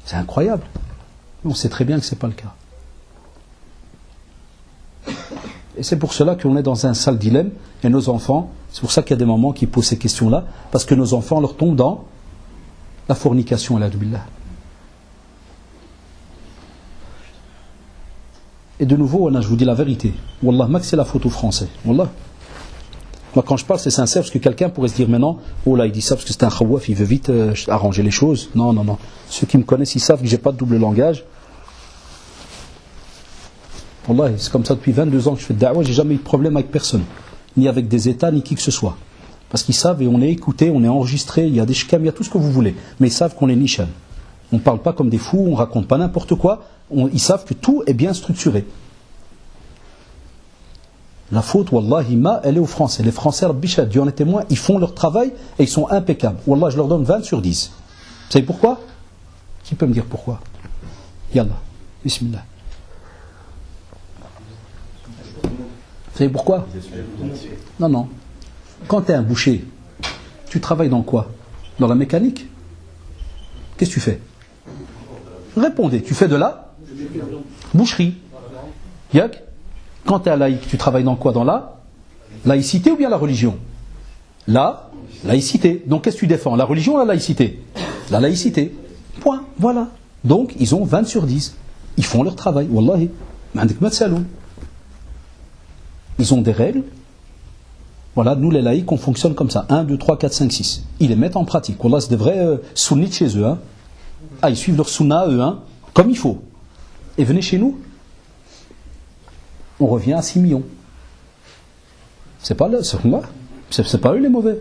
C'est incroyable. On sait très bien que ce n'est pas le cas. Et c'est pour cela qu'on est dans un sale dilemme. Et nos enfants, c'est pour ça qu'il y a des mamans qui posent ces questions-là, parce que nos enfants leur tombent dans la fornication, à billah. Et de nouveau, je vous dis la vérité. Wallah, Max, c'est la faute aux Français. Wallah. Moi, quand je parle, c'est sincère, parce que quelqu'un pourrait se dire maintenant, oh là, il dit ça parce que c'est un khawaf, il veut vite arranger les choses. Non, non, non. Ceux qui me connaissent, ils savent que je n'ai pas de double langage. Wallah, c'est comme ça depuis 22 ans que je fais de da'wah, j'ai jamais eu de problème avec personne. Ni avec des États, ni qui que ce soit. Parce qu'ils savent, et on est écouté, on est enregistré, il y a des shkam, il y a tout ce que vous voulez. Mais ils savent qu'on est nishan. On ne parle pas comme des fous, on ne raconte pas n'importe quoi. Ils savent que tout est bien structuré. La faute, wallahi, elle est aux Français. Les Français, Rabbi Shahad, Dieu en est témoin, ils font leur travail et ils sont impeccables. Wallah, je leur donne 20 sur 10. Vous savez pourquoi? Qui peut me dire pourquoi? Yallah, bismillah. Vous savez pourquoi? Non. Quand tu es un boucher, tu travailles dans quoi? Dans la mécanique? Qu'est-ce que tu fais? Répondez, tu fais de la boucherie. Yak? Quand tu es à laïque, tu travailles dans quoi? Dans la laïcité ou bien la religion? La laïcité. Donc qu'est-ce que tu défends? La religion ou la laïcité? La laïcité. Point. Voilà. Donc ils ont 20 sur 10. Ils font leur travail. Wallahi. Ils ont des règles. Voilà, nous les laïcs, on fonctionne comme ça. 1, 2, 3, 4, 5, 6. Ils les mettent en pratique. Wallah, c'est des vrais sunnites chez eux. Hein. Ah, ils suivent leur sunna eux, hein, comme il faut. Et venez chez nous. On revient à 6 millions. C'est pas là, c'est pas eux les mauvais.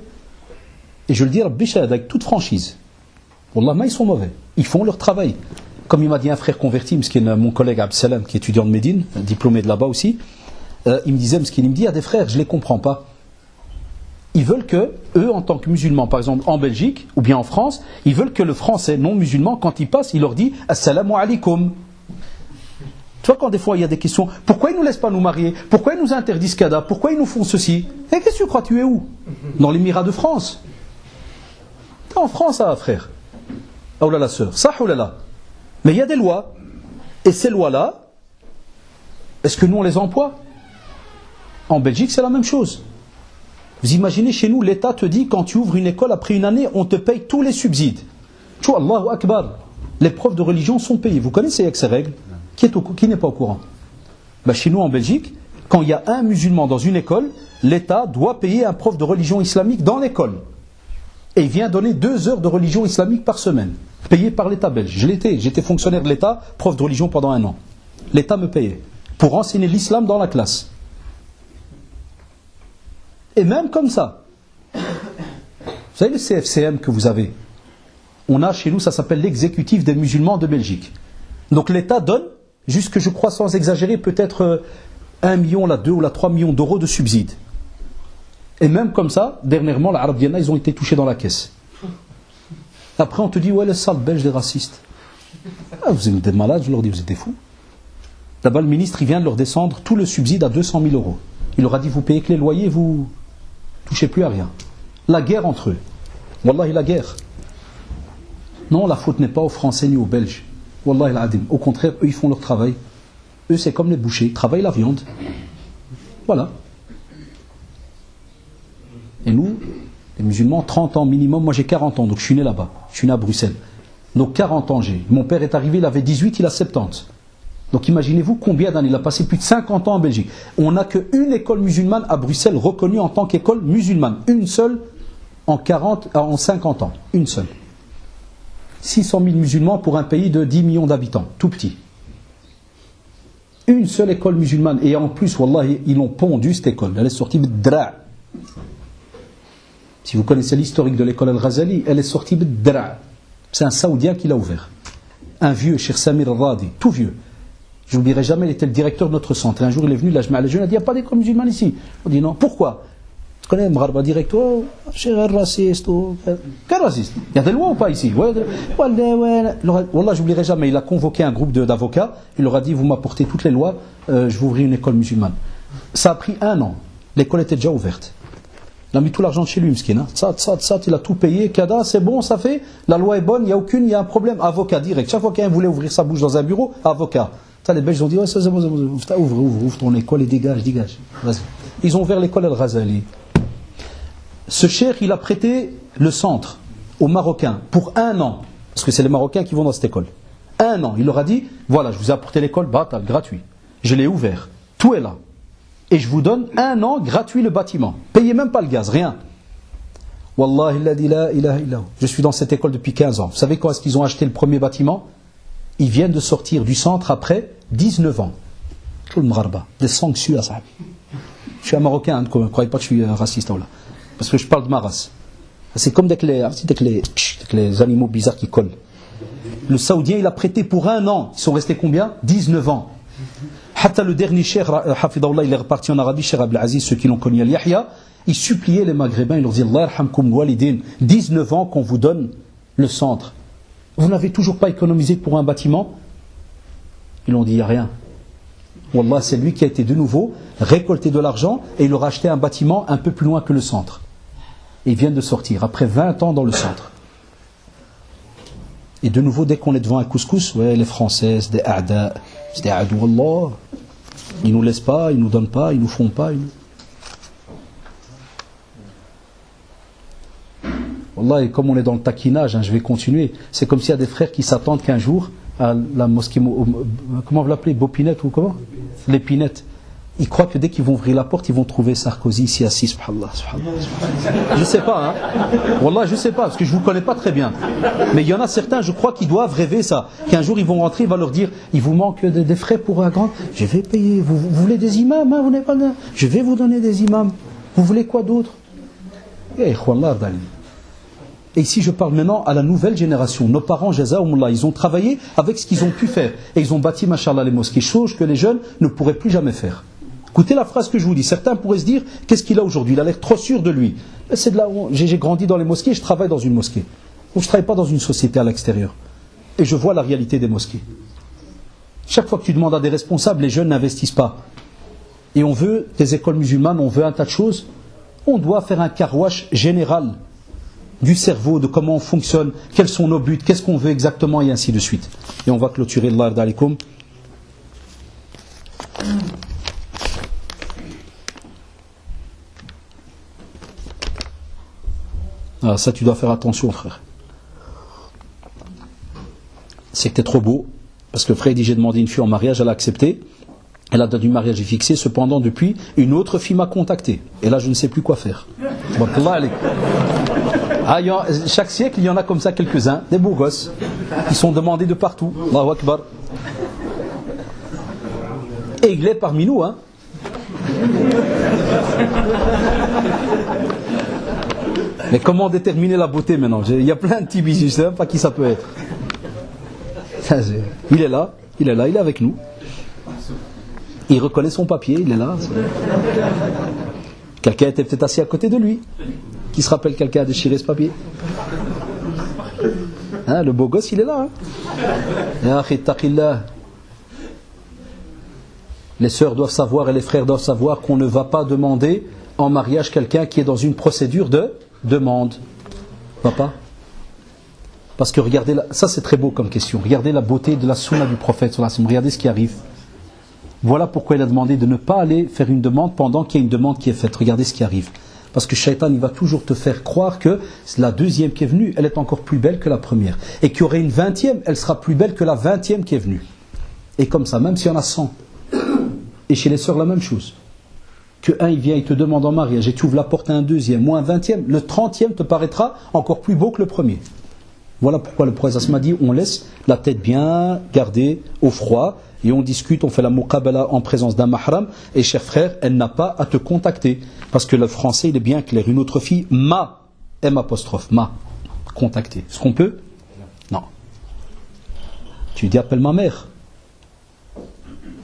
Et je le dis avec toute franchise. Wallah, ils sont mauvais. Ils font leur travail. Comme il m'a dit un frère converti, mon collègue Absalam, qui est étudiant de Médine, diplômé de là-bas aussi, il me disait, il me dit, il y a des frères, je ne les comprends pas. Ils veulent que, eux, en tant que musulmans, par exemple en Belgique ou bien en France, ils veulent que le français non musulman, quand il passe, il leur dit Assalamu alaikum. Tu vois, quand des fois il y a des questions, pourquoi ils ne nous laissent pas nous marier? Pourquoi ils nous interdisent Kada? Pourquoi ils nous font ceci? Et qu'est-ce que tu crois? Tu es où? Dans l'Émirat de France. T'es en France, hein, frère. Oh là là, sœur. Ça, oh là là. Mais il y a des lois. Et ces lois-là, est-ce que nous on les emploie? En Belgique, c'est la même chose. Vous imaginez, chez nous, l'État te dit, quand tu ouvres une école, après une année, on te paye tous les subsides. Tu vois, Allahu Akbar. Les profs de religion sont payés. Vous connaissez avec ces règles? Qui n'est pas au courant? Ben, chez nous, en Belgique, quand il y a un musulman dans une école, l'État doit payer un prof de religion islamique dans l'école. Et il vient donner 2 heures de religion islamique par semaine, payé par l'État belge. J'étais fonctionnaire de l'État, prof de religion pendant 1 an. L'État me payait pour enseigner l'islam dans la classe. Et même comme ça, vous savez le CFCM que vous avez, on a chez nous, ça s'appelle l'exécutif des musulmans de Belgique. Donc l'État donne, jusque je crois sans exagérer, peut-être 1 million, là 2 ou là 3 millions d'euros de subsides. Et même comme ça, dernièrement, la Arab Diana, ils ont été touchés dans la caisse. Après on te dit, ouais, les salles belges des racistes. Ah, vous êtes des malades, je leur dis, vous êtes des fous. Là-bas, le ministre, il vient de leur descendre tout le subside à 200 000 euros. Il leur a dit, vous payez que les loyers, vous touchez plus à rien. La guerre entre eux. Wallahi, la guerre. Non, la faute n'est pas aux Français ni aux Belges. Wallahi al-adim. Au contraire, eux, ils font leur travail. Eux, c'est comme les bouchers, ils travaillent la viande. Voilà. Et nous, les musulmans, 30 ans minimum. Moi, j'ai 40 ans, donc je suis né là-bas. Je suis né à Bruxelles. Donc 40 ans j'ai. Mon père est arrivé, il avait 18, il a 70. Donc imaginez-vous combien d'années. Il a passé plus de 50 ans en Belgique. On n'a qu'une école musulmane à Bruxelles reconnue en tant qu'école musulmane. Une seule en 50 ans. Une seule. 600 000 musulmans pour un pays de 10 millions d'habitants. Tout petit. Une seule école musulmane. Et en plus, wallahi, ils l'ont pondu cette école. Elle est sortie de Dra'. Si vous connaissez l'historique de l'école Al-Ghazali, elle est sortie de Dra'. C'est un Saoudien qui l'a ouvert. Un vieux, Cheikh Samir Al-Radi, tout vieux. Je n'oublierai jamais, il était le directeur de notre centre. Un jour, il est venu, là, je mets à la jeune, il a dit, il n'y a pas d'école musulmane ici. On dit non. Pourquoi? Tu connais Mgharba directeur, oh, Cheikh raciste. Quel raciste? Il y a des lois ou pas ici? Wallah, je n'oublierai jamais, il a convoqué un groupe d'avocats, il leur a dit, vous m'apportez toutes les lois, je vous ouvrirai une école musulmane. Ça a pris 1 an. L'école était déjà ouverte. Il a mis tout l'argent chez lui, Mskin. Il a tout payé, Kada, c'est bon, ça fait, la loi est bonne, il y a un problème, avocat direct. Chaque fois qu'un voulait ouvrir sa bouche dans un bureau, avocat. Ça, les Belges ont dit, ouais, c'est bon, ouvre ton école et dégage. Vas-y. Ils ont ouvert l'école Al-Ghazali. Ce cheikh, il a prêté le centre aux Marocains pour 1 an, parce que c'est les Marocains qui vont dans cette école. 1 an, il leur a dit, voilà, je vous ai apporté l'école, batal, gratuit. Je l'ai ouvert, tout est là. Et je vous donne 1 an gratuit le bâtiment. Payez même pas le gaz, rien. Wallahi la ilaha illahu. Je suis dans cette école depuis 15 ans. Vous savez quand est-ce qu'ils ont acheté le premier bâtiment? Ils viennent de sortir du centre après 19 ans. Tout le Mgharba, des sanctions à ça. Je suis un Marocain, ne croyez pas que je suis raciste. Là. Parce que je parle de ma race. C'est comme avec les animaux bizarres qui collent. Le Saoudien, il a prêté pour 1 an. Ils sont restés combien? 19 ans. Hatta le dernier cheikh, Hafidahullah, il est reparti en Arabie, Cheikh Abdelaziz, ceux qui l'ont connu Al-Yahya, il suppliait les Maghrébins, il leur disait Allah yarhamkum walidin, 19 ans qu'on vous donne le centre. Vous n'avez toujours pas économisé pour un bâtiment? Ils l'ont dit, il n'y a rien. Wallah, c'est lui qui a été de nouveau récolté de l'argent et il leur a acheté un bâtiment un peu plus loin que le centre. Et ils viennent de sortir, après 20 ans dans le centre. Et de nouveau, dès qu'on est devant un couscous, ouais, les Français, c'est des a'da, c'est des a'dou Allah. Ils ne nous laissent pas, ils ne nous donnent pas, ils ne nous font pas. Wallah, et comme on est dans le taquinage, je vais continuer. C'est comme s'il y a des frères qui s'attendent qu'un jour, à la mosquée, comment vous l'appelez, Bopinette ou comment? L'épinette. Ils croient que dès qu'ils vont ouvrir la porte, ils vont trouver Sarkozy ici assis. Subhanallah, subhanallah. Je ne sais pas, hein. Wallah, je ne sais pas, parce que je ne vous connais pas très bien. Mais il y en a certains, je crois, qui doivent rêver ça. Qu'un jour, ils vont rentrer, il va leur dire, il vous manque des frais pour un grand. Je vais payer. Vous voulez des imams, hein, vous n'avez pas de... Je vais vous donner des imams. Vous voulez quoi d'autre? Eh, Wallah, Dali. Et ici, je parle maintenant à la nouvelle génération. Nos parents, jazaoumullah, ils ont travaillé avec ce qu'ils ont pu faire. Et ils ont bâti, machallah, les mosquées. Chose que les jeunes ne pourraient plus jamais faire. Écoutez la phrase que je vous dis. Certains pourraient se dire, qu'est-ce qu'il a aujourd'hui? Il a l'air trop sûr de lui. C'est de là où j'ai grandi dans les mosquées, je travaille dans une mosquée. Donc je ne travaille pas dans une société à l'extérieur. Et je vois la réalité des mosquées. Chaque fois que tu demandes à des responsables, les jeunes n'investissent pas. Et on veut des écoles musulmanes, on veut un tas de choses. On doit faire un carouage général du cerveau, de comment on fonctionne, quels sont nos buts, qu'est-ce qu'on veut exactement, et ainsi de suite. Et on va clôturer l'ard d'alikum. Ah, ça tu dois faire attention, frère. C'est que t'es trop beau, parce que frère dit j'ai demandé une fille en mariage, elle a accepté, et la date du mariage est fixée, cependant depuis, une autre fille m'a contacté, et là je ne sais plus quoi faire. Ah, chaque siècle, il y en a comme ça quelques-uns, des beaux gosses, qui sont demandés de partout. Allahu Akbar. Et il est parmi nous, hein. Mais comment déterminer la beauté maintenant? Il y a plein de petits bisous, je ne sais même pas qui ça peut être. Il est là, il est avec nous. Il reconnaît son papier, il est là. Quelqu'un était peut-être assis à côté de lui. Qui se rappelle quelqu'un a déchiré ce papier? Hein, le beau gosse, il est là. Hein. Les sœurs doivent savoir et les frères doivent savoir qu'on ne va pas demander en mariage quelqu'un qui est dans une procédure de demande. Va pas? Parce que regardez, ça c'est très beau comme question. Regardez la beauté de la sunna du prophète. Regardez ce qui arrive. Voilà pourquoi il a demandé de ne pas aller faire une demande pendant qu'il y a une demande qui est faite. Regardez ce qui arrive. Parce que Shaitan, il va toujours te faire croire que la deuxième qui est venue, elle est encore plus belle que la première. Et qu'il y aurait une 20e, elle sera plus belle que la 20e qui est venue. Et comme ça, même s'il y en a 100. Et chez les sœurs, la même chose. Que un, il vient, il te demande en mariage, et tu ouvres la porte à un deuxième, ou un 20e, le 30e te paraîtra encore plus beau que le premier. Voilà pourquoi le prophète m'a dit, on laisse la tête bien gardée au froid, et on discute, on fait la muqabala en présence d'un mahram, et cher frère, elle n'a pas à te contacter, parce que le français il est bien clair, une autre fille m'a, m'a contacté. Est-ce qu'on peut? Non. Tu dis appelle ma mère.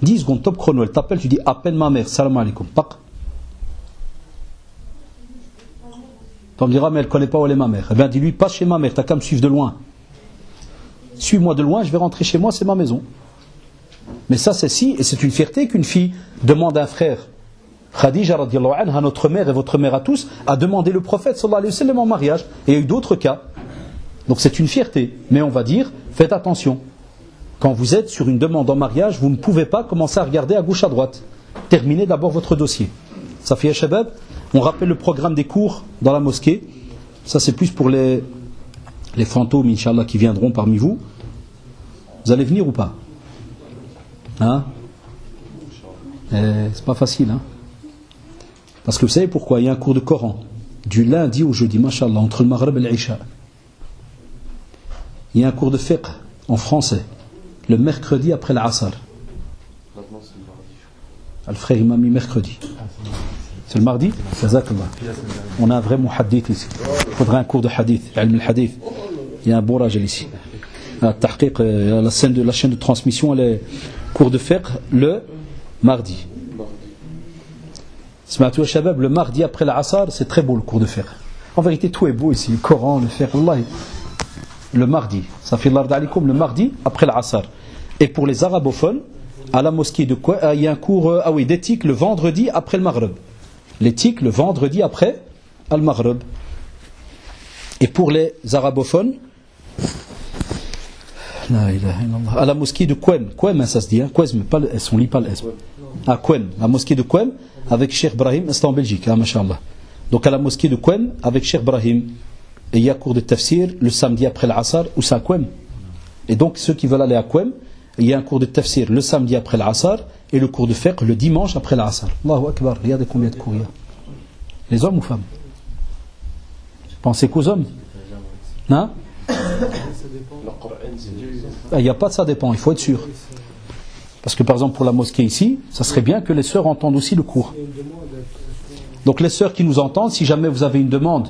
10 secondes, top chrono, elle t'appelle, tu dis appelle ma mère, salam alaikum, tac. Tu me diras mais elle ne connaît pas où elle est ma mère. Eh bien dis-lui, passe chez ma mère, t'as qu'à me suivre de loin. Suis-moi de loin, je vais rentrer chez moi, c'est ma maison. Mais ça c'est si, et c'est une fierté qu'une fille demande à un frère. Khadija radiallahu anha, notre mère et votre mère à tous, a demandé le prophète sallallahu alayhi wa sallam en mariage. Et il y a eu d'autres cas. Donc c'est une fierté. Mais on va dire, faites attention. Quand vous êtes sur une demande en mariage, vous ne pouvez pas commencer à regarder à gauche à droite. Terminez d'abord votre dossier. Safiya Shabab, on rappelle le programme des cours dans la mosquée. Ça c'est plus pour les fantômes, Inch'Allah, qui viendront parmi vous. Vous allez venir ou pas? Hein? C'est pas facile, hein? Parce que vous savez pourquoi? Il y a un cours de Coran du lundi au jeudi, Masha'Allah, entre le Maghreb et l'Isha. Il y a un cours de fiqh en français le mercredi après l'Asr. Maintenant c'est le mardi. Le frère il m'a mis mercredi. C'est le mardi? Jazakallah. On a un vrai muhaddith ici. Il faudrait un cours de hadith, ilm al-hadith. Il y a un bon rajel ici. La chaîne de transmission, elle est cours de fiqh le Mardi. Smatou Shabab, le mardi après l'Asr, c'est très beau le cours de fiqh. En vérité, tout est beau ici, le Coran, le fiqh, wallahi. Le mardi, ça fait l'ard alikum, le mardi après l'Asr. Et pour les arabophones, à la mosquée de quoi il y a un cours d'éthique le vendredi après le Maghreb. L'éthique le vendredi après le Maghreb. Et pour les arabophones, à la mosquée de Qouem, Qouem ça se dit, hein? Qouem, pas le S, on lit pas le S. À Qouem, la mosquée de Qouem avec Cheikh Brahim, c'est en Belgique, hein, mashallah. Donc à la mosquée de Qouem avec Cheikh Brahim. Et il y a cours de tafsir le samedi après l'Asr, ou c'est à Qouem. Et donc ceux qui veulent aller à Qouem, il y a un cours de tafsir le samedi après l'Asr et le cours de fiqh le dimanche après l'Asr. Allahu Akbar, regardez combien de cours il y a. Les hommes ou femmes? Pensez qu'aux hommes? Hein? Il n'y a pas de ça dépend, il faut être sûr. Parce que par exemple pour la mosquée ici, ça serait bien que les sœurs entendent aussi le cours. Donc les sœurs qui nous entendent, si jamais vous avez une demande,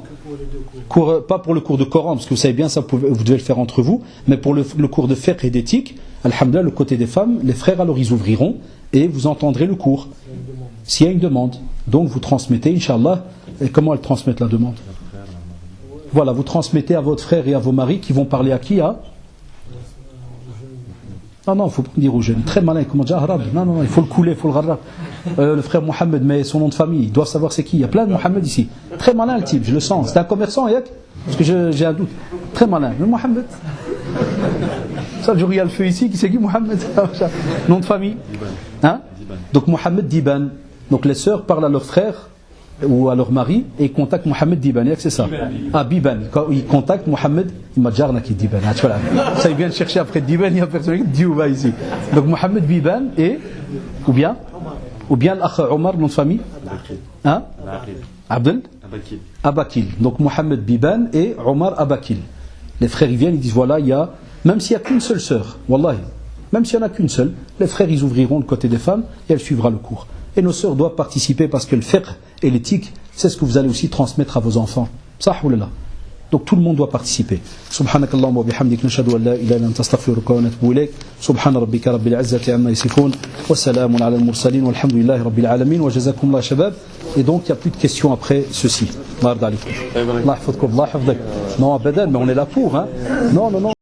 pas pour le cours de Coran, parce que vous savez bien, ça vous devez le faire entre vous, mais pour le cours de fiqh et d'éthique, alhamdoulilah, le côté des femmes, les frères alors ils ouvriront et vous entendrez le cours. S'il y a une demande, donc vous transmettez, Inch'Allah. Et comment elles transmettent la demande? Voilà, vous transmettez à votre frère et à vos maris qui vont parler à qui? Non, il ne faut pas dire aux jeunes. Très malin, comment dire arabe? Non, il faut le couler, il faut le rarab. Le frère Mohamed, mais son nom de famille, ils doivent savoir c'est qui. Il y a plein de Mohamed ici. Très malin le type, je le sens. C'est un commerçant, Yak? Parce que j'ai un doute. Très malin. Le Mohamed. Ça, le jour où il y a le feu ici, qui c'est qui Mohamed? Nom de famille? Hein? Donc Mohamed Diban. Donc les sœurs parlent à leurs frères ou à leur mari et ils contactent Mohamed Diban. C'est ça. Biban. Quand ils contactent Mohamed, il m'a déjà arnaqué Diban. Ça, ils viennent chercher après Diban, il y a personne qui dit où va ici. Donc Mohamed Biban et, ou bien l'akh Omar, nom de famille? Hein? Abdel? Abakil. Donc Mohamed Biban et Omar Abakil. Les frères ils viennent, ils disent voilà, il y a, même s'il n'y a qu'une seule sœur, wallahi, même s'il n'y en a qu'une seule, les frères ils ouvriront le côté des femmes et elle suivra le cours. Et nos sœurs doivent participer parce que le fiqh et l'éthique, c'est ce que vous allez aussi transmettre à vos enfants. Sah ou là. Donc tout le monde doit participer. Subhanakallahumma wa bihamdik nashhadu an la ilaha illa anta astaghfiruka wa natubu ilayk. Subhana rabbika rabbil izzati amma yasifun wa salamun ala al mursalin walhamdulillahi rabbil alamin wa jazakumullahu shabab. Et donc il n'y a plus de questions après ceci. Allah yahfadkoum, Allah yahfadk. Non, abadan, mais on est là pour hein. Non.